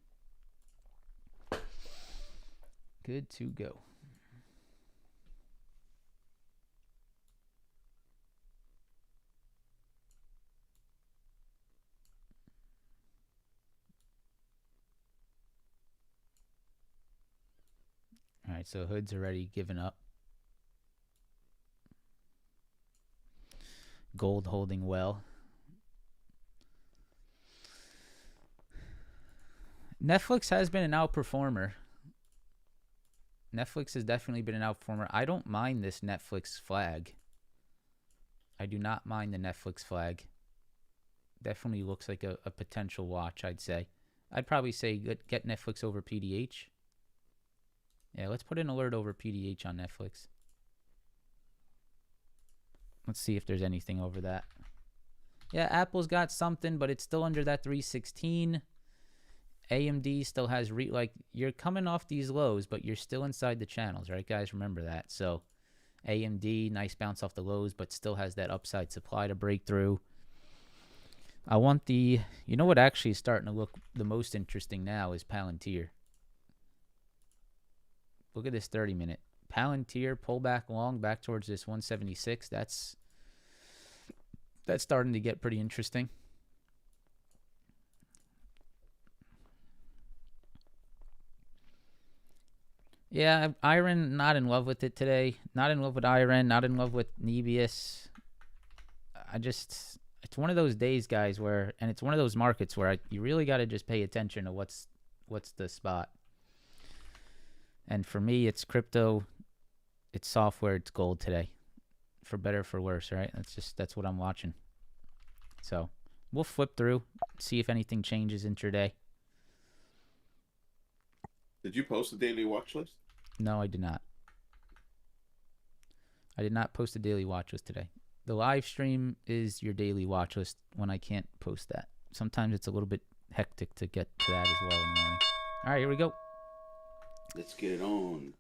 Speaker 1: Good to go. All right, so hood's already given up. Gold holding well. Netflix has been an outperformer. Netflix has definitely been an outperformer. I don't mind this Netflix flag. I do not mind the Netflix flag. Definitely looks like a potential watch, I'd say. I'd probably say get Netflix over PDH. Yeah, let's put an alert over PDH on Netflix. Let's see if there's anything over that. Yeah, Apple's got something, but it's still under that 316. AMD still has you're coming off these lows, but you're still inside the channels, right, guys? Remember that. So AMD, nice bounce off the lows, but still has that upside supply to break through. I want you know what actually is starting to look the most interesting now is Palantir. Look at this 30-minute. Palantir pull back long, back towards this 176. That's starting to get pretty interesting. Yeah, Iron, not in love with it today. Not in love with Iron, not in love with Nebius. It's one of those days, guys, and it's one of those markets where you really got to just pay attention to what's the spot. And for me, it's crypto, it's software, it's gold today. For better or for worse, right? That's what I'm watching. So we'll flip through, see if anything changes intraday.
Speaker 2: Did you post a daily watch list?
Speaker 1: No, I did not. I did not post a daily watch list today. The live stream is your daily watch list when I can't post that. Sometimes it's a little bit hectic to get to that as well in the morning. All right, here we go.
Speaker 2: Let's get it on.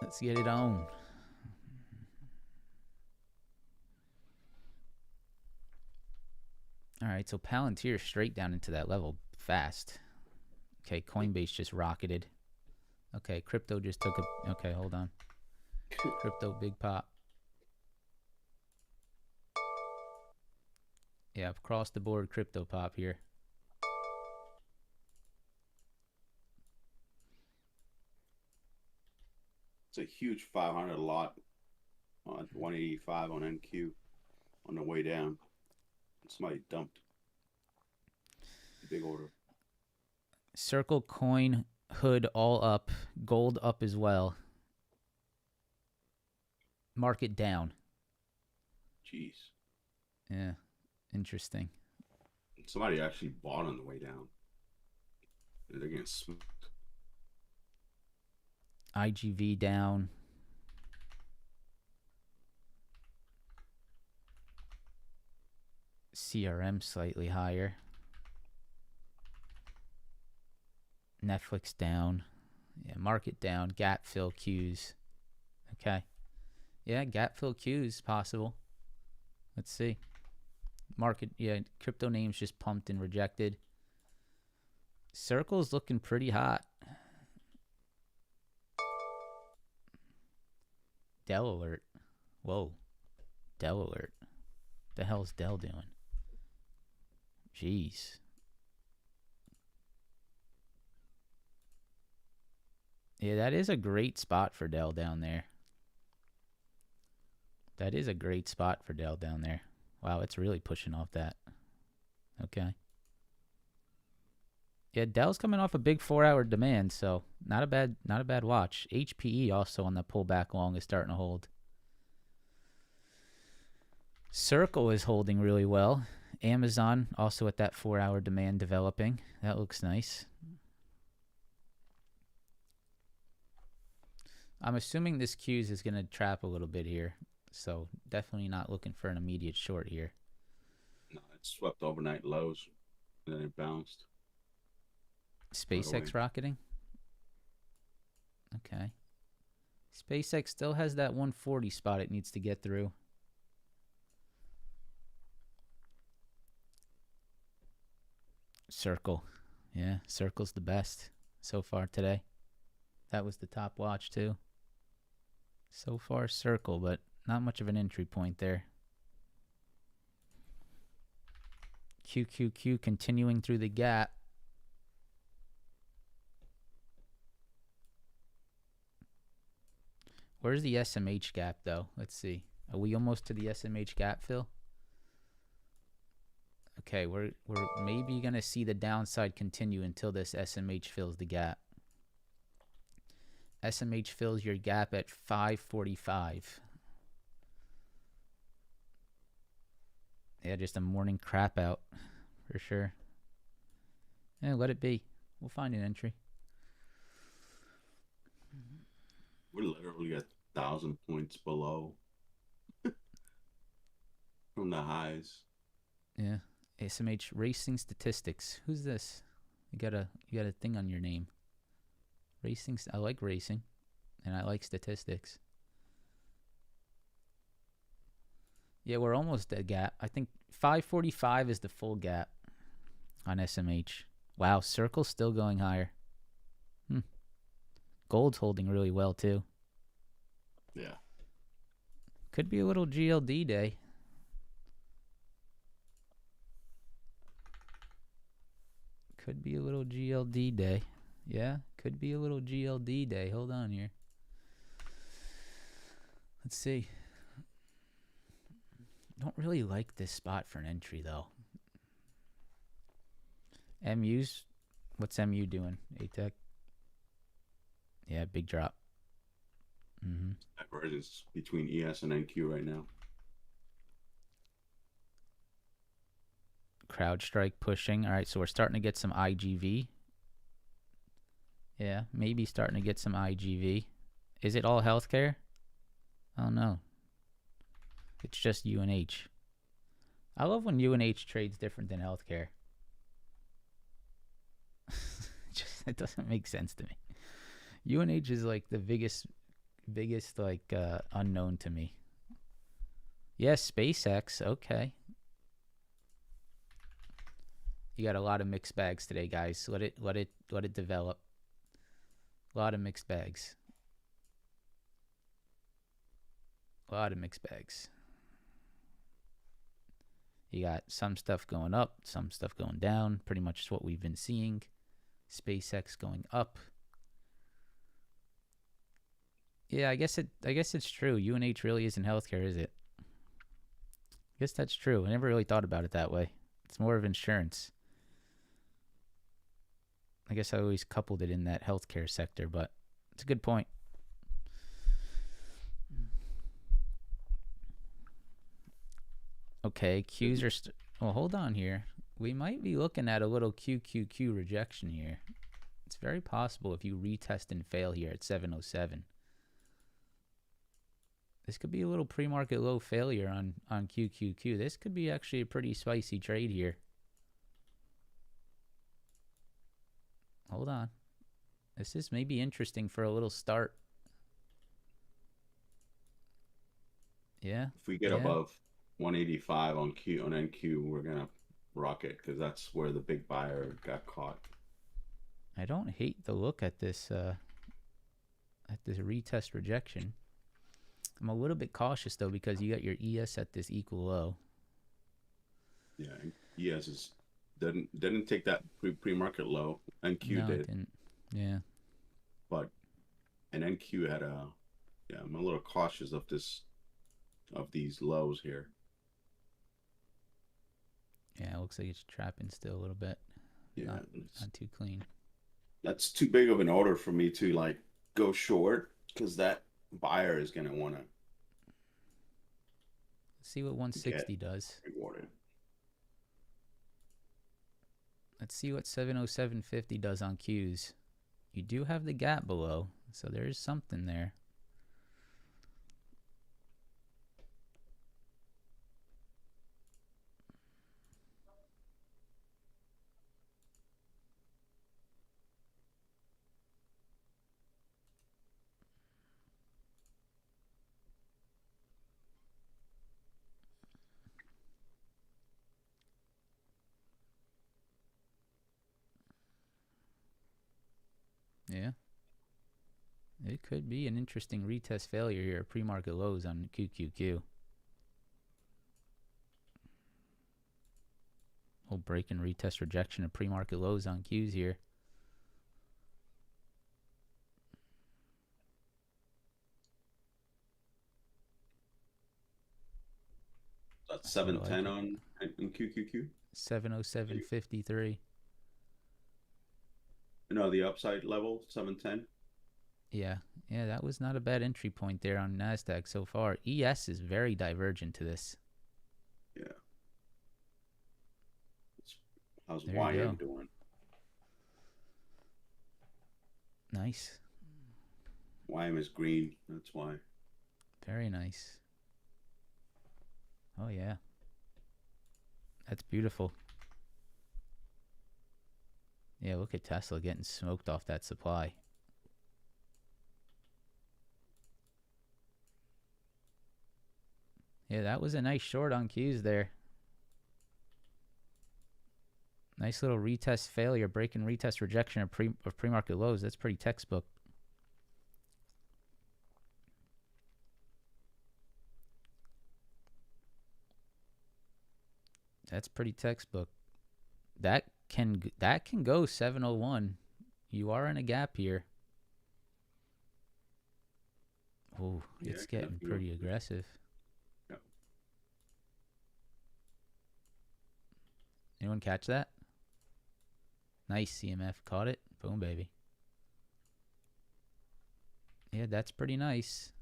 Speaker 1: Let's get it on. All right, so Palantir straight down into that level fast. Okay, Coinbase just rocketed. Okay, crypto just took a... Okay, hold on. Crypto big pop. Yeah, across the board crypto pop here.
Speaker 2: It's a huge 500 lot on 185 on NQ on the way down. Somebody dumped. Big order.
Speaker 1: Circle coin hood all up. Gold up as well. Market down.
Speaker 2: Jeez.
Speaker 1: Yeah, interesting.
Speaker 2: Somebody actually bought on the way down. They're getting smoked.
Speaker 1: IGV down. CRM slightly higher. Netflix down. Yeah, market down. Gap fill Qs. Okay. Yeah, gap fill Qs possible. Let's see. Market, yeah, crypto names just pumped and rejected. Circle's looking pretty hot. Dell alert. Whoa. Dell alert. The hell's Dell doing? Jeez. Yeah, that is a great spot for Dell down there. That is a great spot for Dell down there. Wow, it's really pushing off that. Okay. Yeah, Dell's coming off a big 4-hour demand, so not a bad watch. HPE also on the pullback long is starting to hold. Circle is holding really well. Amazon also at that 4-hour demand developing. That looks nice. I'm assuming this Qs is going to trap a little bit here. So definitely not looking for an immediate short here.
Speaker 2: No, it swept overnight lows. And then it bounced.
Speaker 1: SpaceX rocketing? Okay. SpaceX still has that 140 spot it needs to get through. Circle. Yeah, Circle's the best so far today. That was the top watch too. So far Circle, but not much of an entry point there. QQQ continuing through the gap. Where's the SMH gap though? Let's see. Are we almost to the SMH gap fill? Okay, we're maybe going to see the downside continue until this SMH fills the gap. SMH fills your gap at 545. Yeah, just a morning crap out for sure. Yeah, let it be. We'll find an entry.
Speaker 2: We're literally 1,000 points below from the highs.
Speaker 1: Yeah. SMH Racing Statistics. Who's this? You got a thing on your name. Racing. I like racing, and I like statistics. Yeah, we're almost at gap. I think 545 is the full gap on SMH. Wow, Circle's still going higher. Gold's holding really well too.
Speaker 2: Yeah.
Speaker 1: Could be a little GLD day. Could be a little GLD day. Yeah, could be a little GLD day. Hold on here. Let's see. Don't really like this spot for an entry though. MU's, what's MU doing? ATEC? Yeah, big drop.
Speaker 2: Divergence between ES and NQ right now.
Speaker 1: CrowdStrike pushing. All right, so we're starting to get some IGV. Yeah, maybe starting to get some IGV. Is it all healthcare? I don't know. It's just UNH. I love when UNH trades different than healthcare. It doesn't make sense to me. UNH is like the biggest like unknown to me. Yes, SpaceX. Okay. You got a lot of mixed bags today, guys. Let it develop. A lot of mixed bags. A lot of mixed bags. You got some stuff going up, some stuff going down. Pretty much what we've been seeing. SpaceX going up. Yeah, I guess it's true. UNH really isn't healthcare, is it? I guess that's true. I never really thought about it that way. It's more of insurance. I guess I always coupled it in that healthcare sector, but it's a good point. Okay, Qs are... well, hold on here. We might be looking at a little QQQ rejection here. It's very possible if you retest and fail here at 707. This could be a little pre-market low failure on QQQ. This could be actually a pretty spicy trade here. Hold on. This is maybe interesting for a little start. Yeah.
Speaker 2: If we get above 185 on NQ, we're gonna rock it because that's where the big buyer got caught.
Speaker 1: I don't hate the look at this retest rejection. I'm a little bit cautious though because you got your ES at this equal low.
Speaker 2: Yeah, ES didn't take that pre-market low. NQ
Speaker 1: no,
Speaker 2: did.
Speaker 1: It didn't. Yeah.
Speaker 2: But NQ had I'm a little cautious of these lows here.
Speaker 1: Yeah, it looks like it's trapping still a little bit.
Speaker 2: Yeah,
Speaker 1: not too clean.
Speaker 2: That's too big of an order for me to like go short because that buyer is gonna want to
Speaker 1: see what 160 does.
Speaker 2: Rewarded.
Speaker 1: Let's see what 707.50 does on Qs. You do have the gap below, so there is something there. Yeah. It could be an interesting retest failure here, pre-market lows on QQQ. We'll break and retest rejection of pre-market lows on Qs here.
Speaker 2: That's 710 on QQQ.
Speaker 1: 707.53.
Speaker 2: No, the upside level 710.
Speaker 1: Yeah, that was not a bad entry point there on NASDAQ so far. ES is very divergent to this.
Speaker 2: Yeah. How's YM doing?
Speaker 1: Nice.
Speaker 2: YM is green, that's why.
Speaker 1: Very nice. Oh, yeah. That's beautiful. Yeah, look at Tesla getting smoked off that supply. Yeah, that was a nice short on Qs there. Nice little retest failure, break and retest rejection of pre-market lows. That's pretty textbook. That's pretty textbook. That can go 701. You are in a gap here. Oh, yeah, it's getting pretty aggressive.
Speaker 2: Yeah.
Speaker 1: Anyone catch that? Nice CMF. Caught it. Boom, baby. Yeah, that's pretty nice.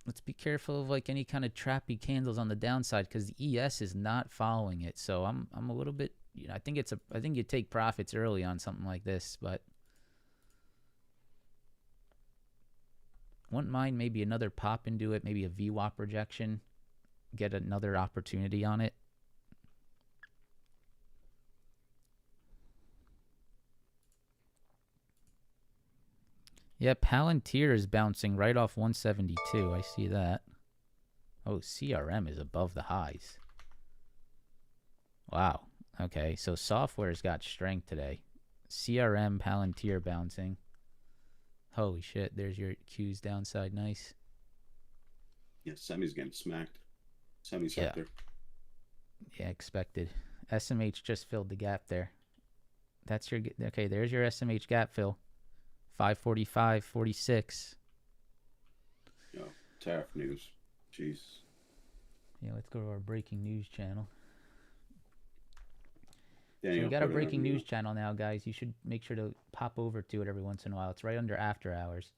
Speaker 1: Let's be careful of like any kind of trappy candles on the downside because the ES is not following it. So I'm a little bit, I think you take profits early on something like this, but wouldn't mind maybe another pop into it, maybe a VWAP rejection, get another opportunity on it. Yeah, Palantir is bouncing right off 172. I see that. Oh, CRM is above the highs. Wow. Okay, so software's got strength today. CRM Palantir bouncing. Holy shit, there's your Q's downside. Nice.
Speaker 2: Yeah, semi's getting smacked. Semi
Speaker 1: Yeah.
Speaker 2: sector.
Speaker 1: Yeah, expected. SMH just filled the gap there. That's your okay, there's your SMH gap fill. 545.46.
Speaker 2: Yo, tariff news. Jeez.
Speaker 1: Yeah, let's go to our breaking news channel. So
Speaker 2: Daniel
Speaker 1: we got a
Speaker 2: put it on
Speaker 1: breaking
Speaker 2: the,
Speaker 1: news channel now, guys. You should make sure to pop over to it every once in a while. It's right under after hours.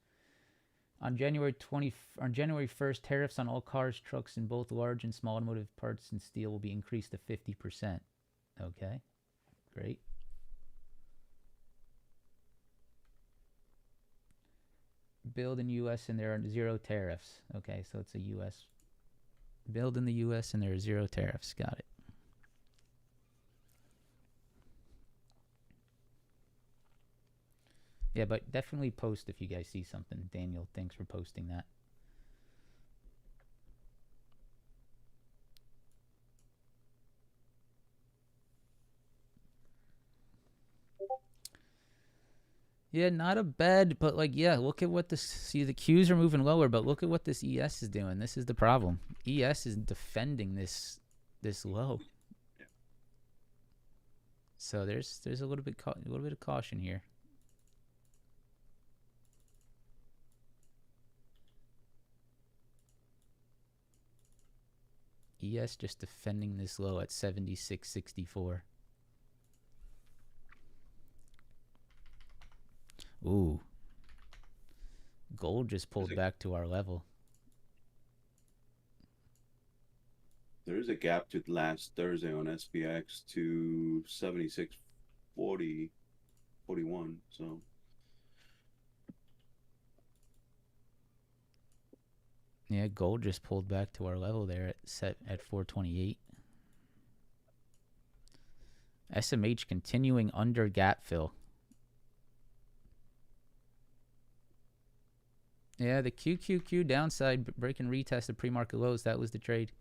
Speaker 1: On January 1st, tariffs on all cars, trucks, and both large and small automotive parts and steel will be increased to 50%. Okay, great. Build in U.S. and there are zero tariffs. Okay, so it's a U.S. Build in the U.S. and there are zero tariffs. Got it. Yeah, but definitely post if you guys see something. Daniel, thanks for posting that. Yeah, not a bad, but like, yeah, look at what this. See, the Qs are moving lower, but look at what this ES is doing. This is the problem. ES is defending this low.
Speaker 2: Yeah.
Speaker 1: So there's a little bit of caution here. ES just defending this low at 76.64. Ooh. Gold just pulled back to our level.
Speaker 2: There is a gap to last Thursday on SPX to 76.40, 41. So
Speaker 1: yeah, gold just pulled back to our level there at 428. SMH continuing under gap fill. Yeah, the QQQ downside break and retest the pre-market lows. That was the trade.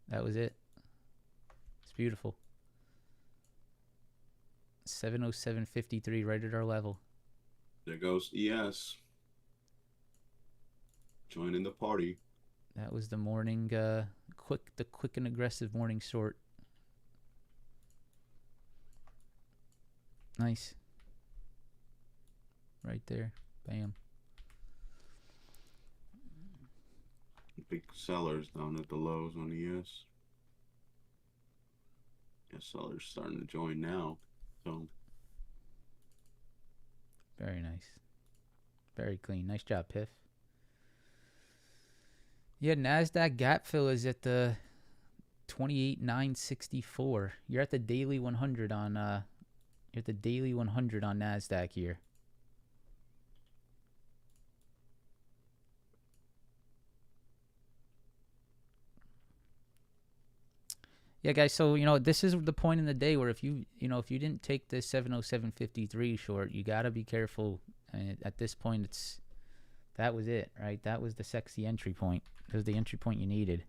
Speaker 1: That was it. It's beautiful. 707.53 right at our level.
Speaker 2: there goes ES. Joining the party.
Speaker 1: That was the morning quick and aggressive morning short. Nice. Right there. Bam.
Speaker 2: Big sellers down at the lows on ES. Yeah, sellers starting to join now. So
Speaker 1: very nice. Very clean. Nice job, Piff. Yeah, NASDAQ gap fill is at the 28,964. You're at the daily 100 on you're at the daily 100 on NASDAQ here. Yeah, guys, so, this is the point in the day where if you didn't take the 707.53 short, you got to be careful. And at this point, that was it, right? That was the sexy entry point. That was the entry point you needed.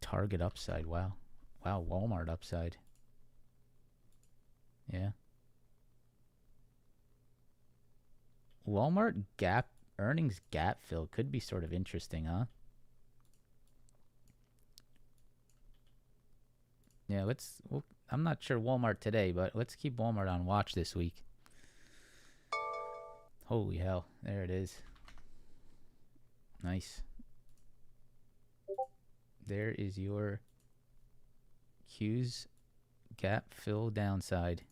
Speaker 1: Target upside, wow. Wow, Walmart upside. Yeah. Walmart earnings gap fill could be sort of interesting, huh? Yeah, I'm not sure Walmart today, but let's keep Walmart on watch this week. Holy hell, there it is. Nice. There is your Q's gap fill downside.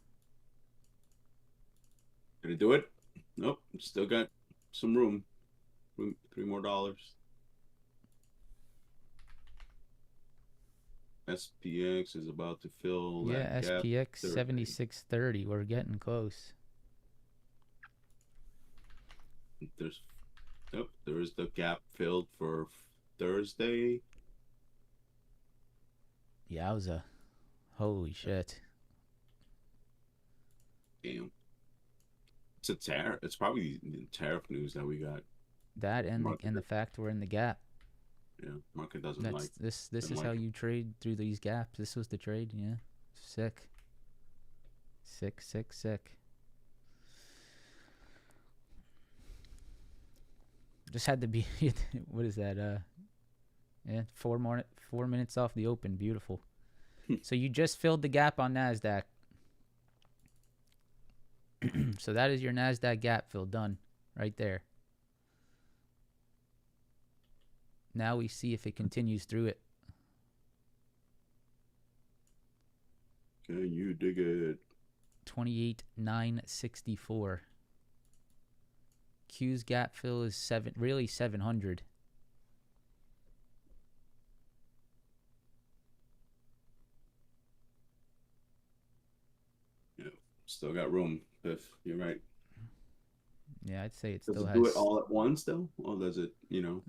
Speaker 2: gonna do it? Nope. Still got some room. $3 more. SPX is about to fill that gap.
Speaker 1: SPX 76.30. We're getting close.
Speaker 2: There is the gap filled for Thursday.
Speaker 1: Yowza. Holy shit.
Speaker 2: Damn. It's a tariff. It's probably the tariff news that we got.
Speaker 1: That and the fact we're in the gap.
Speaker 2: Yeah, market doesn't
Speaker 1: That's
Speaker 2: like
Speaker 1: this
Speaker 2: doesn't
Speaker 1: is how
Speaker 2: like it.
Speaker 1: you trade through these gaps. This was the trade, yeah. Sick. Sick, sick, sick. Just had to be what is that? Yeah, 4 minutes off the open. Beautiful. So you just filled the gap on NASDAQ. So that is your NASDAQ gap fill done right there. Now we see if it continues through it.
Speaker 2: Can you dig it?
Speaker 1: 28,964. Q's gap fill is 700.
Speaker 2: Yeah, still got room. If you're right.
Speaker 1: Yeah, I'd say it
Speaker 2: Does
Speaker 1: still
Speaker 2: it do it
Speaker 1: has.
Speaker 2: all at once though, or does it?
Speaker 1: Yeah,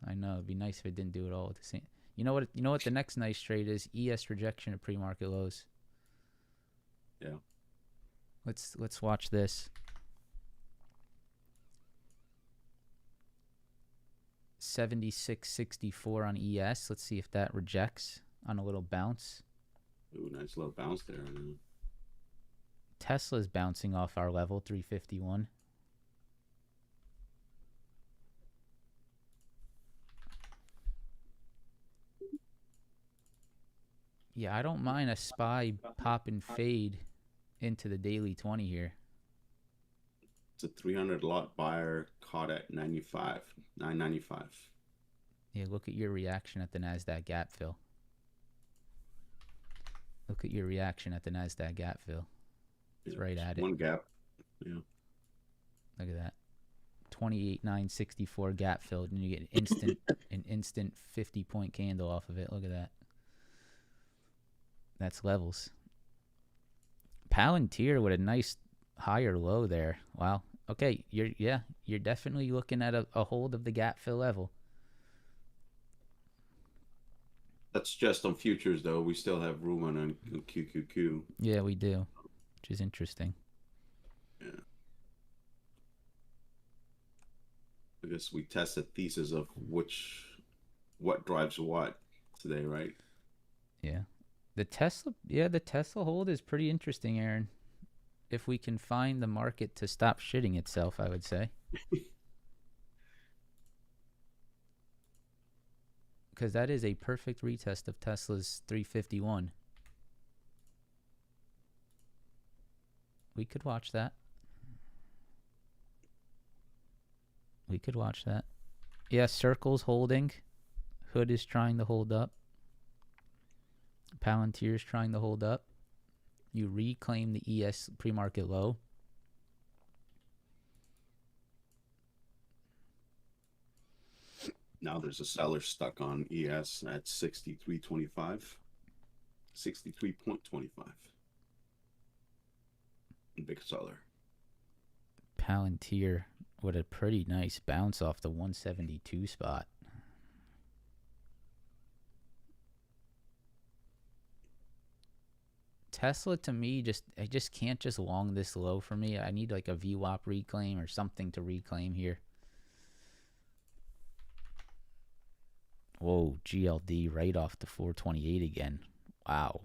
Speaker 1: I know. It'd be nice if it didn't do it all at the same. You know what? You know what the next nice trade is? ES rejection of pre-market lows.
Speaker 2: Yeah.
Speaker 1: Let's watch this. 76.64 on ES. Let's see if that rejects on a little bounce.
Speaker 2: Ooh, nice little bounce there.
Speaker 1: Tesla's bouncing off our level, 351. Yeah, I don't mind a SPY pop and fade into the daily 20 here.
Speaker 2: It's a 300 lot buyer caught at 995.
Speaker 1: Yeah, look at your reaction at the NASDAQ gap fill. Look at your reaction at the NASDAQ gap fill. It's right at it.
Speaker 2: One gap. Yeah.
Speaker 1: Look at that. 28,964 gap filled, and you get an instant 50-point candle off of it. Look at that. That's levels. Palantir with a nice higher low there. Wow. Okay, you're definitely looking at a hold of the gap fill level.
Speaker 2: That's just on futures though. We still have room on QQQ.
Speaker 1: Yeah, we do, which is interesting.
Speaker 2: Yeah. I guess we test the thesis of what drives what today, right?
Speaker 1: Yeah. The Tesla hold is pretty interesting, Aaron. If we can find the market to stop shitting itself, I would say. Because that is a perfect retest of Tesla's 351. We could watch that. Yeah, Circle's holding. Hood is trying to hold up. Palantir's trying to hold up. You reclaim the ES pre-market low.
Speaker 2: Now there's a seller stuck on ES at 63.25. 63.25. Big seller.
Speaker 1: Palantir with a pretty nice bounce off the 172 spot. Tesla to me I just can't just long this low for me. I need like a VWAP reclaim or something to reclaim here. Whoa, GLD right off the 428 again. Wow.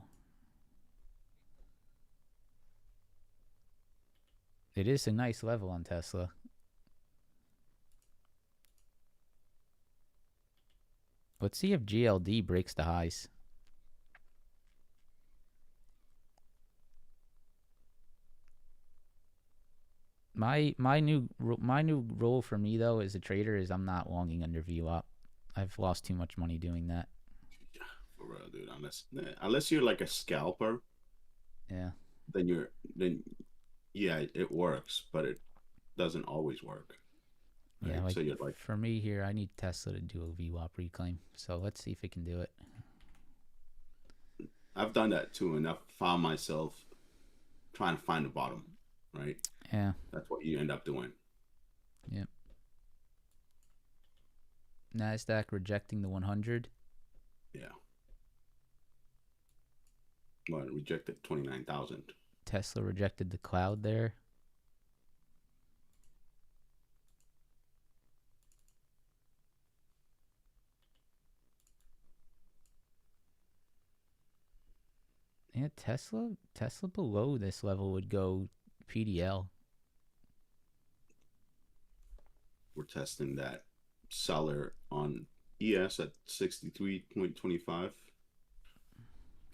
Speaker 1: It is a nice level on Tesla. Let's see if GLD breaks the highs. My new rule for me though as a trader is I'm not longing under VWAP. I've lost too much money doing that.
Speaker 2: Yeah, for real, dude. Unless you're like a scalper.
Speaker 1: Yeah.
Speaker 2: Then yeah, it works, but it doesn't always work.
Speaker 1: Right? Yeah, like, so you're like, for me here, I need Tesla to do a VWAP reclaim. So let's see if it can do it.
Speaker 2: I've done that too, and I've found myself trying to find the bottom, right?
Speaker 1: Yeah.
Speaker 2: That's what you end up doing.
Speaker 1: Yep. NASDAQ rejecting the 100.
Speaker 2: Yeah. Well, it rejected 29,000.
Speaker 1: Tesla rejected the cloud there. Yeah, Tesla below this level would go PDL.
Speaker 2: We're testing that seller on ES at 63.25.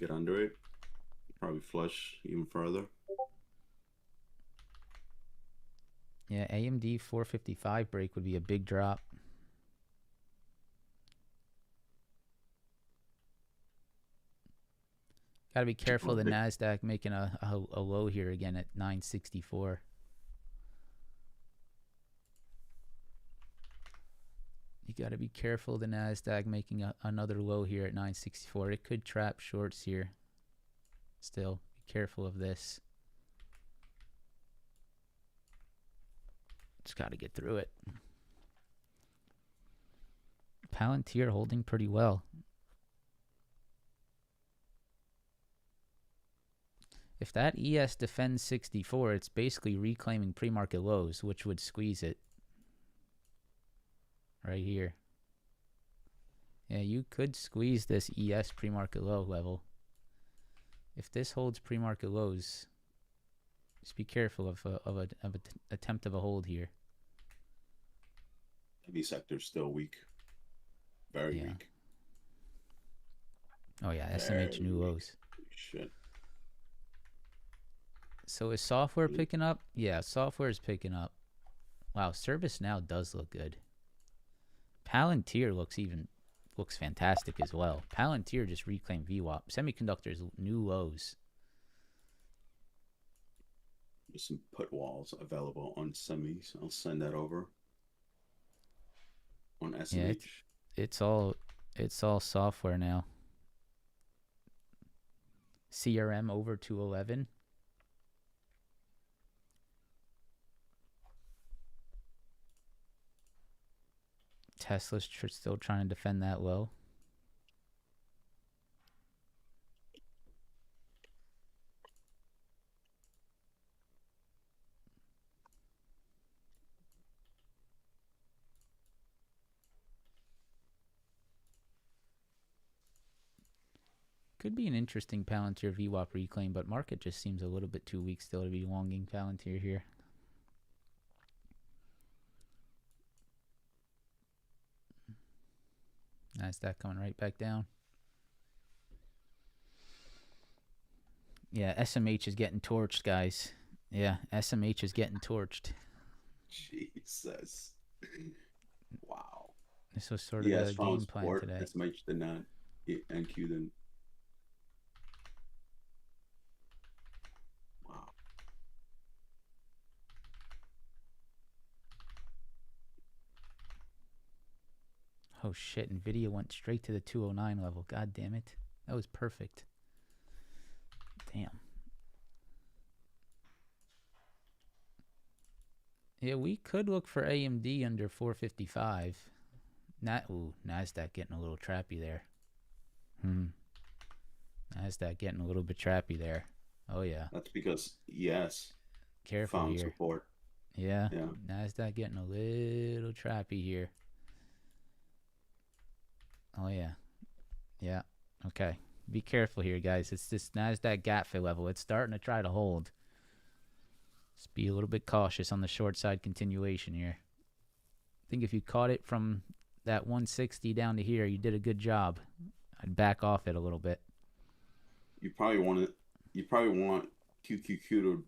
Speaker 2: Get under it. Probably flush even further.
Speaker 1: Yeah, AMD 455 break would be a big drop. Got to be careful the NASDAQ making a low here again at 964. You got to be careful the NASDAQ making another low here at 964. It could trap shorts here. Still, be careful of this. Just got to get through it. Palantir holding pretty well. If that ES defends 64, it's basically reclaiming pre-market lows, which would squeeze it. Right here. Yeah, you could squeeze this ES pre-market low level. If this holds pre-market lows, just be careful of an attempt of a hold here.
Speaker 2: Heavy sector's still weak. Very weak.
Speaker 1: Oh yeah, SMH new lows.
Speaker 2: Shit.
Speaker 1: So is software picking up? Yeah, software is picking up. Wow, ServiceNow does look good. Palantir looks fantastic as well. Palantir just reclaimed VWAP. Semiconductors new lows.
Speaker 2: There's some put walls available on semis. I'll send that over. On SMH.
Speaker 1: Yeah, it's all software now. CRM over 211. Tesla's still trying to defend that low. Could be an interesting Palantir VWAP reclaim, but market just seems a little bit too weak still to be longing Palantir here. NASDAQ coming right back down. Yeah, SMH is getting torched, guys. Yeah, SMH is getting torched.
Speaker 2: Jesus. Wow.
Speaker 1: This was sort of a game plan today.
Speaker 2: SMH did not. NQ then. Wow.
Speaker 1: Oh shit, NVIDIA went straight to the 209 level. God damn it. That was perfect. Damn. Yeah, we could look for AMD under 455. NASDAQ getting a little trappy there. NASDAQ getting a little bit trappy there. Oh, yeah.
Speaker 2: That's because, yes.
Speaker 1: Careful
Speaker 2: found
Speaker 1: here.
Speaker 2: Support.
Speaker 1: Yeah. NASDAQ getting a little trappy here. Oh, yeah. Yeah. Okay. Be careful here, guys. It's this NASDAQ gap fill level. It's starting to try to hold. Just be a little bit cautious on the short side continuation here. I think if you caught it from that 160 down to here, you did a good job. I'd back off it a little bit.
Speaker 2: You probably want QQQ to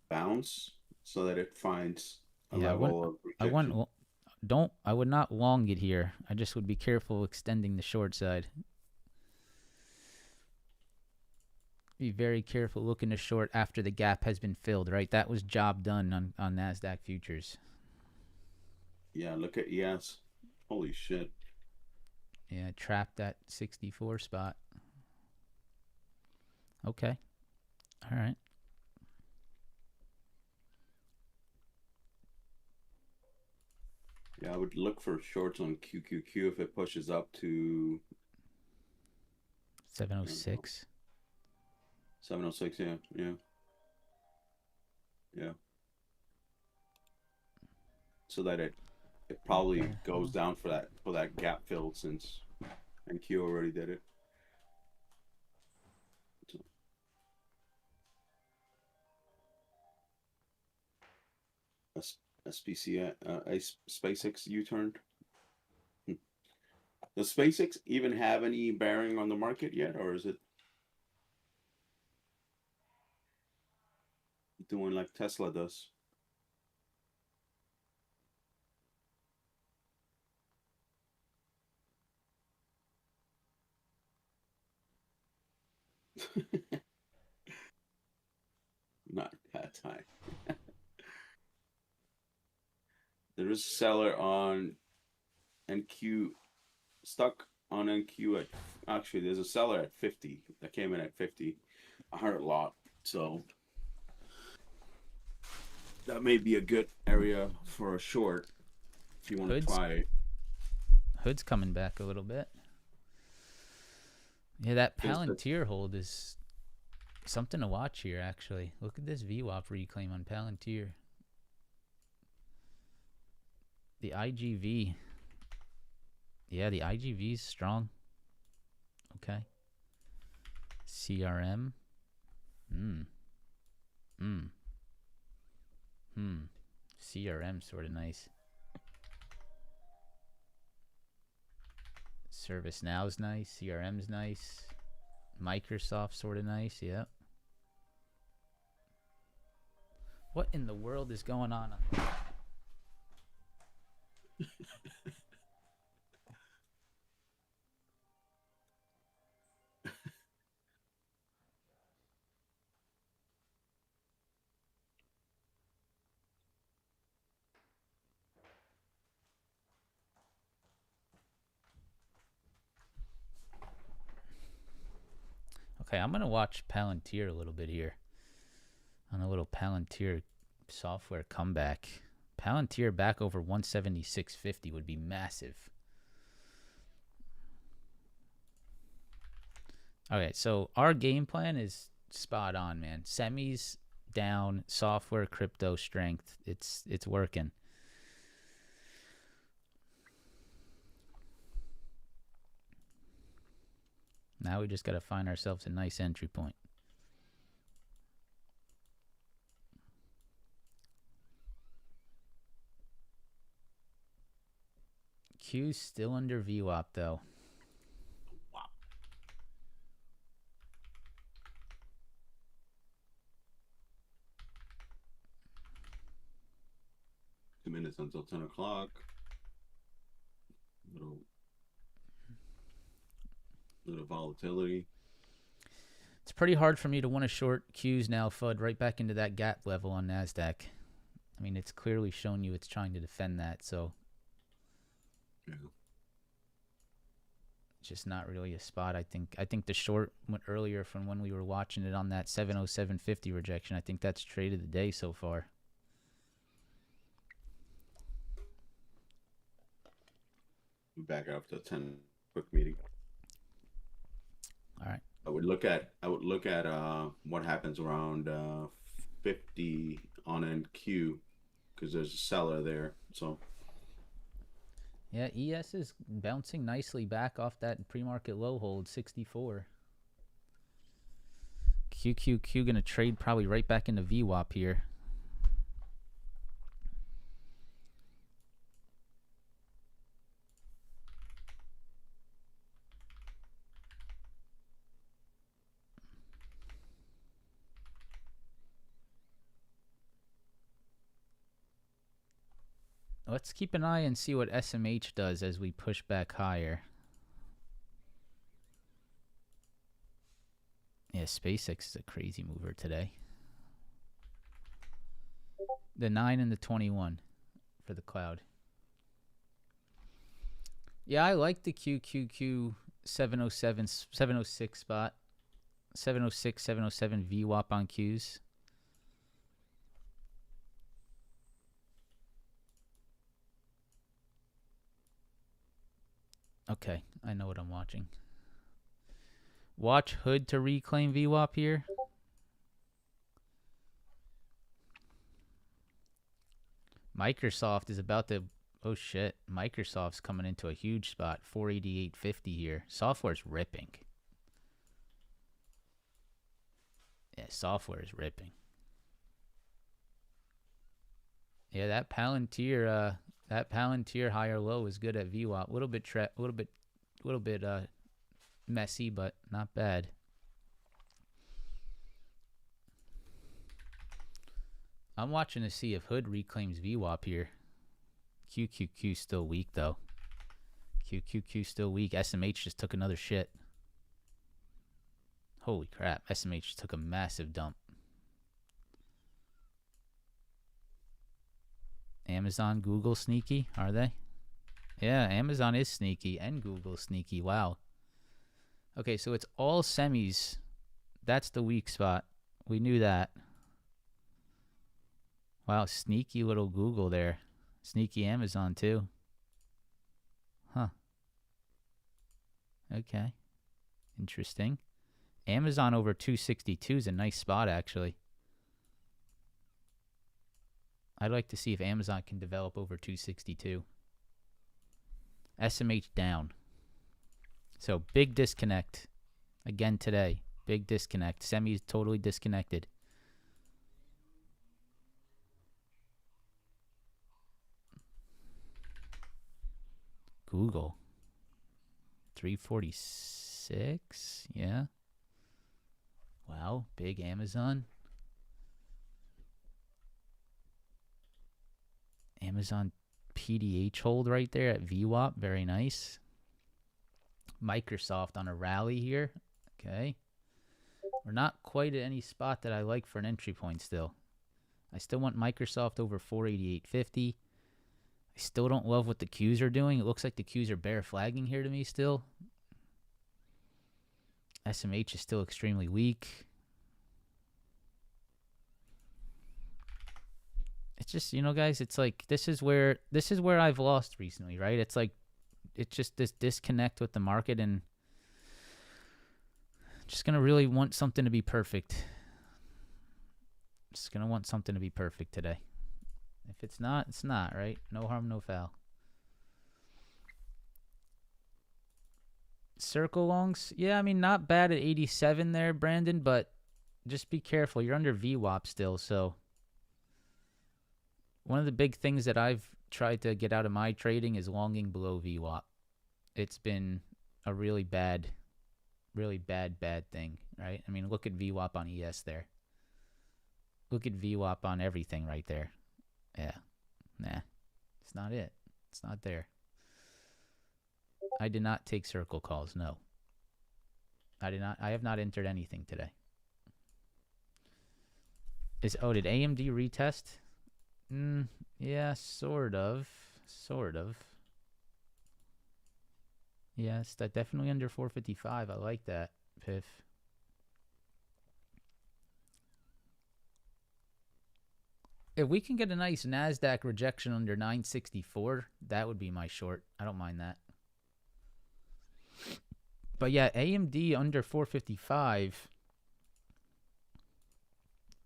Speaker 2: bounce so that it finds a level of rejection.
Speaker 1: I would not long it here. I just would be careful extending the short side. Be very careful looking to short after the gap has been filled, right? That was job done on NASDAQ futures.
Speaker 2: Yeah, look at ES. Holy shit.
Speaker 1: Yeah, trapped that 64 spot. Okay. All right.
Speaker 2: Yeah, I would look for shorts on QQQ if it pushes up to
Speaker 1: 706.
Speaker 2: 706, yeah. So that it probably goes down for that gap fill since NQ already did it. S- SPC, SpaceX U-turned. Does SpaceX even have any bearing on the market yet, or is it doing like Tesla does? Not that high. There is a seller on NQ, stuck on NQ at, actually there's a seller at 50 that came in at 50. I heard a lot, so that may be a good area for a short if you want to
Speaker 1: Hood's
Speaker 2: try it.
Speaker 1: Hood's coming back a little bit. Yeah, that
Speaker 2: Is that
Speaker 1: Palantir hold is something to watch here, actually. Look at this VWAP reclaim on Palantir. The IGV. Yeah, the IGV is strong. Okay. CRM. CRM sort of nice. ServiceNow's nice. CRM's nice. Microsoft sort of nice. Yep. What in the world is going on? Okay, I'm going to watch Palantir a little bit here. On a little Palantir software comeback. Palantir back over 176.50 would be massive. Okay, so our game plan is spot on, man. Semis down, software, crypto strength. It's working. Now we just got to find ourselves a nice entry point. Q's still under VWAP though.
Speaker 2: wow? 2 minutes until 10 o'clock. Little volatility.
Speaker 1: It's pretty hard for me to want to short Q's now, FUD, right back into that gap level on NASDAQ. I mean, it's clearly shown you it's trying to defend that, so
Speaker 2: Yeah.
Speaker 1: it's just not really a spot. I think the short went earlier from when we were watching it on that 707.50 rejection. I think that's trade of the day so far.
Speaker 2: We back after 10 quick meeting.
Speaker 1: All right.
Speaker 2: I would look at what happens around 50 on NQ because there's a seller there. So
Speaker 1: Yeah, ES is bouncing nicely back off that pre-market low hold, 64. QQQ going to trade probably right back into VWAP here. Let's keep an eye and see what SMH does as we push back higher. Yeah, SpaceX is a crazy mover today. The 9 and the 21 for the cloud. Yeah, I like the QQQ 707, 706 spot. 706, 707 VWAP on Qs. Okay, I know what I'm watching. Watch Hood to reclaim VWAP here. Microsoft is about to... Oh, shit. Microsoft's coming into a huge spot. 488.50 here. Software's ripping. Yeah, software is ripping. Yeah, that Palantir higher low is good at VWAP. A little bit messy, but not bad. I'm watching to see if Hood reclaims VWAP here. QQQ still weak though. QQQ still weak. SMH just took another shit. Holy crap. SMH took a massive dump. Amazon, Google sneaky, are they? Yeah, Amazon is sneaky and Google sneaky. Wow. Okay, so it's all semis. That's the weak spot. We knew that. Wow, sneaky little Google there. Sneaky Amazon too. Huh. Okay. Interesting. Amazon over 262 is a nice spot, actually. I'd like to see if Amazon can develop over 262. SMH down. So big disconnect again today. Big disconnect. Semi's totally disconnected. Google 346. Yeah. Wow. Big Amazon. Amazon PDH hold right there at VWAP. Very nice. Microsoft on a rally here. Okay. We're not quite at any spot that I like for an entry point still. I still want Microsoft over 488.50. I still don't love what the Qs are doing. It looks like the Qs are bear flagging here to me still. SMH is still extremely weak. It's just, you know, guys, it's like this is where I've lost recently, right? It's like it's just this disconnect with the market, and just gonna really want something to be perfect. Just gonna want something to be perfect today. If it's not, it's not, right? No harm, no foul. Circle longs, yeah, I mean, not bad at 87 there, Brandon, but just be careful. You're under VWAP still, so one of the big things that I've tried to get out of my trading is longing below VWAP. It's been a really bad thing, right? I mean, look at VWAP on ES there. Look at VWAP on everything right there. Yeah. Nah. It's not it. It's not there. I did not take circle calls, no. I have not entered anything today. Did AMD retest? Yeah, sort of. Yes, that definitely under 455. I like that, Piff. If we can get a nice NASDAQ rejection under 964, that would be my short. I don't mind that. But yeah, AMD under 455.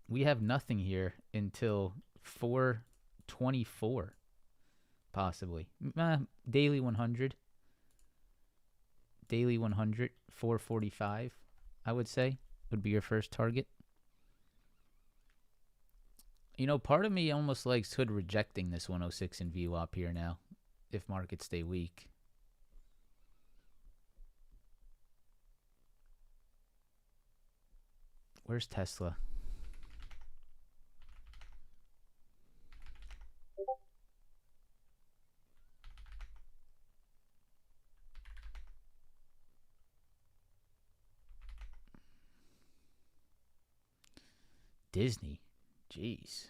Speaker 1: We have nothing here until 424, possibly. Daily 100. Daily 100, 445, I would say, would be your first target. You know, part of me almost likes Hood rejecting this 106 in VWAP here now, if markets stay weak. Where's Tesla? Disney. Jeez.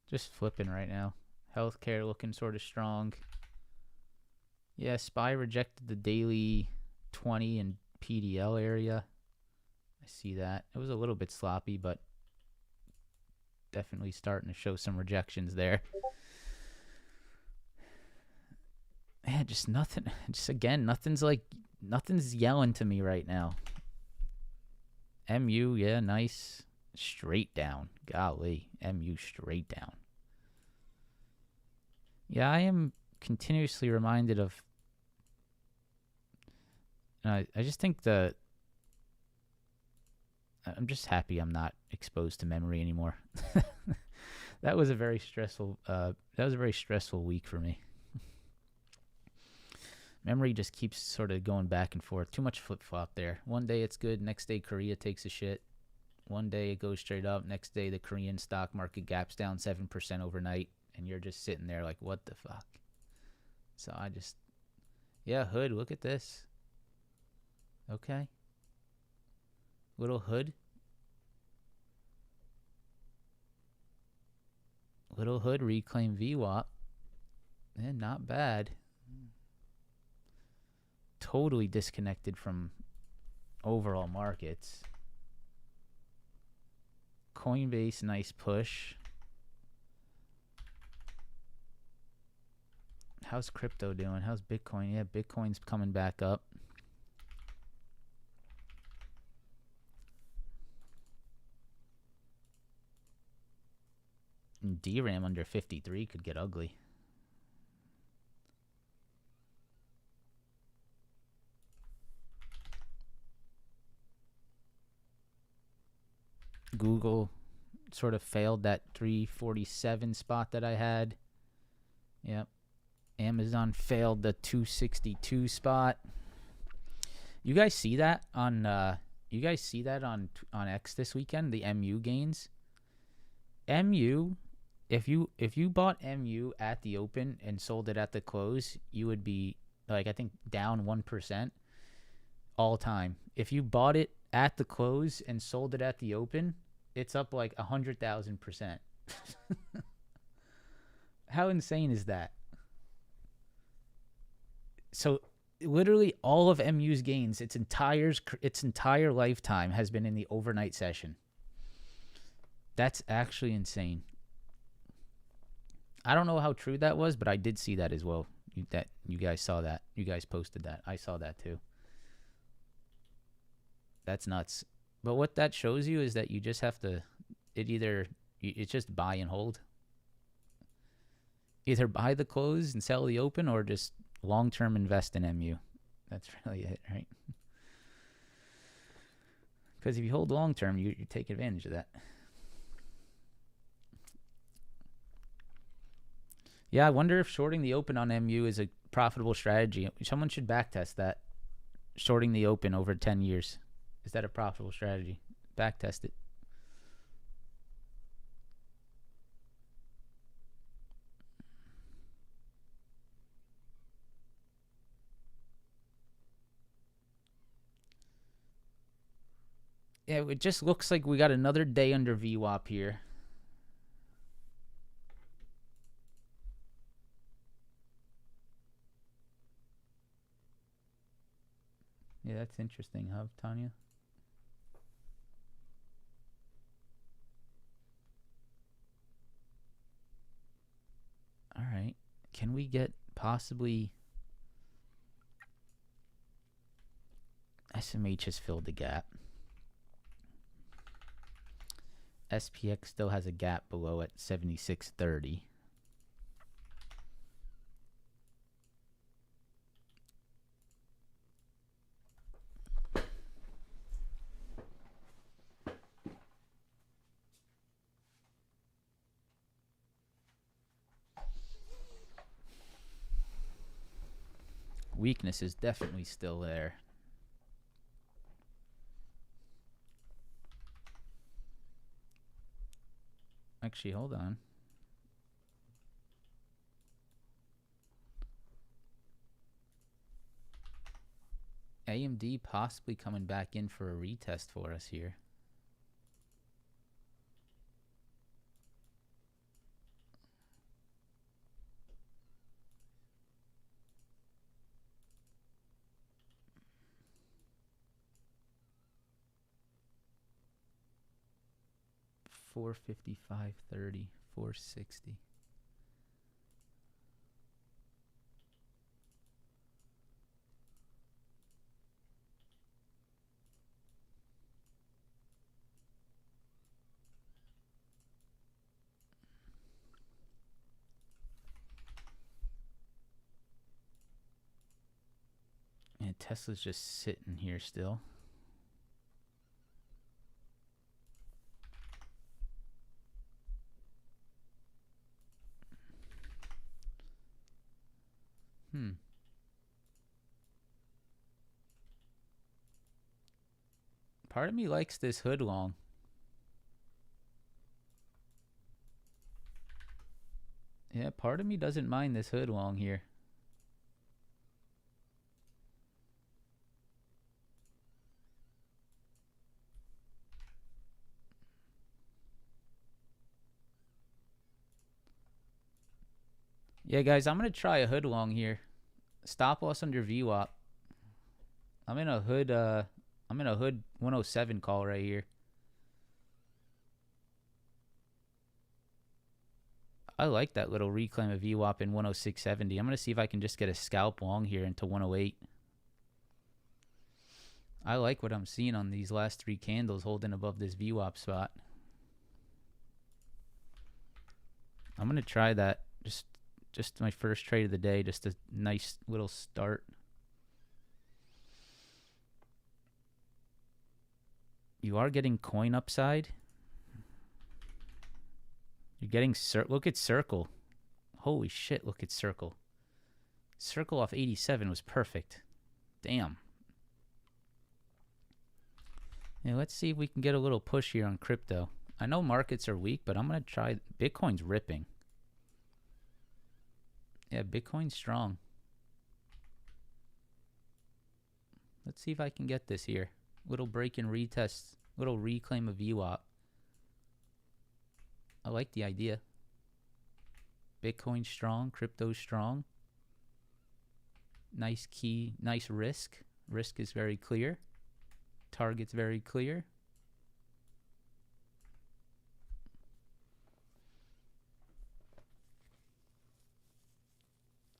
Speaker 1: Just flipping right now. Healthcare looking sort of strong. Yeah, SPY rejected the daily 20 and PDL area. I see that. It was a little bit sloppy, but definitely starting to show some rejections there. Man, just nothing. Just again, nothing's yelling to me right now. MU, yeah, nice. Straight down. Golly, MU straight down. Yeah, I am continuously reminded of. I just think I'm just happy I'm not exposed to memory anymore. That was a very stressful. That was a very stressful week for me. Memory just keeps sort of going back and forth. Too much flip flop there. One day it's good. Next day Korea takes a shit. One day it goes straight up. Next day the Korean stock market gaps down 7% overnight, and you're just sitting there like, what the fuck? So Hood, look at this. Okay. Little Hood. Little Hood reclaim VWAP. Not bad. Totally disconnected from overall markets. Coinbase, nice push. How's crypto doing? How's Bitcoin? Yeah, Bitcoin's coming back up. And DRAM under 53 could get ugly. Google sort of failed that 347 spot that I had. Yep. Amazon failed the 262 spot. You guys see that on X this weekend, the MU gains? MU, if you bought MU at the open and sold it at the close, you would be like, I think, down 1% all time. If you bought it at the close and sold it at the open, it's up like 100,000%. How insane is that? So literally all of MU's gains, its entire lifetime has been in the overnight session. That's actually insane. I don't know how true that was, but I did see that as well. You guys saw that. You guys posted that. I saw that too. That's nuts. But what that shows you is that you just have to, it's just buy and hold. Either buy the close and sell the open, or just long-term invest in MU. That's really it, right? Because if you hold long-term, you take advantage of that. Yeah, I wonder if shorting the open on MU is a profitable strategy. Someone should backtest that. Shorting the open over 10 years. Is that a profitable strategy? Backtest it. Yeah, it just looks like we got another day under VWAP here. Yeah, that's interesting, huh, Tanya? All right. Can we get possibly... SMH has filled the gap. SPX still has a gap below at 76.30. Weakness is definitely still there. Actually, hold on. AMD possibly coming back in for a retest for us here. $455.30, $460. Tesla's just sitting here still. Part of me likes this hood long. Yeah, part of me doesn't mind this hood long here. Yeah, guys, I'm going to try a hood long here. Stop loss under VWAP. I'm in a hood 107 call right here. I like that little reclaim of VWAP in 106.70. I'm going to see if I can just get a scalp long here into 108. I like what I'm seeing on these last 3 candles holding above this VWAP spot. I'm going to try that. Just my first trade of the day. Just a nice little start. You are getting coin upside. You're getting look at Circle. Holy shit, look at Circle. Circle off 87 was perfect. Damn. Yeah, let's see if we can get a little push here on crypto. I know markets are weak, but I'm going to try. Bitcoin's ripping. Yeah, Bitcoin's strong. Let's see if I can get this here. Little break and retest. Little reclaim of VWAP. I like the idea. Bitcoin's strong. Crypto's strong. Nice key. Nice risk. Risk is very clear. Target's very clear.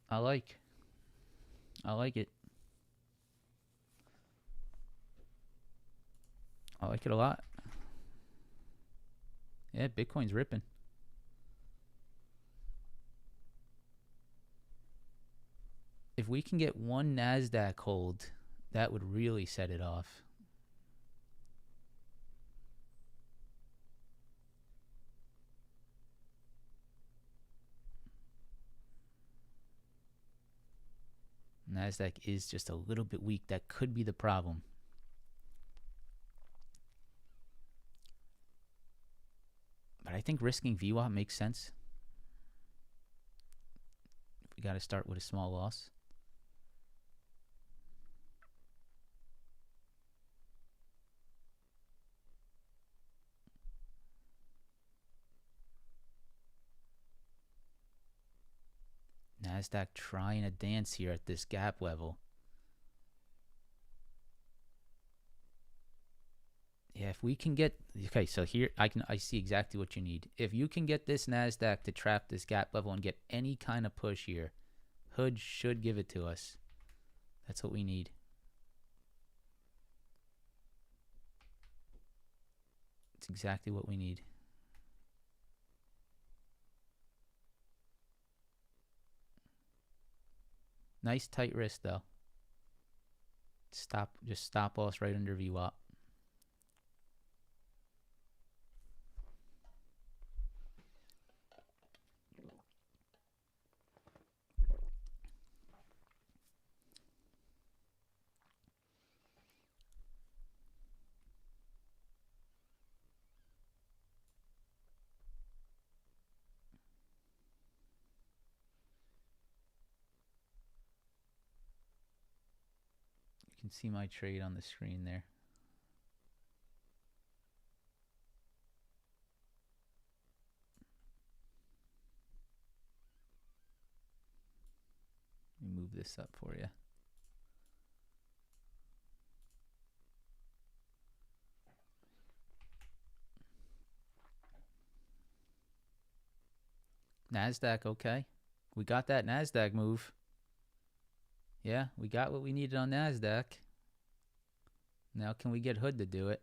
Speaker 1: I like it. I like it a lot. Yeah, Bitcoin's ripping. If we can get one NASDAQ hold, that would really set it off. NASDAQ is just a little bit weak. That could be the problem. But I think risking VWAP makes sense. We got to start with a small loss. NASDAQ trying to dance here at this gap level. Yeah, if we can get, okay, so here I see exactly what you need. If you can get this NASDAQ to trap this gap level and get any kind of push here, hood should give it to us. That's what we need. It's exactly what we need. Nice tight wrist though. Just stop loss right under VWAP. You can see my trade on the screen there. Let me move this up for you. NASDAQ, okay. We got that NASDAQ move. Yeah, we got what we needed on NASDAQ. Now can we get hood to do it?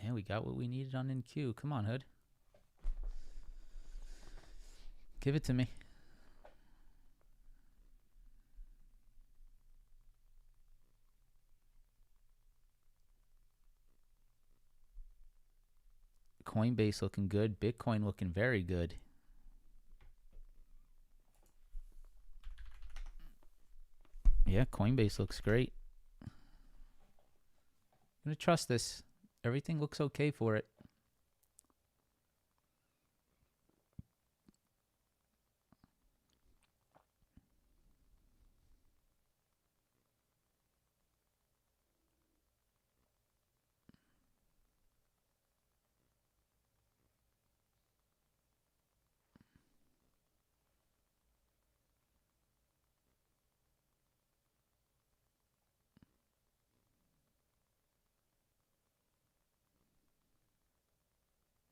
Speaker 1: Yeah, we got what we needed on NQ. Come on, hood. Give it to me. Coinbase looking good. Bitcoin looking very good. Yeah, Coinbase looks great. I'm going to trust this. Everything looks okay for it.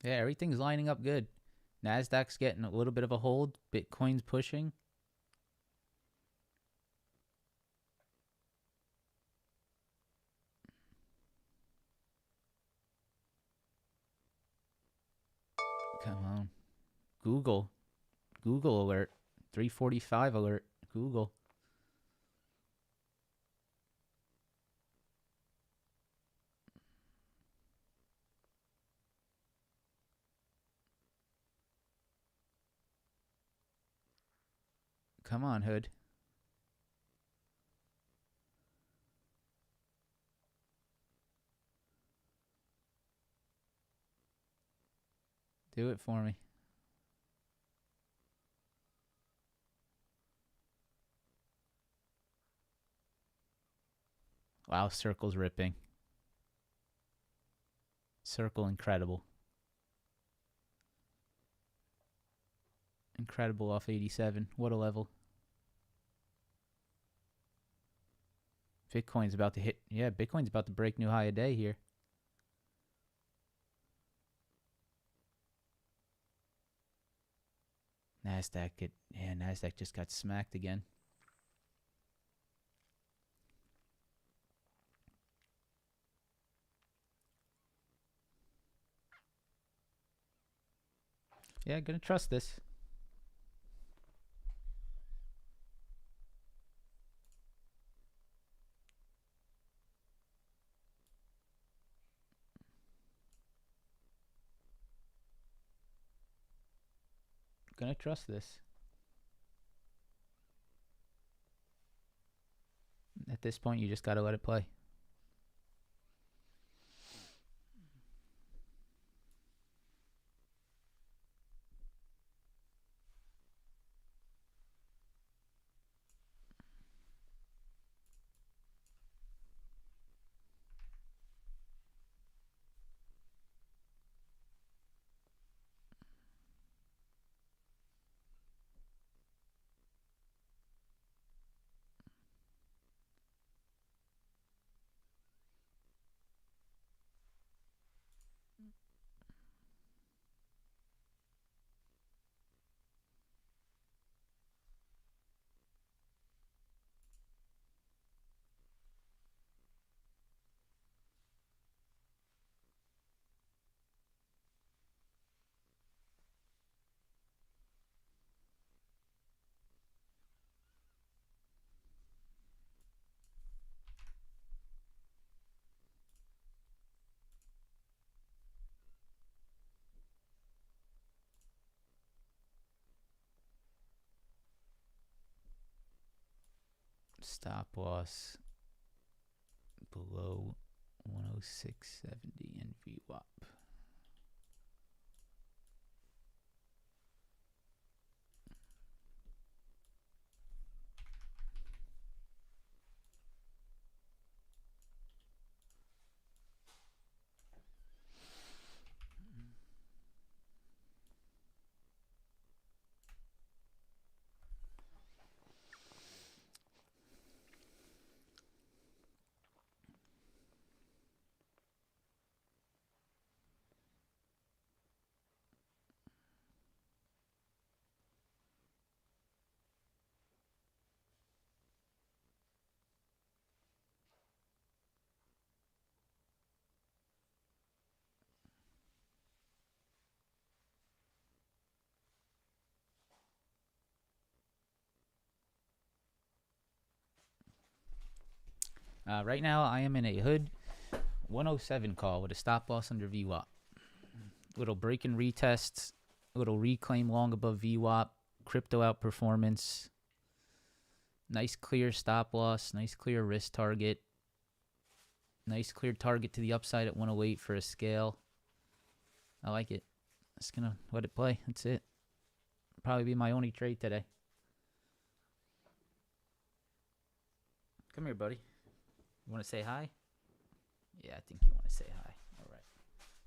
Speaker 1: Yeah, everything's lining up good. NASDAQ's getting a little bit of a hold. Bitcoin's pushing. Come on. Google alert. 345 alert. Google. Come on, Hood. Do it for me. Wow, Circle's ripping. Circle incredible. Incredible off 87. What a level. Bitcoin's about to hit. Yeah, Bitcoin's about to break new high a day here. NASDAQ just got smacked again. Yeah, gonna trust this. Gonna trust this. At this point, you just gotta let it play. Stop loss below 106.70 and VWAP. Right now, I am in a hood 107 call with a stop loss under VWAP. Little break and retest, little reclaim long above VWAP, crypto outperformance, nice clear stop loss, nice clear risk target, nice clear target to the upside at 108 for a scale. I like it. Just gonna let it play. That's it. Probably be my only trade today. Come here, buddy. You want to say hi? Yeah, I think you want to say hi. All right.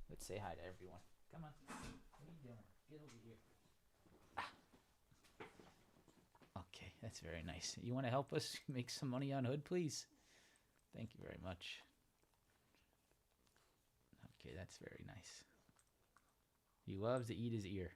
Speaker 1: Let's say hi to everyone. Come on. What are you doing? Get over here. Okay, that's very nice. You want to help us make some money on Hood, please? Thank you very much. Okay, that's very nice. He loves to eat his ear.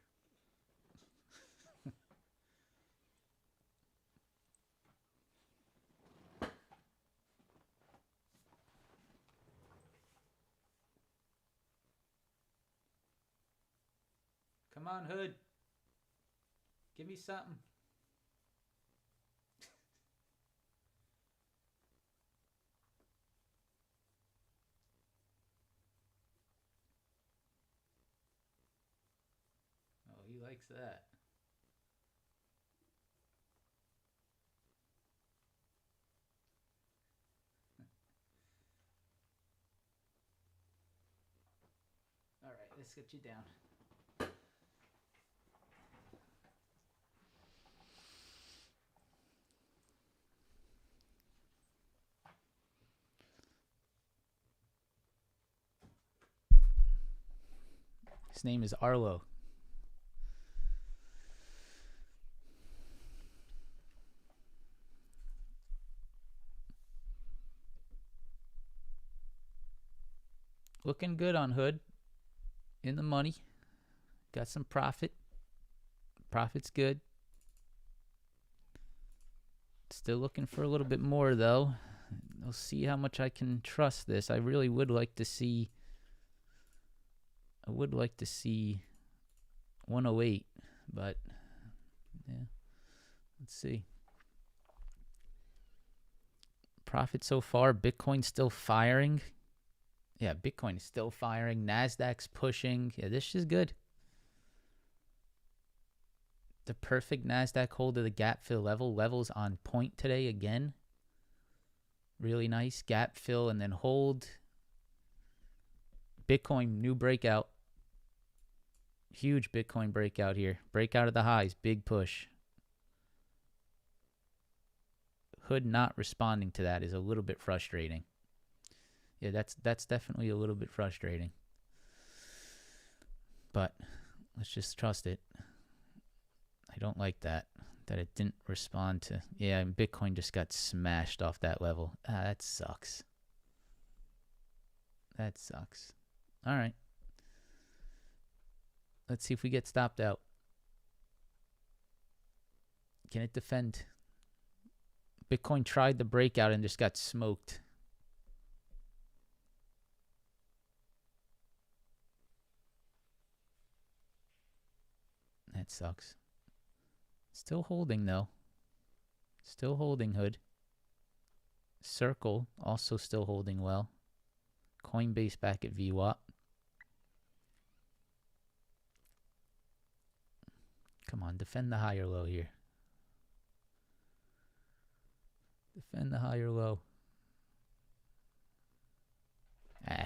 Speaker 1: Come on, Hood. Give me something. Oh, he likes that. All right, let's get you down. His name is Arlo. Looking good on Hood. In the money. Got some profit. Profit's good. Still looking for a little bit more, though. I'll see how much I can trust this. I really would like to see... 108, but yeah, let's see. Profit so far. Bitcoin's still firing. Yeah, Bitcoin is still firing. Nasdaq's pushing. Yeah, this is good. The perfect Nasdaq hold of the gap fill level. Levels on point today again. Really nice. Gap fill and then hold. Bitcoin, new breakout. Huge Bitcoin breakout here. Breakout of the highs. Big push. Hood not responding to that is a little bit frustrating. Yeah, that's definitely a little bit frustrating. But let's just trust it. I don't like that it didn't respond to. Yeah, and Bitcoin just got smashed off that level. That sucks. That sucks. All right. Let's see if we get stopped out. Can it defend? Bitcoin tried the breakout and just got smoked. That sucks. Still holding, though. Still holding, Hood. Circle also still holding well. Coinbase back at VWAP. Come on, defend the higher low here. Defend the higher low. All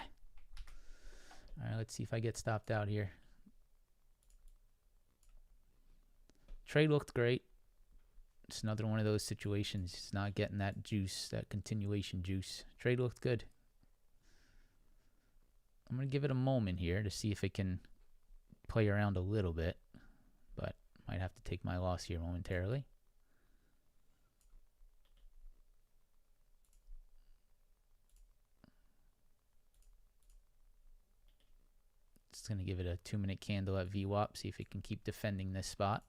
Speaker 1: right, let's see if I get stopped out here. Trade looked great. It's another one of those situations. It's not getting that juice, that continuation juice. Trade looked good. I'm going to give it a moment here to see if it can play around a little bit. But might have to take my loss here momentarily. Just going to give it a 2-minute candle at VWAP, see if it can keep defending this spot.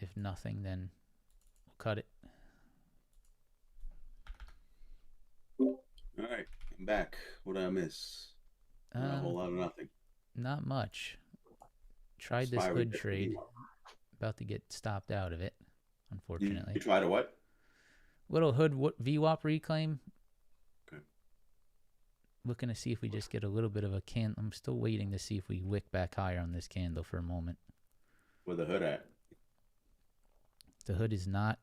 Speaker 1: If nothing, then we'll cut it.
Speaker 2: All right, I'm back. What did I miss? Not a whole lot of nothing.
Speaker 1: Not much. Tried this Hood trade. About to get stopped out of it, unfortunately.
Speaker 2: You tried a what?
Speaker 1: Little hood VWAP reclaim.
Speaker 2: Okay.
Speaker 1: Looking to see if we just get a little bit of a can. I'm still waiting to see if we wick back higher on this candle for a moment.
Speaker 2: Where the hood at?
Speaker 1: The hood is not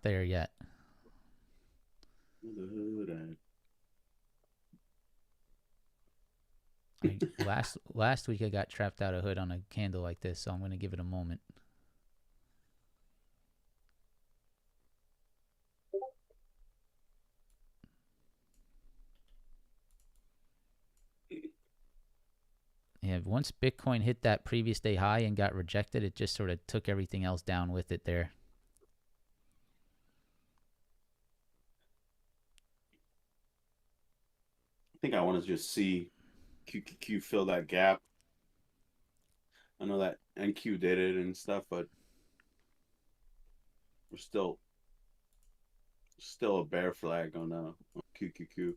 Speaker 1: there yet.
Speaker 2: Where the hood at?
Speaker 1: Last week I got trapped out of hood on a candle like this, so I'm going to give it a moment. Yeah, once Bitcoin hit that previous day high and got rejected, it just sort of took everything else down with it there.
Speaker 2: I think I want to just see QQQ fill that gap. I know that NQ did it and stuff, but we're still a bear flag on QQQ.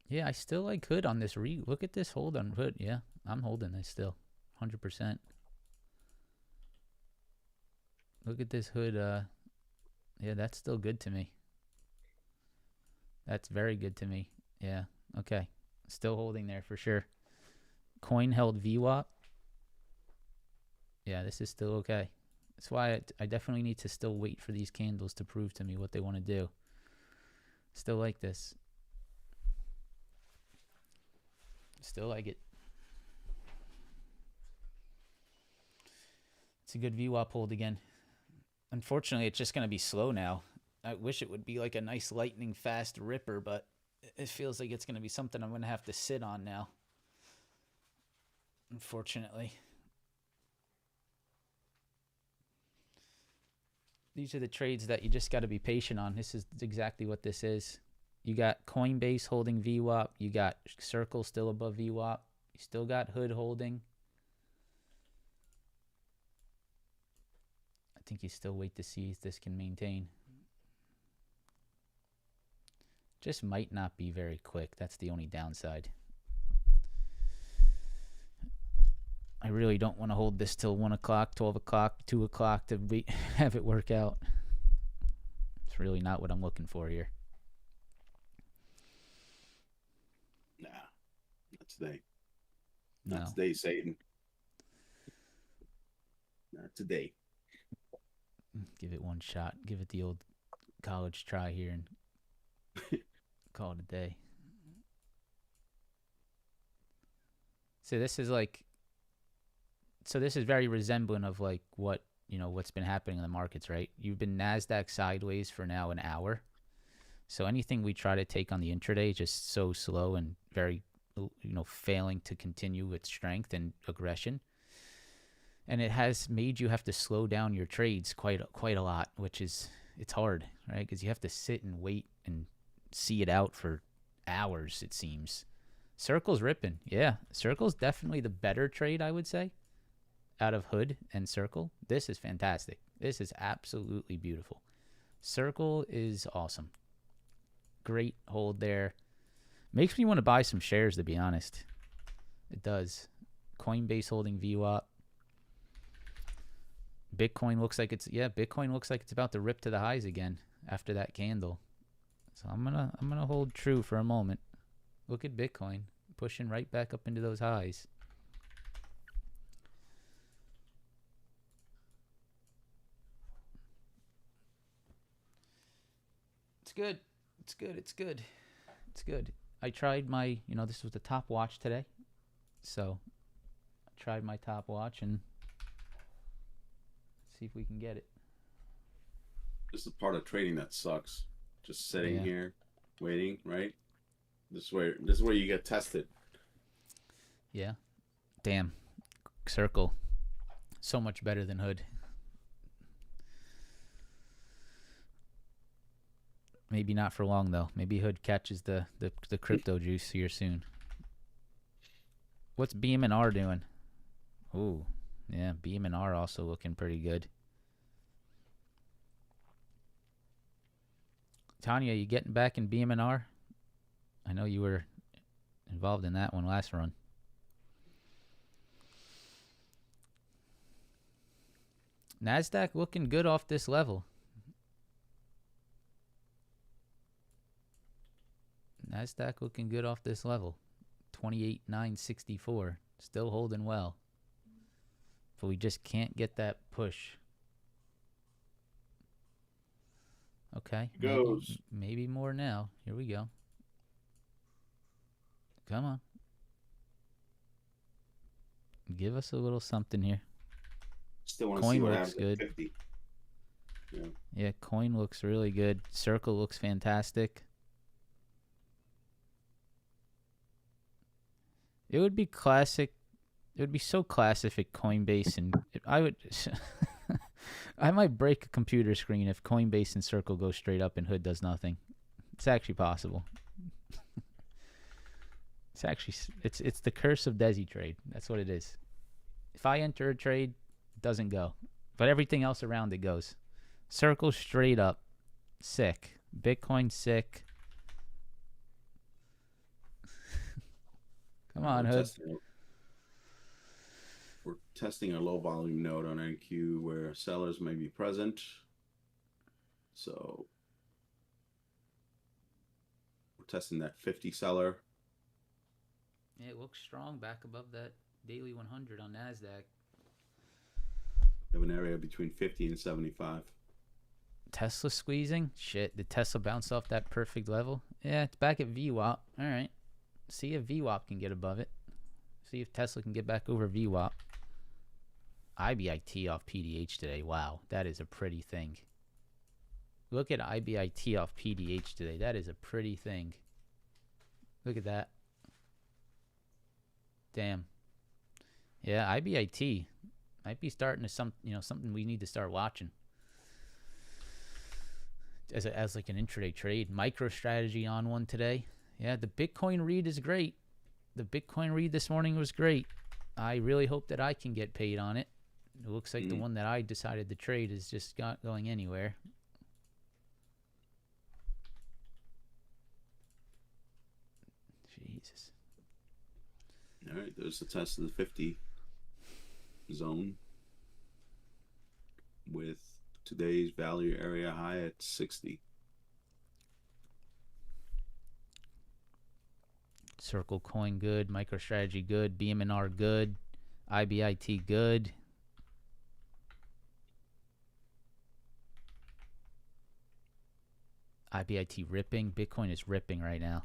Speaker 1: Yeah, I still like hood on this. Look at this hold on hood. Yeah, I'm holding this still, 100%. Look at this hood. Yeah, that's still good to me. That's very good to me. Yeah, okay. Still holding there for sure. Coin held VWAP. Yeah, this is still okay. That's why I definitely need to still wait for these candles to prove to me what they want to do. Still like this. Still like it. It's a good VWAP hold again. Unfortunately, it's just going to be slow now. I wish it would be like a nice lightning fast ripper, but it feels like it's going to be something I'm going to have to sit on now. Unfortunately. These are the trades that you just got to be patient on. This is exactly what this is. You got Coinbase holding VWAP. You got Circle still above VWAP. You still got Hood holding. I think you still wait to see if this can maintain. Just might not be very quick. That's the only downside. I really don't want to hold this till 1 o'clock, 12 o'clock, 2 o'clock to have it work out. It's really not what I'm looking for here.
Speaker 2: Nah, not today.
Speaker 1: No.
Speaker 2: Not today, Satan. Not today.
Speaker 1: Give it one shot. Give it the old college try here and call it a day. So this is very resemblant of like what, what's been happening in the markets, right? You've been NASDAQ sideways for now an hour. So anything we try to take on the intraday is just so slow and very, failing to continue its strength and aggression. And it has made you have to slow down your trades quite a lot, which is, it's hard, right? Because you have to sit and wait and see it out for hours, it seems. Circle's ripping. Yeah, Circle's definitely the better trade, I would say, out of Hood and Circle. This is fantastic. This is absolutely beautiful. Circle is awesome. Great hold there. Makes me want to buy some shares, to be honest. It does. Coinbase holding VWAP. Bitcoin looks like it's about to rip to the highs again after that candle. So I'm gonna hold true for a moment. Look at Bitcoin pushing right back up into those highs. It's good. It's good. It's good. It's good. I tried my, this was the top watch today. So I tried my top watch and see if we can get it.
Speaker 2: This is part of trading that sucks. Just sitting here, waiting, right? This is where you get tested.
Speaker 1: Yeah. Damn. Circle. So much better than Hood. Maybe not for long though. Maybe Hood catches the crypto juice here soon. What's Beam and R doing? Ooh. Yeah, Beam and R also looking pretty good. Tanya, you getting back in Beam and R? I know you were involved in that one last run. NASDAQ looking good off this level. NASDAQ looking good off this level. 28,964. Still holding well. But we just can't get that push. Okay. Maybe more now. Here we go. Come on. Give us a little something here.
Speaker 2: Still want to see what happens
Speaker 1: good.
Speaker 2: At 50.
Speaker 1: Yeah, coin looks really good. Circle looks fantastic. It would be classic. It would be so classic if Coinbase and I would. I might break a computer screen if Coinbase and Circle go straight up and Hood does nothing. It's actually possible. It's the curse of Desi trade. That's what it is. If I enter a trade, it doesn't go, but everything else around it goes. Circle straight up, sick. Bitcoin sick. Come on, Hood.
Speaker 2: We're testing a low volume node on NQ where sellers may be present. So we're testing that 50 seller.
Speaker 1: Yeah, it looks strong back above that daily 100 on NASDAQ.
Speaker 2: We have an area between 50 and 75.
Speaker 1: Tesla squeezing? Shit, did Tesla bounce off that perfect level? Yeah, it's back at VWAP. All right. See if VWAP can get above it. See if Tesla can get back over VWAP. IBIT off PDH today. Wow, that is a pretty thing. Look at IBIT off PDH today. That is a pretty thing. Look at that. Damn. Yeah, IBIT might be starting to something we need to start watching. As like an intraday trade. MicroStrategy on one today. Yeah, the Bitcoin read is great. The Bitcoin read this morning was great. I really hope that I can get paid on it. It looks like the one that I decided to trade is just not going anywhere. Jesus.
Speaker 2: All right, there's the test of the 50 zone with today's value area high at 60.
Speaker 1: Circle Coin good, MicroStrategy good, BMNR good, IBIT good. IBIT ripping. Bitcoin is ripping right now.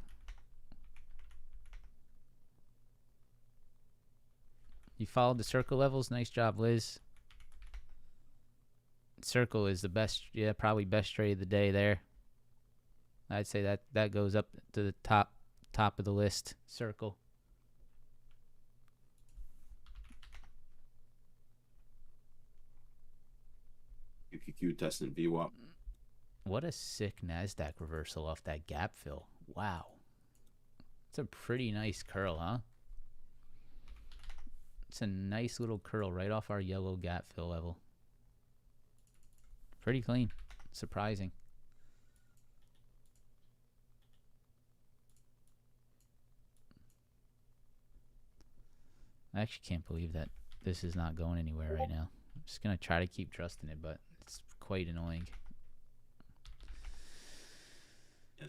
Speaker 1: You followed the Circle levels. Nice job, Liz. Circle is the best, probably best trade of the day there. I'd say that goes up to the top of the list. Circle.
Speaker 2: QQQ testing VWAP.
Speaker 1: What a sick NASDAQ reversal off that gap fill. Wow. It's a pretty nice curl, huh? It's a nice little curl right off our yellow gap fill level. Pretty clean. Surprising. I actually can't believe that this is not going anywhere right now. I'm just going to try to keep trusting it, but it's quite annoying.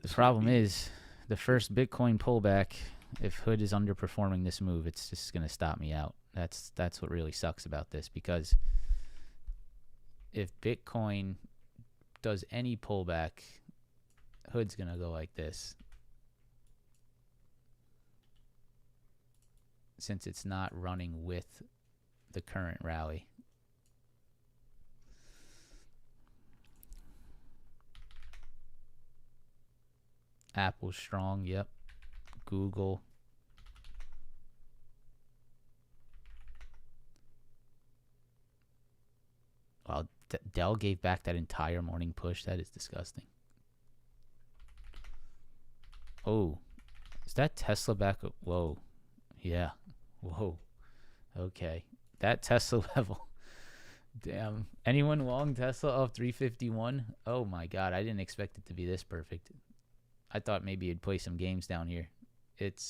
Speaker 1: The problem is the first Bitcoin pullback, if Hood is underperforming this move, it's just going to stop me out. That's what really sucks about this, because if Bitcoin does any pullback, Hood's going to go like this. Since it's not running with the current rally. Apple strong, yep. Google. Wow, Dell gave back that entire morning push. That is disgusting. Oh, is that Tesla back? Whoa. Yeah. Whoa. Okay. That Tesla level. Damn. Anyone long Tesla off 351? Oh my God. I didn't expect it to be this perfect. I thought maybe it'd play some games down here. It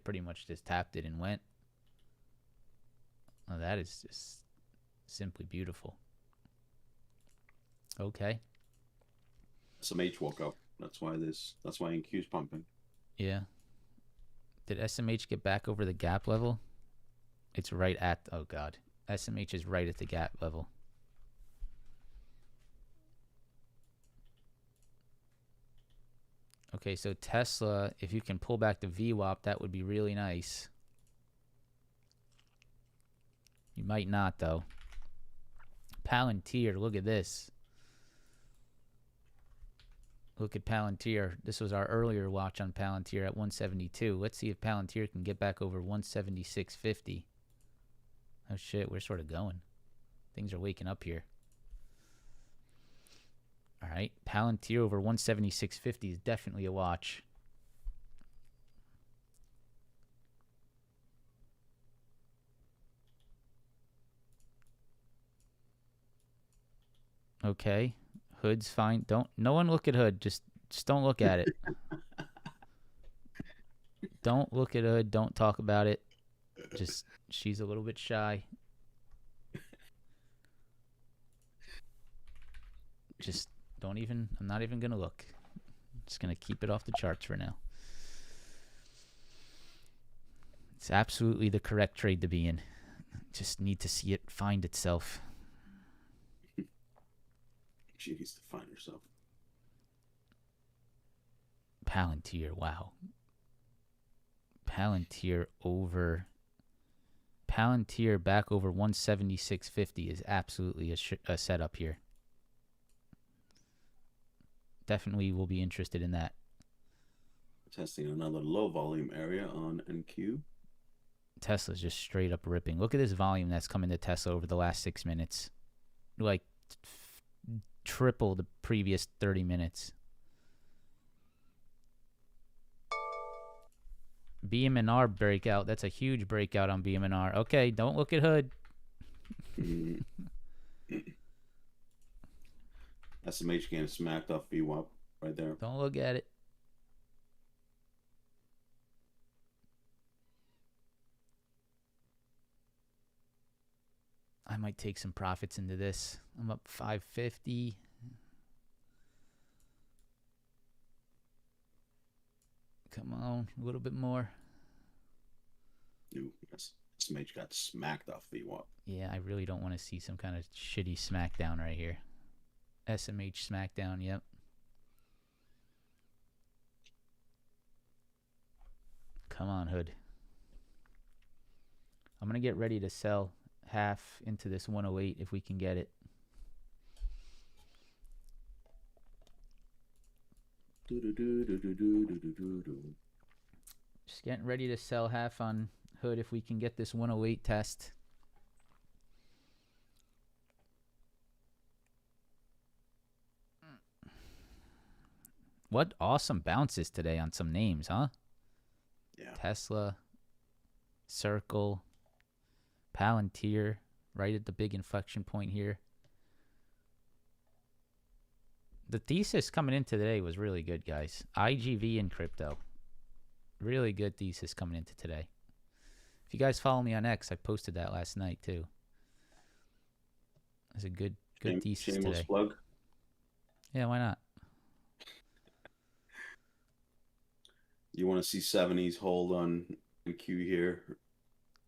Speaker 1: pretty much just tapped it and went. Oh, that is just Simply beautiful. Okay.
Speaker 2: SMH woke up. That's why NQ's pumping.
Speaker 1: Yeah. Did SMH get back over the gap level? It's right at, oh God. SMH is right at the gap level. Okay, so Tesla, if you can pull back the VWAP, that would be really nice. You might not, though. Palantir, look at this. Look at Palantir. This was our earlier watch on Palantir at 172. Let's see if Palantir can get back over 176.50. Oh shit, we're sort of going. Things are waking up here. All right, Palantir over 176.50 is definitely a watch. Okay, Hood's fine. No one look at Hood. Just don't look at it. Don't look at Hood. Don't talk about it. Just, she's a little bit shy. Just don't even, I'm not even going to look. I'm just going to keep it off the charts for now. It's absolutely the correct trade to be in. Just need to see it find itself.
Speaker 2: She needs to find herself.
Speaker 1: Palantir, wow. Palantir back over 176.50 is absolutely a setup here. Definitely will be interested in that.
Speaker 2: Testing another low volume area on NQ.
Speaker 1: Tesla's just straight up ripping. Look at this volume that's coming to Tesla over the last 6 minutes. Like triple the previous 30 minutes. BM&R breakout. That's a huge breakout on BM&R. Okay, don't look at Hood.
Speaker 2: SMH getting smacked off VWAP right there.
Speaker 1: Don't look at it. I might take some profits into this. I'm up 550. Come on, a little bit more.
Speaker 2: Ooh, yes. SMH got smacked off VWAP.
Speaker 1: Yeah, I really don't want to see some kind of shitty smackdown right here. SMH smackdown, yep. Come on, Hood. I'm going to get ready to sell half into this 108 if we can get it. Just getting ready to sell half on Hood if we can get this 108 test. What awesome bounces today on some names, huh?
Speaker 2: Yeah.
Speaker 1: Tesla, Circle, Palantir, right at the big inflection point here. The thesis coming into today was really good, guys. IGV and crypto. Really good thesis coming into today. If you guys follow me on X, I posted that last night too. It's a good thesis today.
Speaker 2: Plug.
Speaker 1: Yeah, why not?
Speaker 2: You want to see 70s hold on NQ here?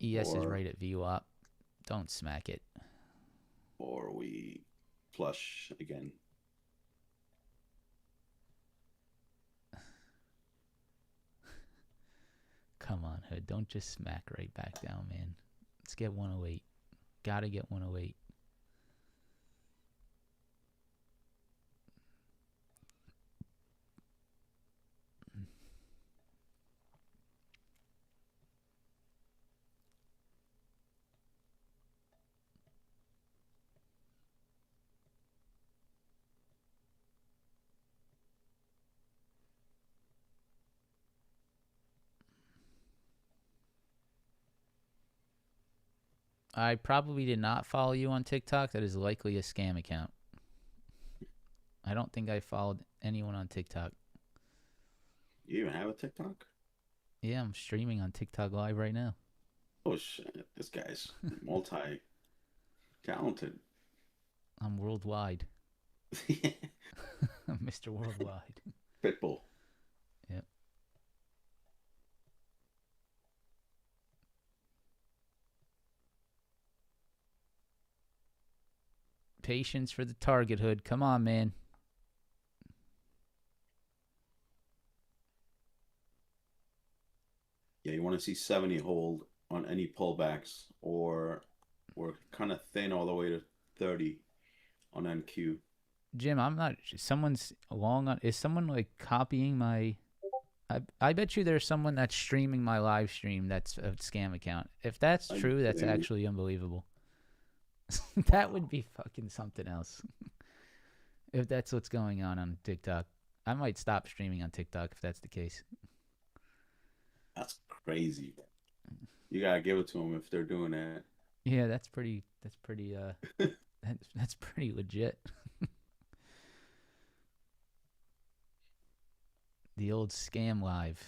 Speaker 1: ES is right at VWAP. Don't smack it.
Speaker 2: Or we flush again.
Speaker 1: Come on, Hood. Don't just smack right back down, man. Let's get 108. Gotta get 108. I probably did not follow you on TikTok. That is likely a scam account. I don't think I followed anyone on TikTok.
Speaker 2: You even have a TikTok?
Speaker 1: Yeah, I'm streaming on TikTok live right now.
Speaker 2: Oh shit! This guy's multi. Talented.
Speaker 1: I'm worldwide. I'm Mr. Worldwide.
Speaker 2: Pitbull.
Speaker 1: Yep. Patience for the target hood. Come on, man.
Speaker 2: Yeah, you want to see 70 hold on any pullbacks, or we're kind of thin all the way to 30 on NQ.
Speaker 1: Jim, I'm not. Someone's long on. Is someone like copying my? I bet you there's someone that's streaming my live stream. That's a scam account. If that's
Speaker 2: Are you
Speaker 1: true, that's
Speaker 2: kidding me?
Speaker 1: actually unbelievable. That would be fucking something else. If that's what's going on TikTok, I might stop streaming on TikTok if that's the case.
Speaker 2: That's crazy. You gotta give it to them if they're doing that.
Speaker 1: Yeah, that's pretty. That's pretty legit. The old scam live.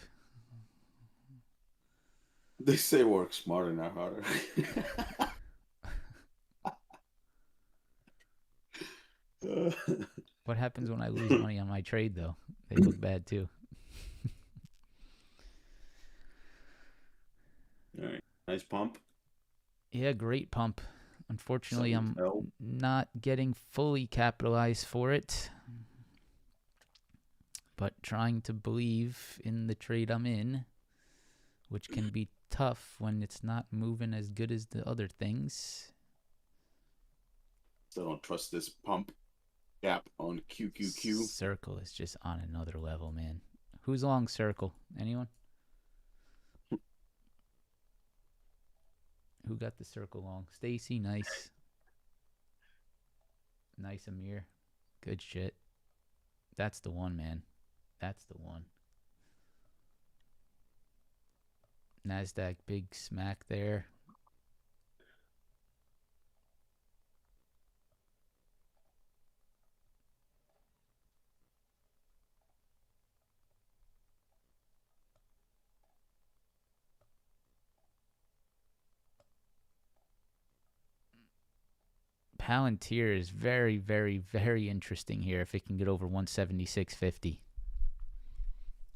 Speaker 2: They say work smarter, not harder.
Speaker 1: What happens when I lose money on my trade, though? They look bad too.
Speaker 2: All right, nice pump.
Speaker 1: Yeah, great pump. Unfortunately, I'm
Speaker 2: Tell.
Speaker 1: not getting fully capitalized for it, but trying to believe in the trade I'm in, which can be tough when it's not moving as good as the other things.
Speaker 2: Still don't trust this pump gap on QQQ.
Speaker 1: Circle is just on another level, man. Who's long Circle? Anyone? Who got the Circle long? Stacy, nice. Nice Amir. Good shit. That's the one, man. That's the one. NASDAQ big smack there. Palantir is very, very, very interesting here if it can get over 176.50.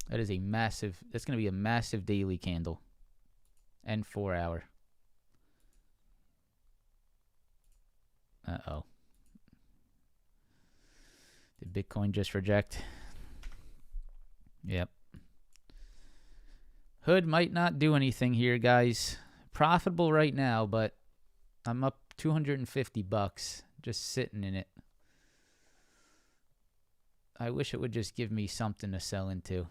Speaker 1: That is a massive, that's going to be a massive daily candle. And 4 hour. Uh-oh. Did Bitcoin just reject? Yep. Hood might not do anything here, guys. Profitable right now, but I'm up $250 just sitting in it. I wish it would just give me something to sell into.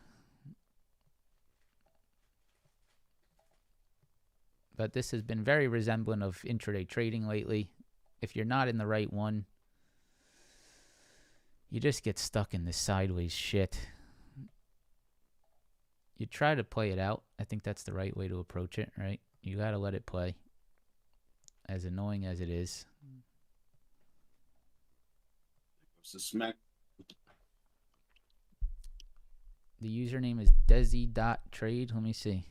Speaker 1: But this has been very resemblant of intraday trading lately. If you're not in the right one, you just get stuck in this sideways shit. You try to play it out. I think that's the right way to approach it, right? You got to let it play. As annoying as it is.
Speaker 2: It's a smack.
Speaker 1: The username is desi.trade. Let me see.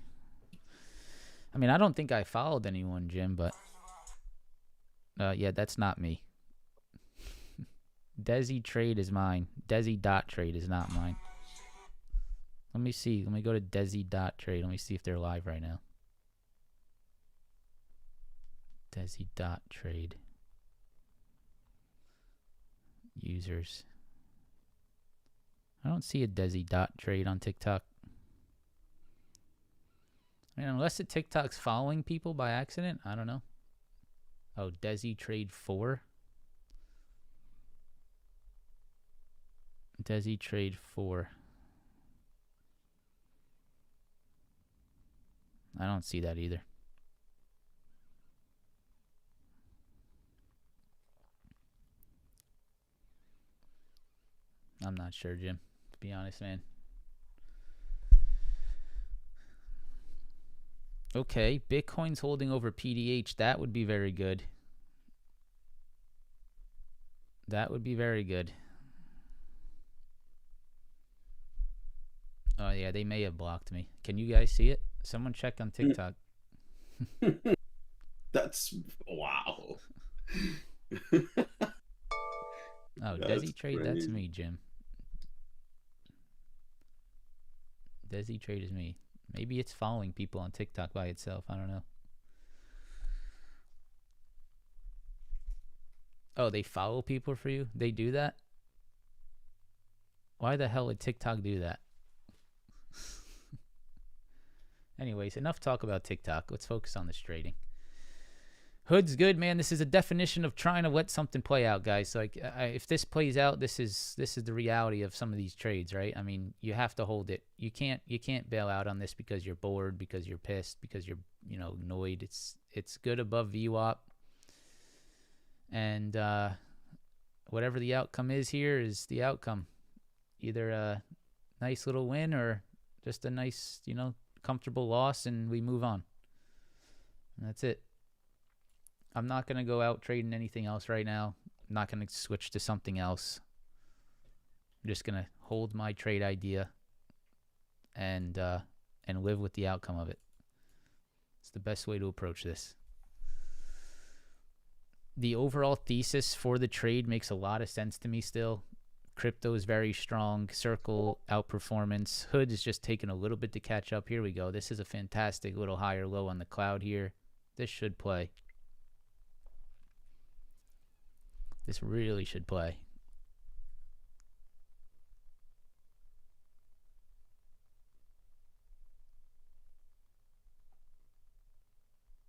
Speaker 1: I mean, I don't think I followed anyone, Jim, but yeah, that's not me. Desi Trade is mine. Desi.trade is not mine. Let me see. Let me go to Desi.trade. Let me see if they're live right now. Desi.trade. Users. I don't see a Desi.trade on TikTok. I mean, unless the TikTok's following people by accident, I don't know. Oh, Desi Trade 4. Desi Trade 4. I don't see that either. I'm not sure, Jim, to be honest, man. Okay, Bitcoin's holding over PDH. That would be very good. That would be very good. Oh, yeah, they may have blocked me. Can you guys see it? Someone check on TikTok.
Speaker 2: That's wow.
Speaker 1: Oh,
Speaker 2: That's
Speaker 1: Desi trade, that's
Speaker 2: crazy.
Speaker 1: me, Jim. Desi trade is me. Maybe it's following people on TikTok by itself. I don't know. Oh, they follow people for you? They do that? Why the hell would TikTok do that? Anyways, enough talk about TikTok. Let's focus on this trading. Hood's good, man. This is a definition of trying to let something play out, guys. Like, if this plays out, this is the reality of some of these trades, right? I mean, you have to hold it. You can't bail out on this because you're bored, because you're pissed, because you're annoyed. It's good above VWAP, and whatever the outcome is here is the outcome. Either a nice little win or just a nice, comfortable loss, and we move on. And that's it. I'm not going to go out trading anything else right now. I'm not going to switch to something else. I'm just going to hold my trade idea and live with the outcome of it. It's the best way to approach this. The overall thesis for the trade makes a lot of sense to me still. Crypto is very strong. Circle outperformance. Hood is just taking a little bit to catch up. Here we go. This is a fantastic little higher low on the cloud here. This should play. This really should play.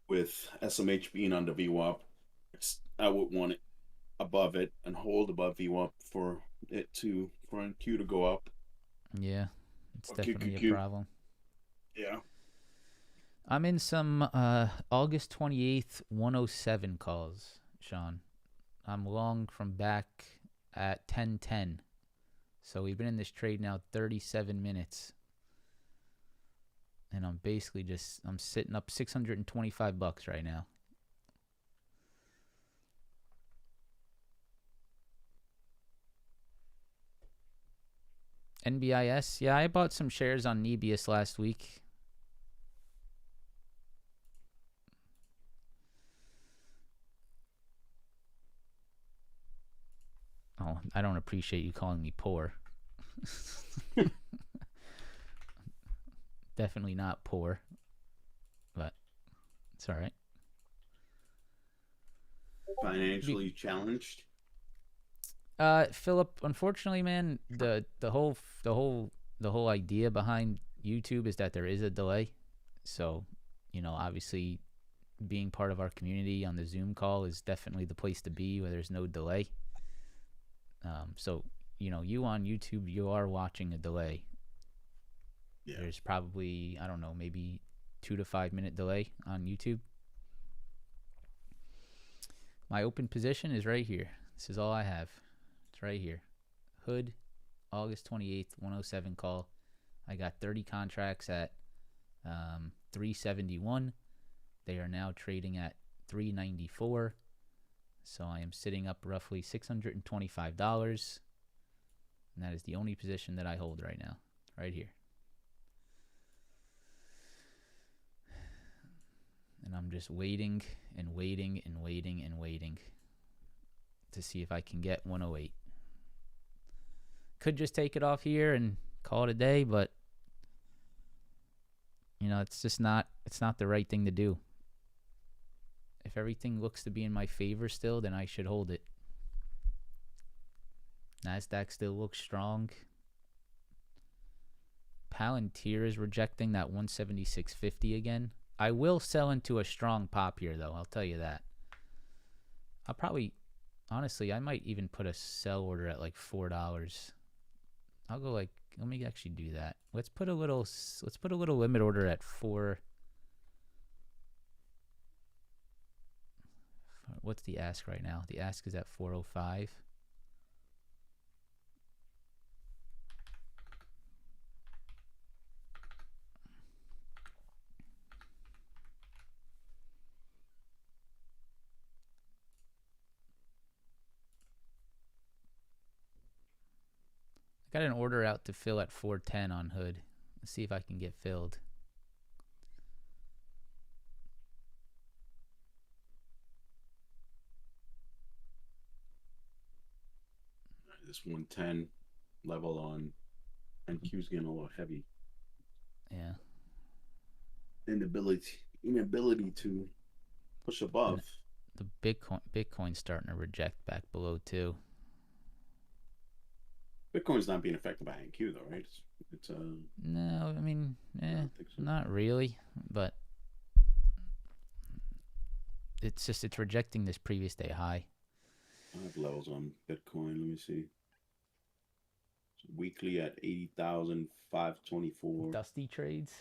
Speaker 2: With SMH being on the VWAP, I would want it above it and hold above VWAP for NQ to go up.
Speaker 1: Yeah, it's
Speaker 2: Or
Speaker 1: definitely a
Speaker 2: QQQ.
Speaker 1: problem.
Speaker 2: Yeah.
Speaker 1: I'm in some August 28th 107 calls, Sean. I'm long from back at 10:10. So we've been in this trade now 37 minutes. And I'm basically I'm sitting up $625 right now. NBIS, yeah, I bought some shares on Nebius last week. Oh, I don't appreciate you calling me poor. Definitely not poor, but it's all right.
Speaker 2: Financially challenged.
Speaker 1: Philip, unfortunately, man, the whole idea behind YouTube is that there is a delay. So, obviously being part of our community on the Zoom call is definitely the place to be where there's no delay. So, you on YouTube, you are watching a delay.
Speaker 2: Yeah.
Speaker 1: There's probably, I don't know, maybe 2 to 5 minute delay on YouTube. My open position is right here. This is all I have. It's right here. Hood, August 28th, 107 call. I got 30 contracts at 371. They are now trading at 394. So I am sitting up roughly $625. And that is the only position that I hold right now. Right here. And I'm just waiting and waiting and waiting and waiting to see if I can get 108. Could just take it off here and call it a day, but it's just not the right thing to do. If everything looks to be in my favor still, then I should hold it. NASDAQ still looks strong. Palantir is rejecting that 176.50 again. I will sell into a strong pop here, though. I'll tell you that. I'll probably, honestly, I might even put a sell order at like $4. I'll go let me actually do that. Let's put a little limit order at 4. What's the ask right now? The ask is at 405. I got an order out to fill at 410 on Hood. Let's see if I can get filled.
Speaker 2: This 110 level on NQ is getting a little heavy.
Speaker 1: Yeah.
Speaker 2: Inability to push above.
Speaker 1: And the Bitcoin's starting to reject back below too.
Speaker 2: Bitcoin's not being affected by NQ though, right? It's
Speaker 1: No, I mean,
Speaker 2: so.
Speaker 1: not really, but it's rejecting this previous day high.
Speaker 2: I have levels on Bitcoin. Let me see. It's weekly at 80,524.
Speaker 1: Dusty trades.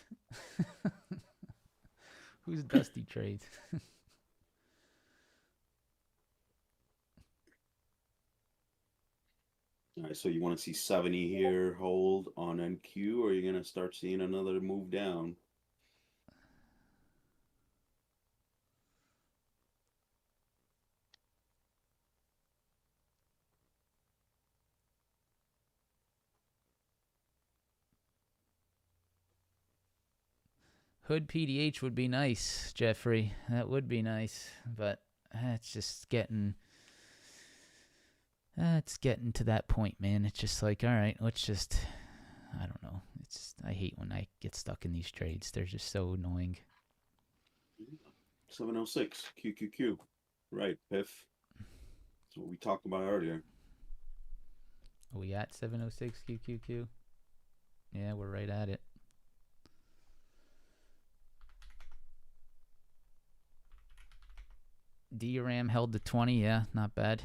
Speaker 1: Who's Dusty trades?
Speaker 2: All right, so you want to see 70 here hold on NQ, or you're going to start seeing another move down?
Speaker 1: Hood PDH would be nice, Jeffrey. That would be nice, but it's just getting. It's getting to that point, man. It's just like, all right, let's just. I don't know. I hate when I get stuck in these trades. They're just so annoying.
Speaker 2: 706 QQQ, right, Piff. That's what we talked about earlier.
Speaker 1: Are we at 706 QQQ? Yeah, we're right at it. DRAM held to 20. Yeah, not bad.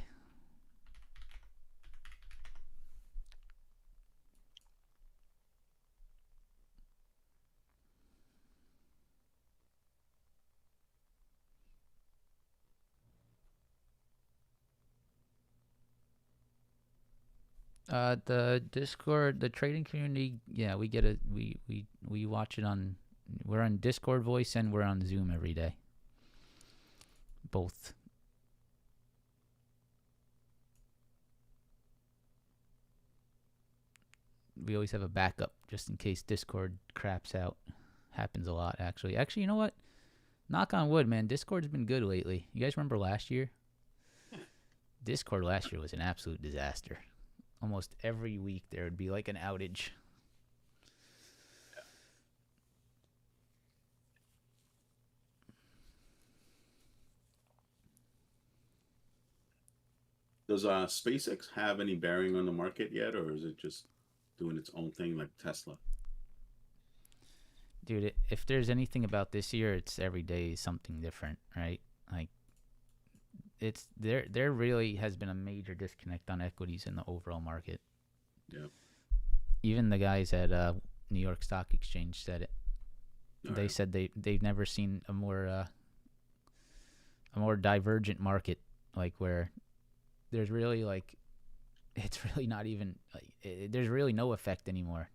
Speaker 1: The Discord, the trading community, yeah, we get it. We watch it on. We're on Discord voice and we're on Zoom every day. Both. We always have a backup just in case Discord craps out. Happens a lot, actually. Actually, you know what? Knock on wood, man. Discord's been good lately. You guys remember last year? Discord last year was an absolute disaster. Almost every week there would be like an outage.
Speaker 2: Does SpaceX have any bearing on the market yet, or is it just doing its own thing like Tesla?
Speaker 1: Dude, if there's anything about this year, it's every day is something different, right? Like, it's there really has been a major disconnect on equities in the overall market.
Speaker 2: Yeah.
Speaker 1: Even the guys at New York Stock Exchange said it. They said they've never seen a more divergent market, like where there's really like it's really not even like there's really no effect anymore.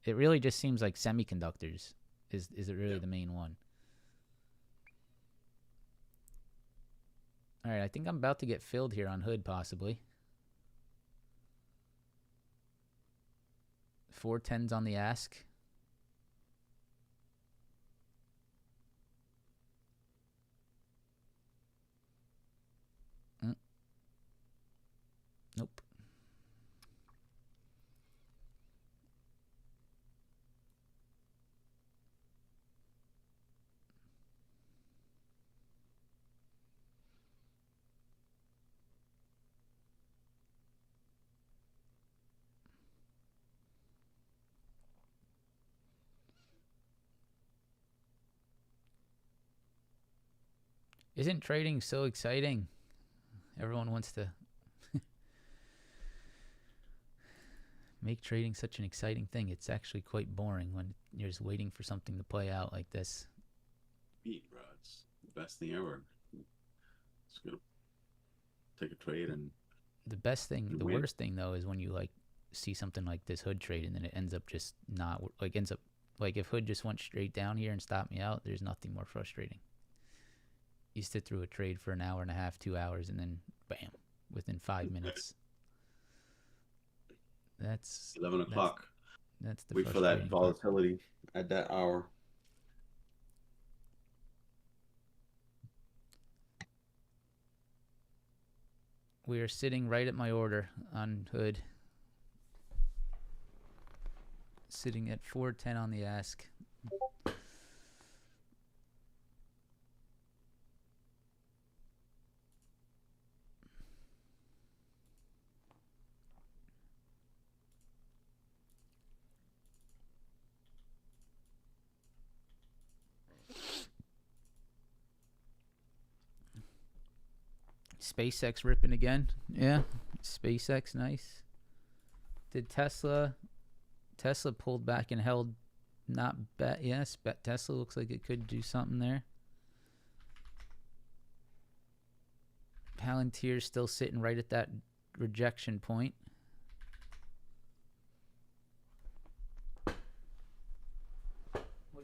Speaker 1: It really just seems like semiconductors is it really the main one. All right, I think I'm about to get filled here on Hood possibly. 410s on the ask. Nope. Isn't trading so exciting? Everyone wants to make trading such an exciting thing. It's actually quite boring when you're just waiting for something to play out like this.
Speaker 2: Beat, bro. It's the best thing ever. It's gonna take a trade and
Speaker 1: the best thing, the worst thing though, is when you like see something like this Hood trade and then it ends up just not like ends up like if Hood just went straight down here and stopped me out, there's nothing more frustrating. You sit through a trade for an hour and a half, 2 hours, and then bam, within 5 minutes. That's
Speaker 2: 11 o'clock.
Speaker 1: That's the
Speaker 2: wait for that volatility part. At that hour.
Speaker 1: We are sitting right at my order on hood. Sitting at 410 on the ask. SpaceX ripping again. Yeah, SpaceX, nice. Did Tesla pulled back and held not bad. Yes, but Tesla looks like it could do something there. Palantir's still sitting right at that rejection point. What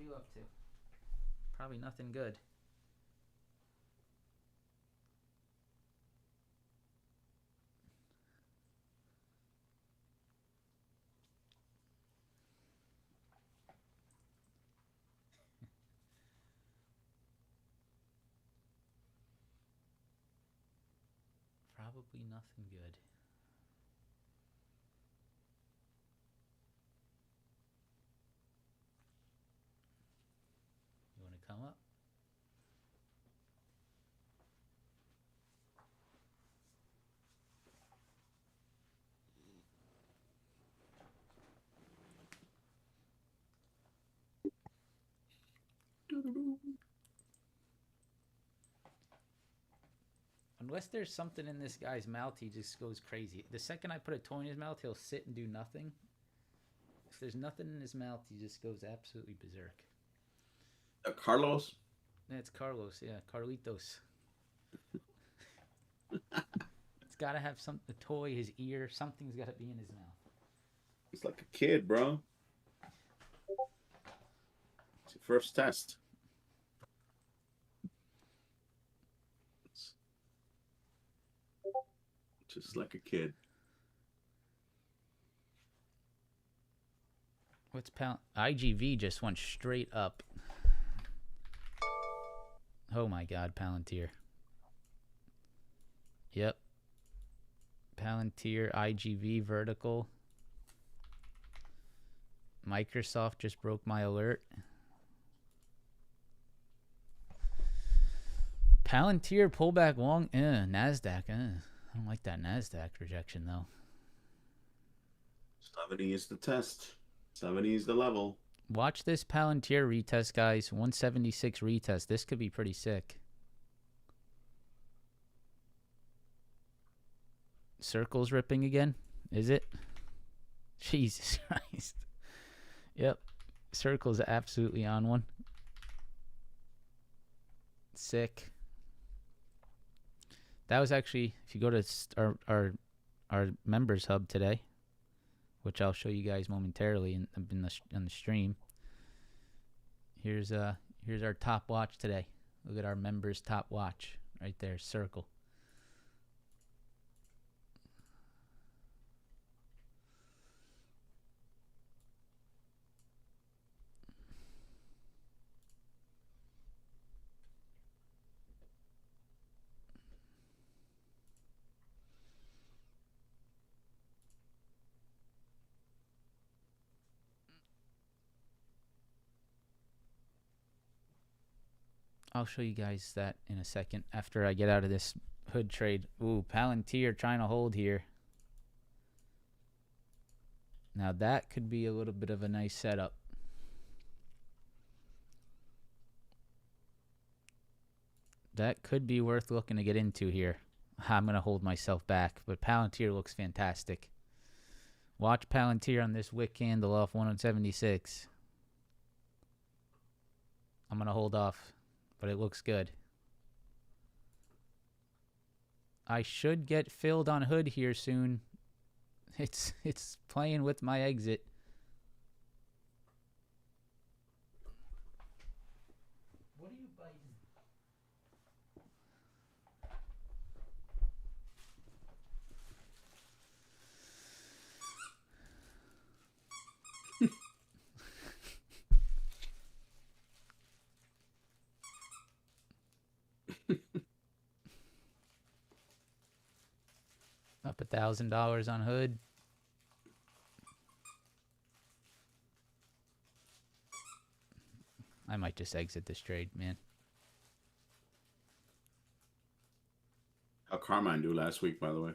Speaker 1: are you up to? Probably nothing good. Probably nothing good. You want to come up? Unless there's something in this guy's mouth, he just goes crazy. The second I put a toy in his mouth, he'll sit and do nothing. If there's nothing in his mouth, he just goes absolutely berserk.
Speaker 2: Carlos?
Speaker 1: Yeah, it's Carlos. Yeah, Carlitos. It's got to have some the toy, his ear, something's got to be in his mouth.
Speaker 2: He's like a kid, bro. It's your first test. Just like a kid.
Speaker 1: What's IGV just went straight up. Oh my God, Palantir. Yep. Palantir, IGV, vertical. Microsoft just broke my alert. Palantir pullback long. NASDAQ. I don't like that NASDAQ rejection though.
Speaker 2: 70 is the test. 70 is the level.
Speaker 1: Watch this Palantir retest, guys. 176 retest. This could be pretty sick. Circle's ripping again. Is it? Jesus Christ. Yep. Circle's absolutely on one. Sick. That was actually, if you go to our members hub today, which I'll show you guys momentarily in the stream. Here's our top watch today. Look at our members' top watch right there, Circle. I'll show you guys that in a second after I get out of this hood trade. Ooh, Palantir trying to hold here. Now that could be a little bit of a nice setup. That could be worth looking to get into here. I'm going to hold myself back, but Palantir looks fantastic. Watch Palantir on this wick candle off 176. I'm going to hold off, but it looks good. I should get filled on hood here soon. It's playing with my exit. What are you biting? Up $1,000 on Hood. I might just exit this trade, man.
Speaker 2: How Carmine do last week, by the way?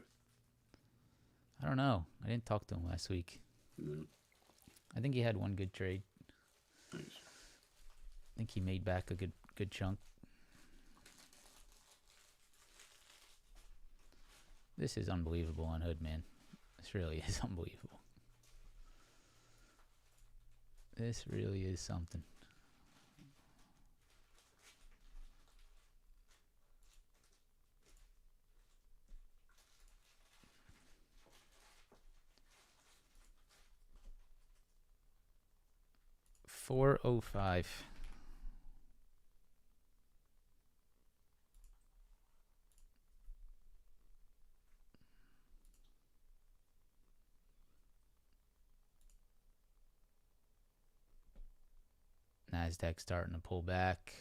Speaker 1: I don't know. I didn't talk to him last week.
Speaker 2: No.
Speaker 1: I think he had one good trade.
Speaker 2: Nice.
Speaker 1: I think he made back a good chunk. This is unbelievable on Hood, man. This really is unbelievable. This really is something. $4.05. NASDAQ starting to pull back.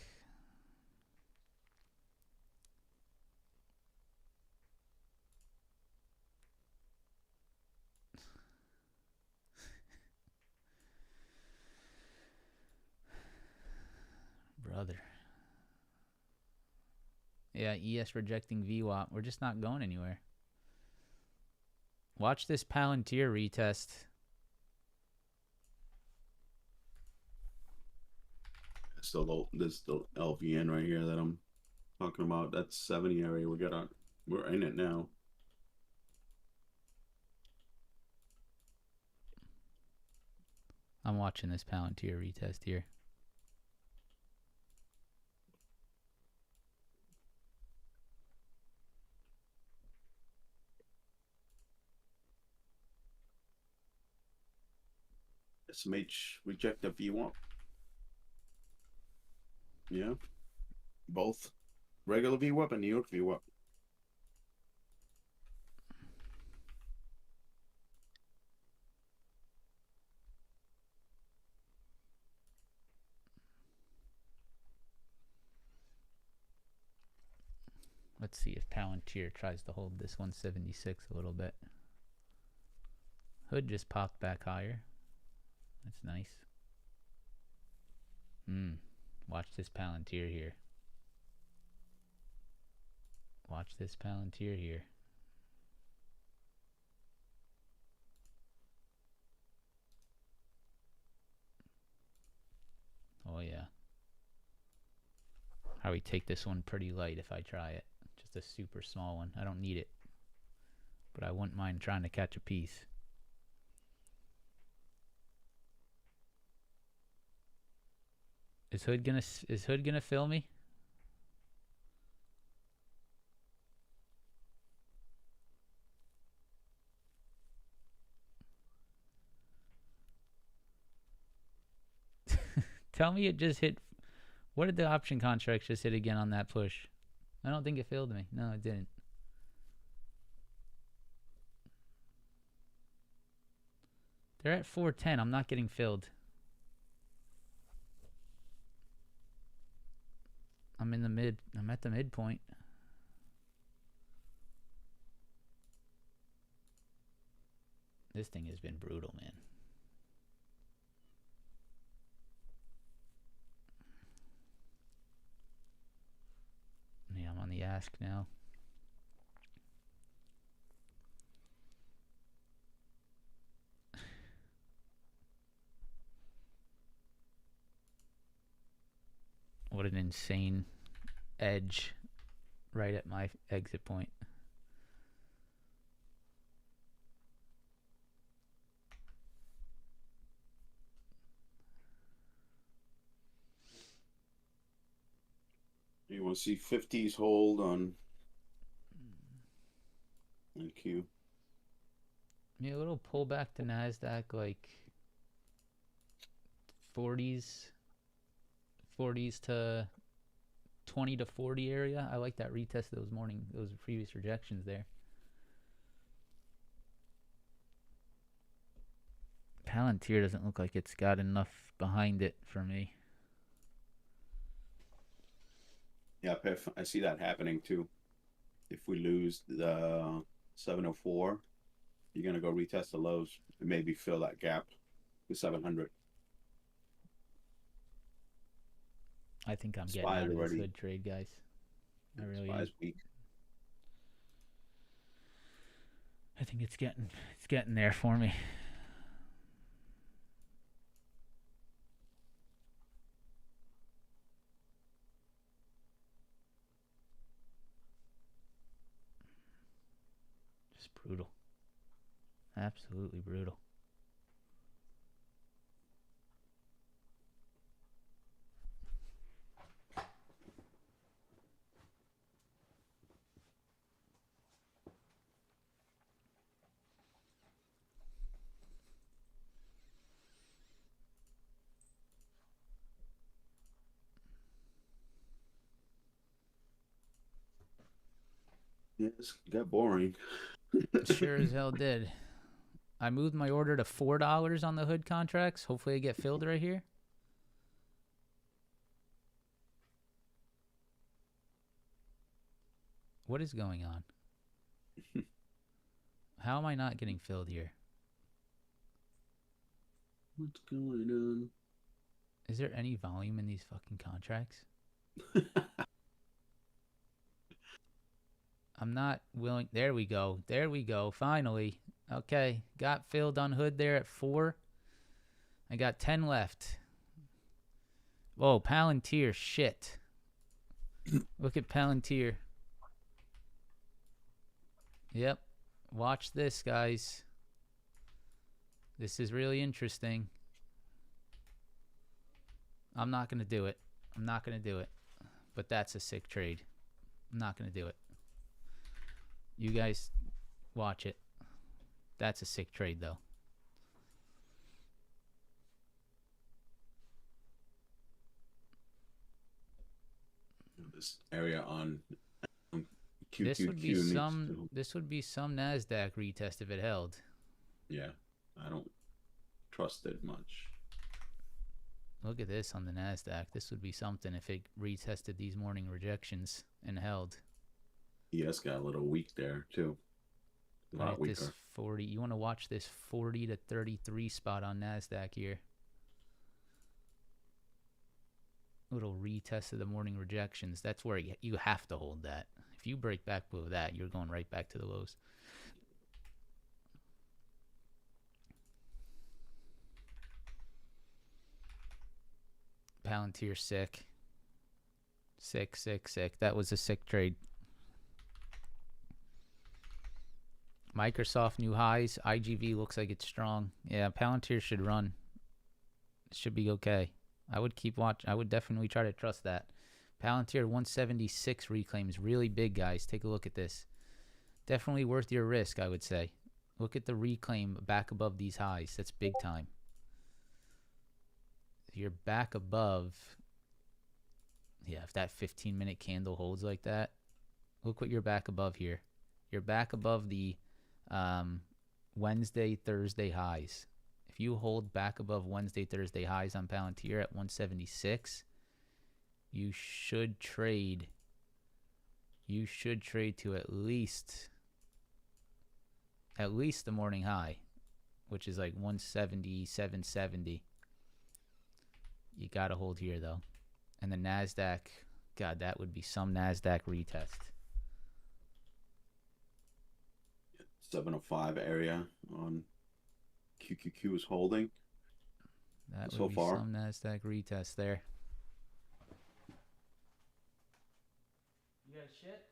Speaker 1: Brother. Yeah, ES rejecting VWAP. We're just not going anywhere. Watch this Palantir retest.
Speaker 2: This the LVN right here that I'm talking about. That's 70 area. We're in it now.
Speaker 1: I'm watching this Palantir retest here.
Speaker 2: SMH reject the VWAP. Yeah. Both. Regular VWAP and New York VWAP.
Speaker 1: Let's see if Palantir tries to hold this 176 a little bit. Hood just popped back higher. That's nice. Watch this Palantir here. Watch this Palantir here. Oh yeah. How we take this one pretty light if I try it. Just a super small one. I don't need it. But I wouldn't mind trying to catch a piece. Is Hood gonna fill me? Tell me it just hit. What did the option contract just hit again on that push? I don't think it filled me. No, it didn't. They're at 410. I'm not getting filled. I'm at the midpoint. This thing has been brutal, man. Yeah, I'm on the ask now. What an insane edge right at my exit point.
Speaker 2: You want to see 50s hold on NQ?
Speaker 1: Yeah, a little pullback to NASDAQ, like 40s to 20 to 40 area. I like that retest those previous rejections there. Palantir doesn't look like it's got enough behind it for me.
Speaker 2: Yeah, I see that happening too. If we lose the 704. You're gonna go retest the lows and maybe fill that gap to 700.
Speaker 1: I think I'm getting
Speaker 2: SPY
Speaker 1: out of this
Speaker 2: already.
Speaker 1: hood trade, guys. I really am.
Speaker 2: SPY's weak.
Speaker 1: I think it's getting there for me. Just brutal. Absolutely brutal.
Speaker 2: Yes, it got boring.
Speaker 1: Sure as hell did. I moved my order to $4 on the hood contracts. Hopefully I get filled right here. What is going on? How am I not getting filled here?
Speaker 2: What's going on?
Speaker 1: Is there any volume in these fucking contracts? I'm not willing. There we go. There we go. Finally. Okay. Got filled on hood there at 4. I got 10 left. Whoa, Palantir. Shit. Look at Palantir. Yep. Watch this, guys. This is really interesting. I'm not going to do it. I'm not going to do it. But that's a sick trade. I'm not going to do it. You guys watch it. That's a sick trade, though.
Speaker 2: This area on QQQ
Speaker 1: This would be some NASDAQ retest if it held.
Speaker 2: Yeah, I don't trust it much.
Speaker 1: Look at this on the NASDAQ. This would be something if it retested these morning rejections and held.
Speaker 2: ES got a little weak there, too. A lot weaker.
Speaker 1: This 40. You want to watch this 40 to 33 spot on NASDAQ here. Little retest of the morning rejections. That's where you have to hold that. If you break back below that, you're going right back to the lows. Palantir sick. Sick, sick, sick. That was a sick trade. Microsoft new highs. IGV looks like it's strong. Yeah, Palantir should run. It should be okay. I would keep watch. I would definitely try to trust that. Palantir 176 reclaims really big, guys. Take a look at this. Definitely worth your risk, I would say. Look at the reclaim back above these highs. That's big time. If you're back above, yeah, if that 15-minute candle holds like that, look what you're back above here. You're back above the Wednesday, Thursday highs. If you hold back above Wednesday, Thursday highs on Palantir at 176, you should trade. You should trade to at least the morning high, which is like 177.70. You got to hold here, though. And the NASDAQ, God, that would be some NASDAQ retest.
Speaker 2: 705 area on QQQ is holding.
Speaker 1: That
Speaker 2: so
Speaker 1: would be
Speaker 2: far.
Speaker 1: some NASDAQ retest there. You got shit?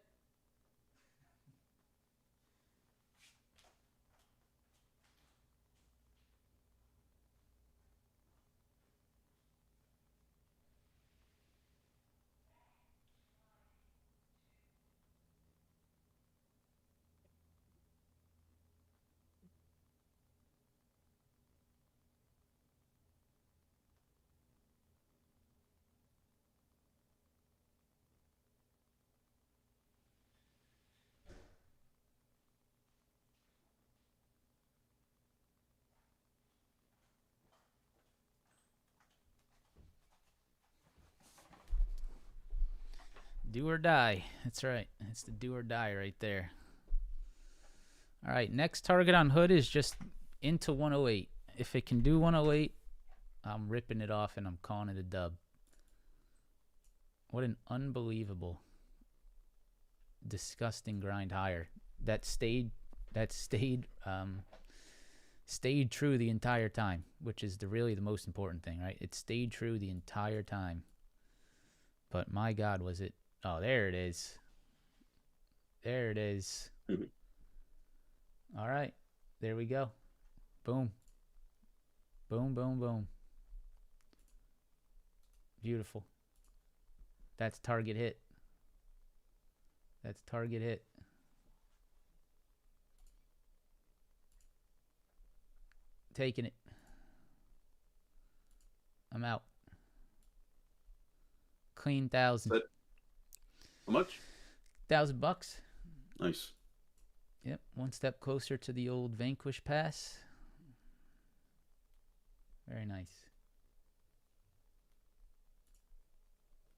Speaker 1: Do or die. That's right. It's the do or die right there. All right, next target on hood is just into 108. If it can do 108, I'm ripping it off and I'm calling it a dub. What an unbelievable, disgusting grind higher that stayed true the entire time, which is really the most important thing, right? It stayed true the entire time. But my God, was it? Oh, there it is. There it is. All right, there we go. Boom. Boom, boom, boom. Beautiful. That's target hit. That's target hit. Taking it. I'm out. Clean 1,000.
Speaker 2: How much?
Speaker 1: $1,000.
Speaker 2: Nice.
Speaker 1: Yep, one step closer to the old Vanquish Pass. Very nice.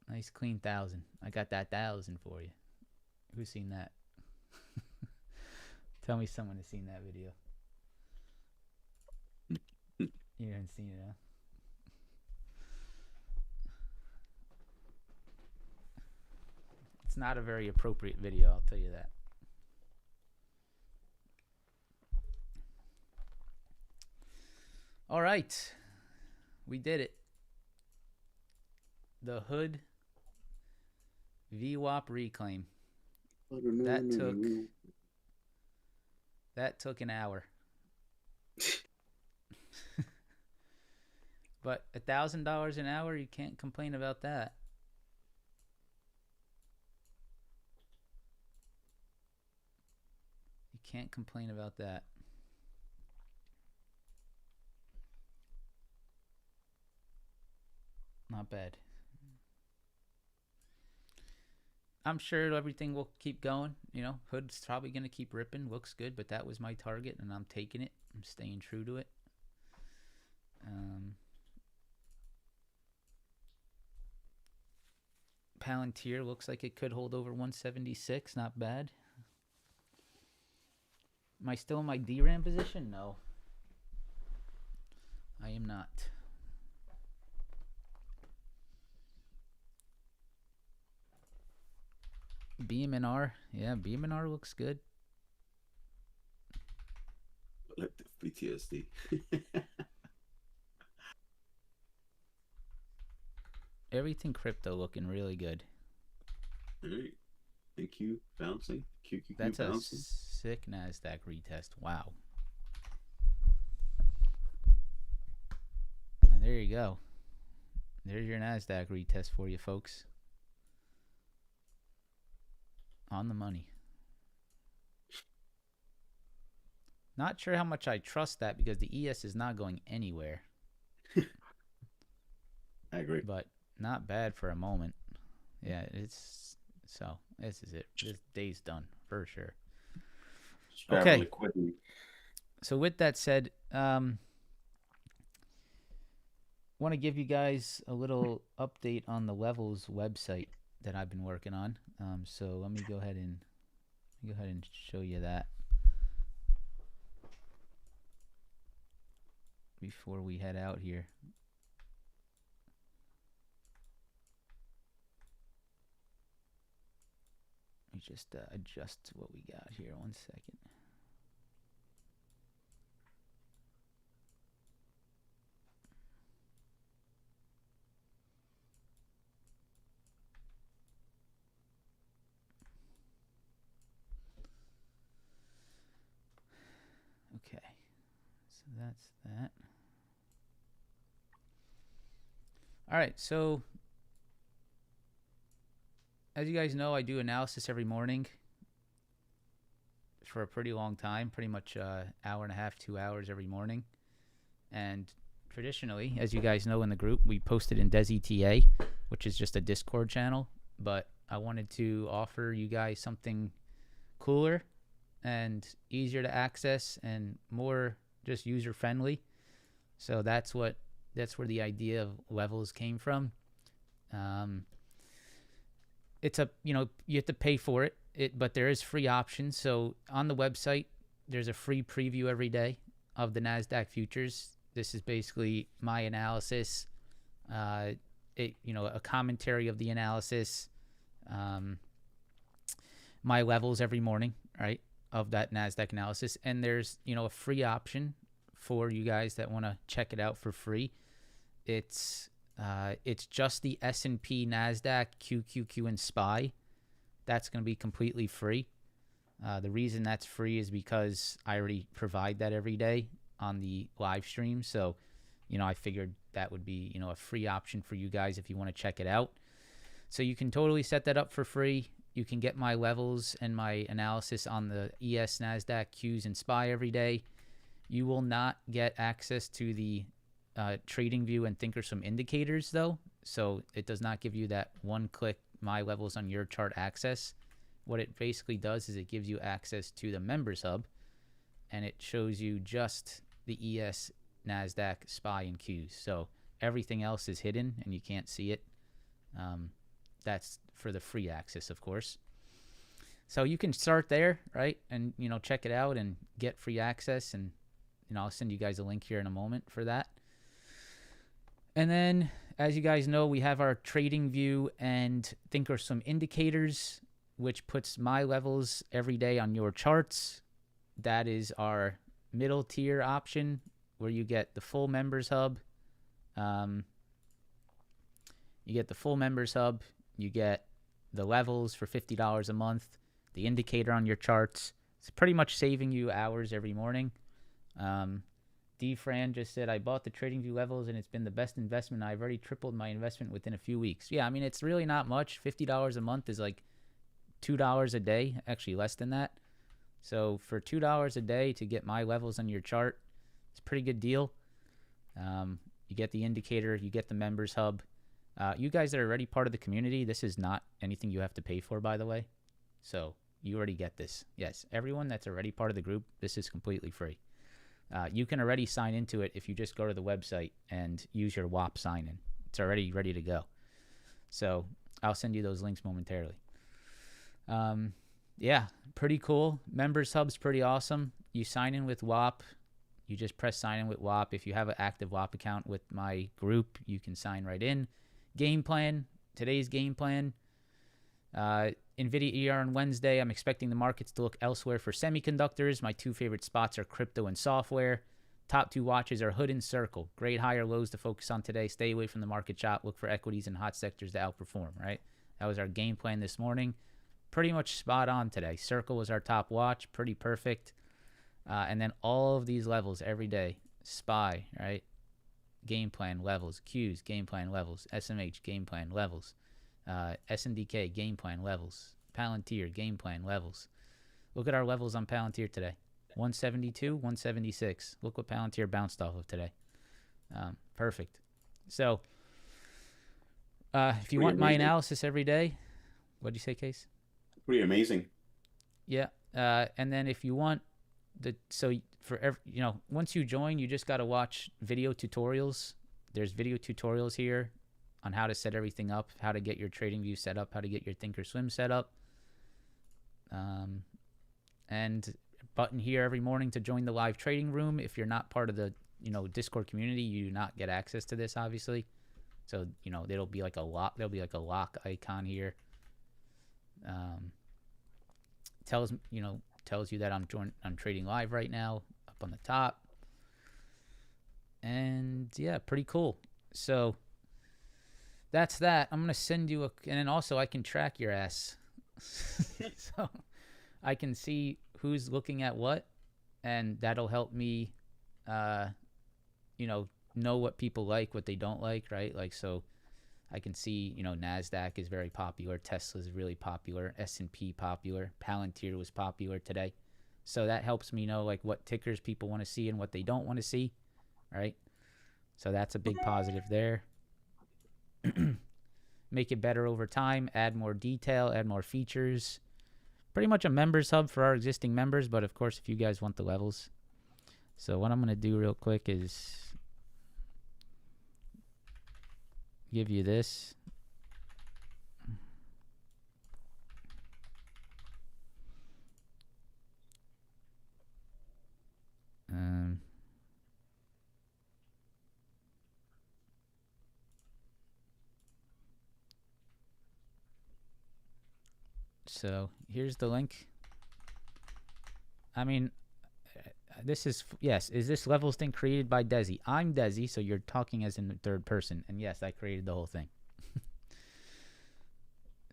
Speaker 1: Nice clean 1,000. I got that 1,000 for you. Who's seen that? Tell me someone has seen that video. You haven't seen it, huh? It's not a very appropriate video, I'll tell you that. All right. We did it. The hood VWAP reclaim. That took an hour. But $1,000 an hour, you can't complain about that. You can't complain about that. Not bad. I'm sure everything will keep going. You know, hood's probably going to keep ripping. Looks good, but that was my target, and I'm taking it. I'm staying true to it. Palantir looks like it could hold over 176. Not bad. Am I still in my DRAM position? No. I am not. BMNR. Yeah, BMNR looks good.
Speaker 2: Collective PTSD.
Speaker 1: Everything crypto looking really good.
Speaker 2: All right. NQ bouncing. QQQ
Speaker 1: That's
Speaker 2: bouncing.
Speaker 1: A sick NASDAQ retest. Wow. And there you go. There's your NASDAQ retest for you, folks. On the money. Not sure how much I trust that because the ES is not going anywhere.
Speaker 2: I agree.
Speaker 1: But not bad for a moment. Yeah, it's so this is it. This day's done for sure. Okay. So with that said, want to give you guys a little update on the Levels website that I've been working on. So let me go ahead and show you that before we head out here. Let me just adjust what we got here. 1 second. Okay, so that's that. All right, so as you guys know, I do analysis every morning for a pretty long time, pretty much hour and a half, 2 hours every morning. And traditionally, as you guys know in the group, we posted in DesETA, which is just a Discord channel. But I wanted to offer you guys something cooler and easier to access and more just user friendly. So that's where the idea of Levels came from. It's you have to pay for it, but there is free options. So on the website, there's a free preview every day of the NASDAQ futures. This is basically my analysis, a commentary of the analysis, my levels every morning, right, of that NASDAQ analysis. And there's, a free option for you guys that want to check it out for free. It's just the S&P, NASDAQ, QQQ, and SPY. That's going to be completely free. The reason that's free is because I already provide that every day on the live stream. So, I figured that would be, a free option for you guys if you want to check it out. So you can totally set that up for free. You can get my levels and my analysis on the ES, NASDAQ, Qs, and SPY every day. You will not get access to the trading view and thinkorswim indicators, though. So it does not give you that one-click my levels on your chart access. What it basically does is it gives you access to the members hub, and it shows you just the ES, NASDAQ, SPY, and Qs. So everything else is hidden and you can't see it. That's for the free access, of course. So you can start there, right? And, check it out and get free access. And, I'll send you guys a link here in a moment for that. And then, as you guys know, we have our trading view and thinkorswim indicators, which puts my levels every day on your charts. That is our middle tier option, where you get the full members hub. You get the full members hub. You get the levels for $50 a month, the indicator on your charts. It's pretty much saving you hours every morning. D. Fran just said, I bought the TradingView levels and it's been the best investment. I've already tripled my investment within a few weeks. Yeah, I mean, it's really not much. $50 a month is like $2 a day, actually less than that. So for $2 a day to get my levels on your chart, it's a pretty good deal. You get the indicator, you get the members hub. You guys that are already part of the community, this is not anything you have to pay for, by the way. So you already get this. Yes, everyone that's already part of the group, this is completely free. You can already sign into it if you just go to the website and use your WAP sign-in. It's already ready to go. So I'll send you those links momentarily. Yeah, pretty cool. Members Hub's pretty awesome. You sign in with WAP. You just press sign in with WAP. If you have an active WAP account with my group, you can sign right in. Game plan. Today's game plan. NVIDIA ER on Wednesday. I'm expecting the markets to look elsewhere for semiconductors. My two favorite spots are crypto and software. Top two watches are Hood and Circle. Great higher lows to focus on today. Stay away from the market chop. Look for equities and hot sectors to outperform, right? That was our game plan this morning. Pretty much spot on today. Circle was our top watch. Pretty perfect. And then all of these levels every day. SPY, right? Game plan levels. Qs, game plan levels. SMH, game plan levels. SNDK, game plan levels. Palantir, game plan levels. Look at our levels on Palantir today. 172, 176. Look what Palantir bounced off of today. Perfect. So, if you want my analysis every day, what'd you say, Case?
Speaker 2: Pretty amazing.
Speaker 1: Yeah. And then if you want once you join, you just got to watch video tutorials. There's video tutorials here on how to set everything up, how to get your TradingView set up, how to get your thinkorswim set up. And button here every morning to join the live trading room. If you're not part of the, Discord community, you do not get access to this, obviously. So, there'll be like a lock icon here. Tells you that I'm trading live right now up on the top. And yeah, pretty cool. So that's that. I'm going to send you and then also I can track your ass. So I can see who's looking at what, and that'll help me, know what people like, what they don't like, right? Like, so I can see, NASDAQ is very popular. Tesla is really popular. S&P popular. Palantir was popular today. So that helps me know, like, what tickers people want to see and what they don't want to see, right? So that's a big positive there. Make it better over time. Add more detail. Add more features. Pretty much a members hub for our existing members, but, of course, if you guys want the levels. So what I'm going to do real quick is give you this. So here's the link. I mean, this is, yes, is this levels thing created by Desi? I'm Desi, so you're talking as in the third person. And yes, I created the whole thing.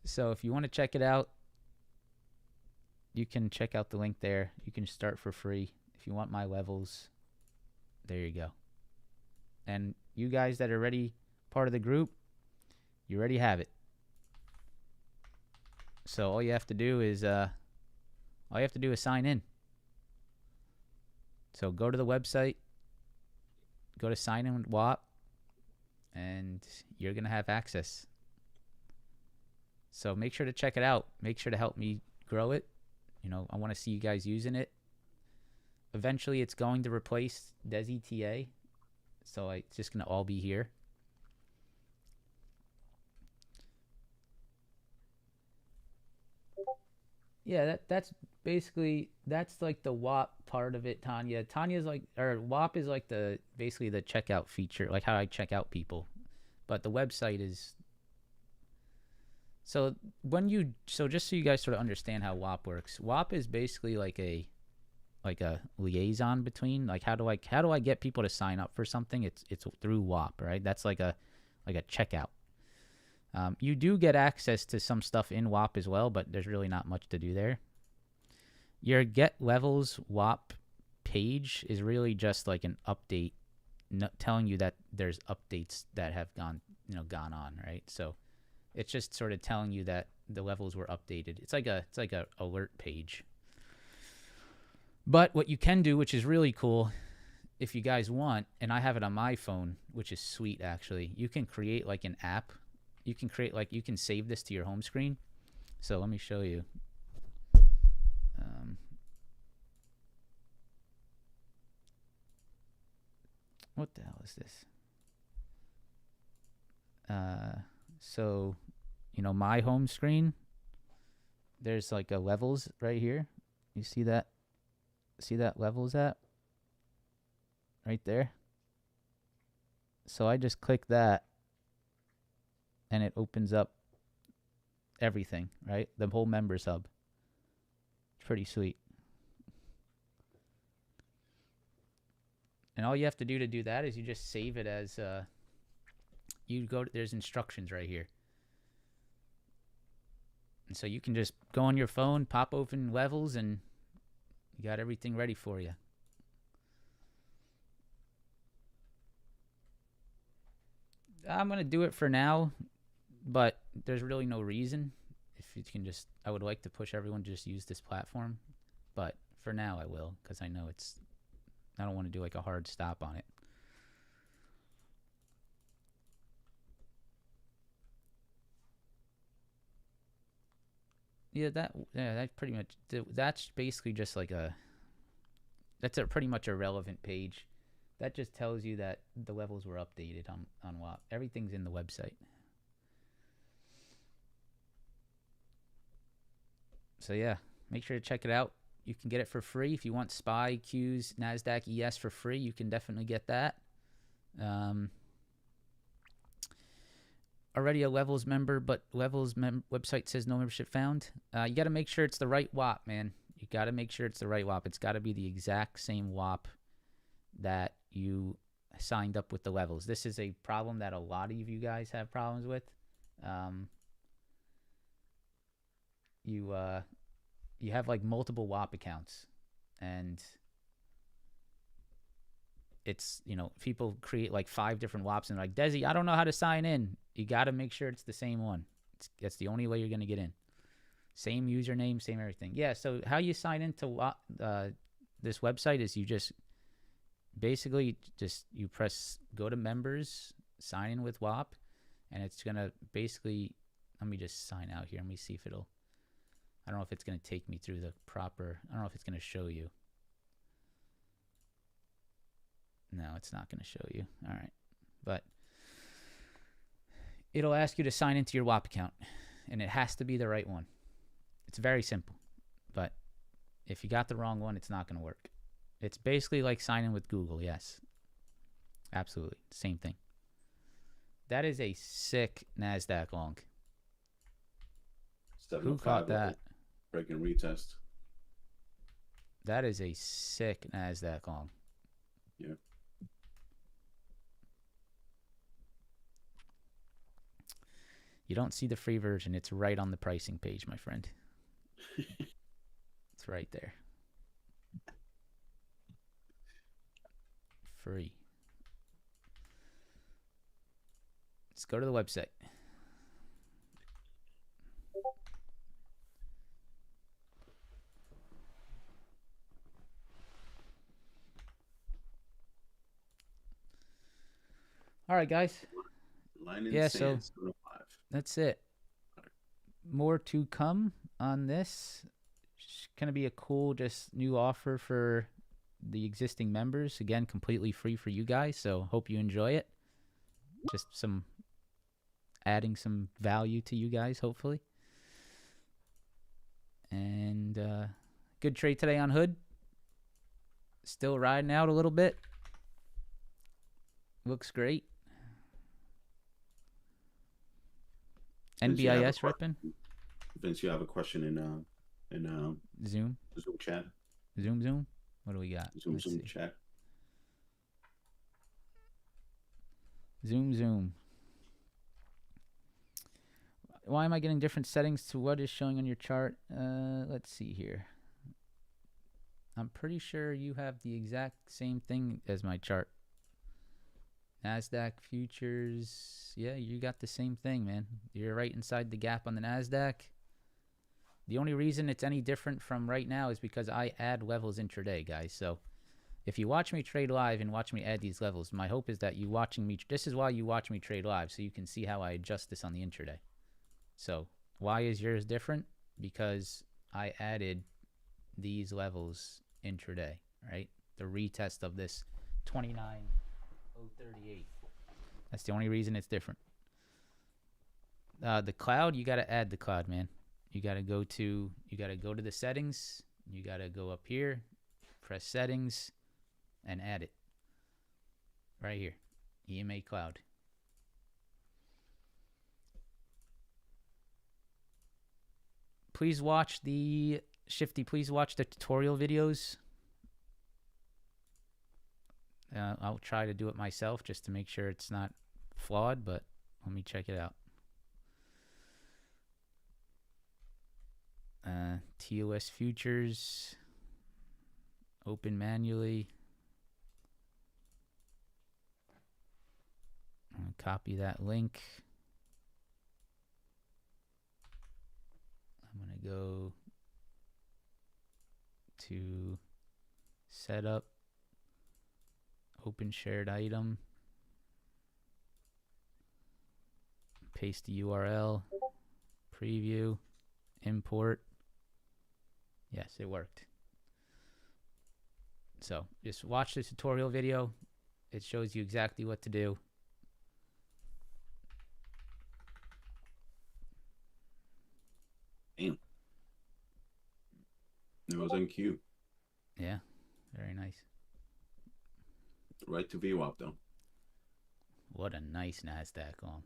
Speaker 1: So if you want to check it out, you can check out the link there. You can start for free. If you want my levels, there you go. And you guys that are already part of the group, you already have it. So all you have to do is sign in. So go to the website, go to sign in with WAP, and you're gonna have access. So make sure to check it out. Make sure to help me grow it. You know, I want to see you guys using it. Eventually, it's going to replace Desi TA. So it's just going to all be here. Yeah, that's basically, that's like the WAP part of it, Tanya. Tanya's like, or WAP is like basically the checkout feature, like how I check out people. But the website is, so just so you guys sort of understand how WAP works. WAP is basically like a liaison between, like, how do I get people to sign up for something? It's through WAP, right? That's like a checkout. You do get access to some stuff in WAP as well, but there's really not much to do there. Your Get Levels WAP page is really just like an update, telling you that there's updates that have gone on, right? So it's just sort of telling you that the levels were updated. It's like a alert page. But what you can do, which is really cool, if you guys want, and I have it on my phone, which is sweet actually, you can create like an app. You can save this to your home screen. So let me show you. What the hell is this? So, my home screen, there's like a levels right here. You see that? See that levels at? Right there. So I just click that and it opens up everything, right? The whole members hub. It's pretty sweet. And all you have to do that is you just save it as there's instructions right here. And so you can just go on your phone, pop open levels, and you got everything ready for you. I'm going to do it for now, but there's really no reason. If you can just, I would like to push everyone to just use this platform, but for now I will, because I know I don't want to do like a hard stop on it. Yeah, that pretty much, that's basically just like that's pretty much a relevant page. That just tells you that the levels were updated on WAP. Everything's in the website. So yeah, make sure to check it out. You can get it for free. If you want SPY, Qs, NASDAQ, ES for free, you can definitely get that. Already a Levels member, but Levels website says no membership found. You got to make sure it's the right WAP, man. You got to make sure it's the right WAP. It's got to be the exact same WAP that you signed up with the levels. This is a problem that a lot of you guys have problems with. You have like multiple WAP accounts, and it's, people create like 5 different WAPs and like, Desi, I don't know how to sign in. You got to make sure it's the same one. That's the only way you're going to get in. Same username, same everything. Yeah, so how you sign into this website is you just basically you press go to members, sign in with WAP, and it's going to basically, let me just sign out here. Let me see if I don't know if it's going to take me through the proper, I don't know if it's going to show you. No, it's not going to show you. All right. But it'll ask you to sign into your WAP account, and it has to be the right one. It's very simple. But if you got the wrong one, it's not going to work. It's basically like signing with Google, yes. Absolutely. Same thing. That is a sick NASDAQ long. Who caught that?
Speaker 2: Break and retest.
Speaker 1: That is a sick NASDAQ long.
Speaker 2: Yeah.
Speaker 1: You don't see the free version. It's right on the pricing page, my friend. It's right there. Free. Let's go to the website. All right, guys.
Speaker 2: Line in
Speaker 1: Yeah,
Speaker 2: sand,
Speaker 1: so that's it. More to come on this. It's going to be a cool, just new offer for the existing members. Again, completely free for you guys. So hope you enjoy it. Just adding some value to you guys, hopefully. And good trade today on Hood. Still riding out a little bit. Looks great. NBIS ripping.
Speaker 2: Vince, you have a question in
Speaker 1: Zoom
Speaker 2: chat.
Speaker 1: Zoom. What do we got?
Speaker 2: Zoom chat.
Speaker 1: Zoom. Why am I getting different settings to what is showing on your chart? Let's see here. I'm pretty sure you have the exact same thing as my chart. NASDAQ futures. Yeah, you got the same thing, man. You're right inside the gap on the NASDAQ. The only reason it's any different from right now is because I add levels intraday, guys. So if you watch me trade live and watch me add these levels, my hope is that you watching me. This is why you watch me trade live, so you can see how I adjust this on the intraday. So why is yours different? Because I added these levels intraday, right? The retest of this 29,038. That's the only reason it's different. The cloud, you got to add the cloud, man. You got to go to the settings. You got to go up here, press settings, and add it. Right here, EMA cloud. Please watch the tutorial videos. I'll try to do it myself just to make sure it's not flawed, but let me check it out. TOS futures, open manually. I'm gonna copy that link. I'm gonna go to setup, open shared item, paste the URL, preview, import. Yes, it worked. So just watch the tutorial video. It shows you exactly what to do.
Speaker 2: Damn. It was on cue.
Speaker 1: Yeah, very nice.
Speaker 2: Right to VWAP though.
Speaker 1: What a nice NASDAQ long.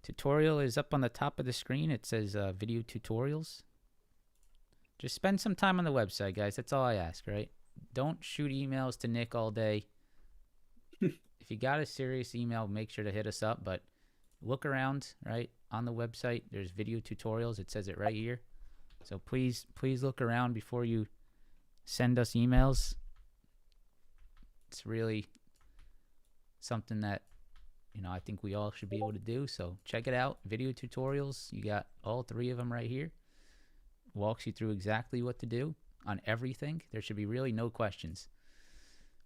Speaker 1: Tutorial is up on the top of the screen. It says video tutorials. Just spend some time on the website, guys. That's all I ask, right? Don't shoot emails to Nick all day. If you got a serious email, make sure to hit us up. But look around, right? On the website, there's video tutorials. It says it right here. So please look around before you send us emails. It's really something that, I think we all should be able to do. So check it out. Video tutorials. You got all 3 of them right here. Walks you through exactly what to do on everything. There should be really no questions.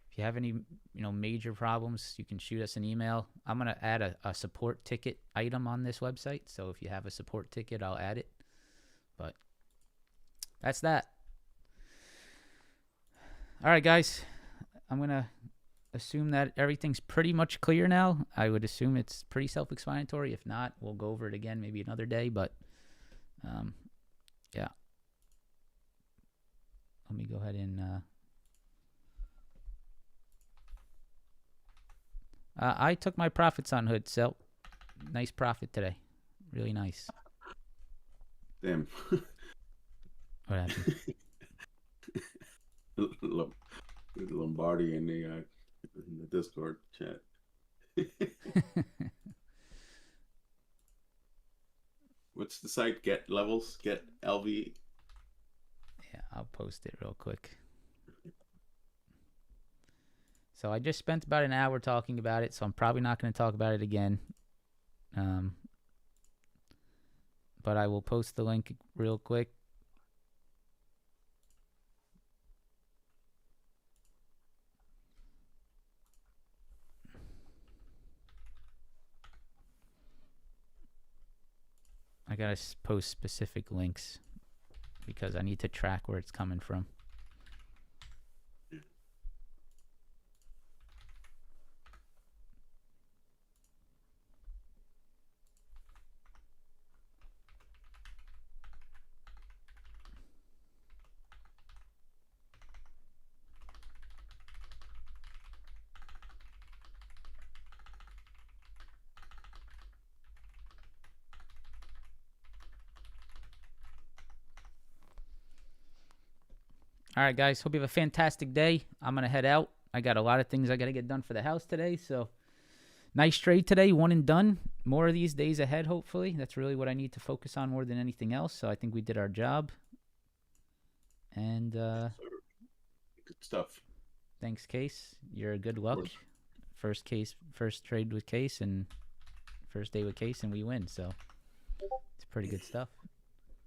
Speaker 1: If you have any, major problems, you can shoot us an email. I'm going to add a support ticket item on this website. So if you have a support ticket, I'll add it. But that's that. All right, guys. I'm going to assume that everything's pretty much clear now. I would assume it's pretty self-explanatory. If not, we'll go over it again maybe another day. But, yeah. Let me go ahead and... I took my profits on Hood, so nice profit today. Really nice.
Speaker 2: Them.
Speaker 1: What happened?
Speaker 2: Lombardi in the Discord chat. What's the site? Get levels. Get LV.
Speaker 1: Yeah, I'll post it real quick. So I just spent about an hour talking about it, so I'm probably not going to talk about it again. But I will post the link real quick. I got to post specific links because I need to track where it's coming from. All right, guys. Hope you have a fantastic day. I'm going to head out. I got a lot of things I got to get done for the house today. So nice trade today. One and done. More of these days ahead, hopefully. That's really what I need to focus on more than anything else. So I think we did our job. And
Speaker 2: Good stuff.
Speaker 1: Thanks, Case. You're good luck. First trade with Case and first day with Case, and we win. So it's pretty good stuff.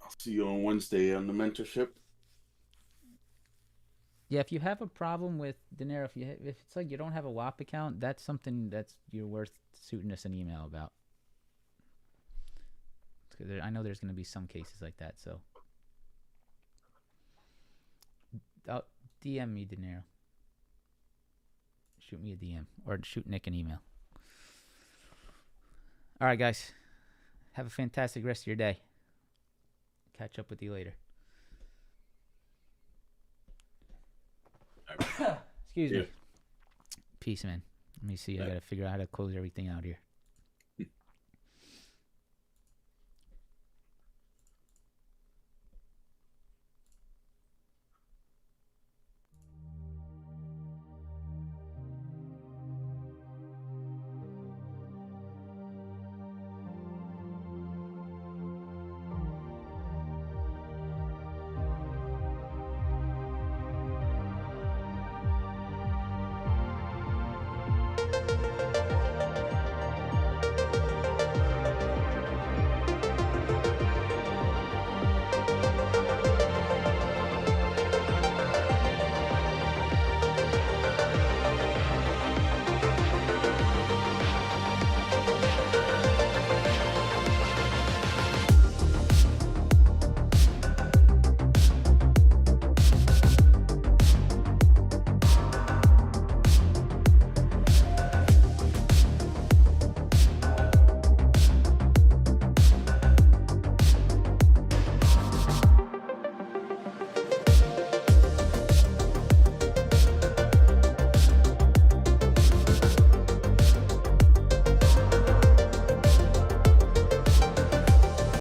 Speaker 2: I'll see you on Wednesday on the mentorship.
Speaker 1: Yeah, if you have a problem with Dinero, if it's like you don't have a WAP account, that's something that's you're worth shooting us an email about. I know there's going to be some cases like that, so DM me, Dinero. Shoot me a DM or shoot Nick an email. All right, guys. Have a fantastic rest of your day. Catch up with you later. Excuse me. Peace, man. Let me see. I got to figure out how to close everything out here.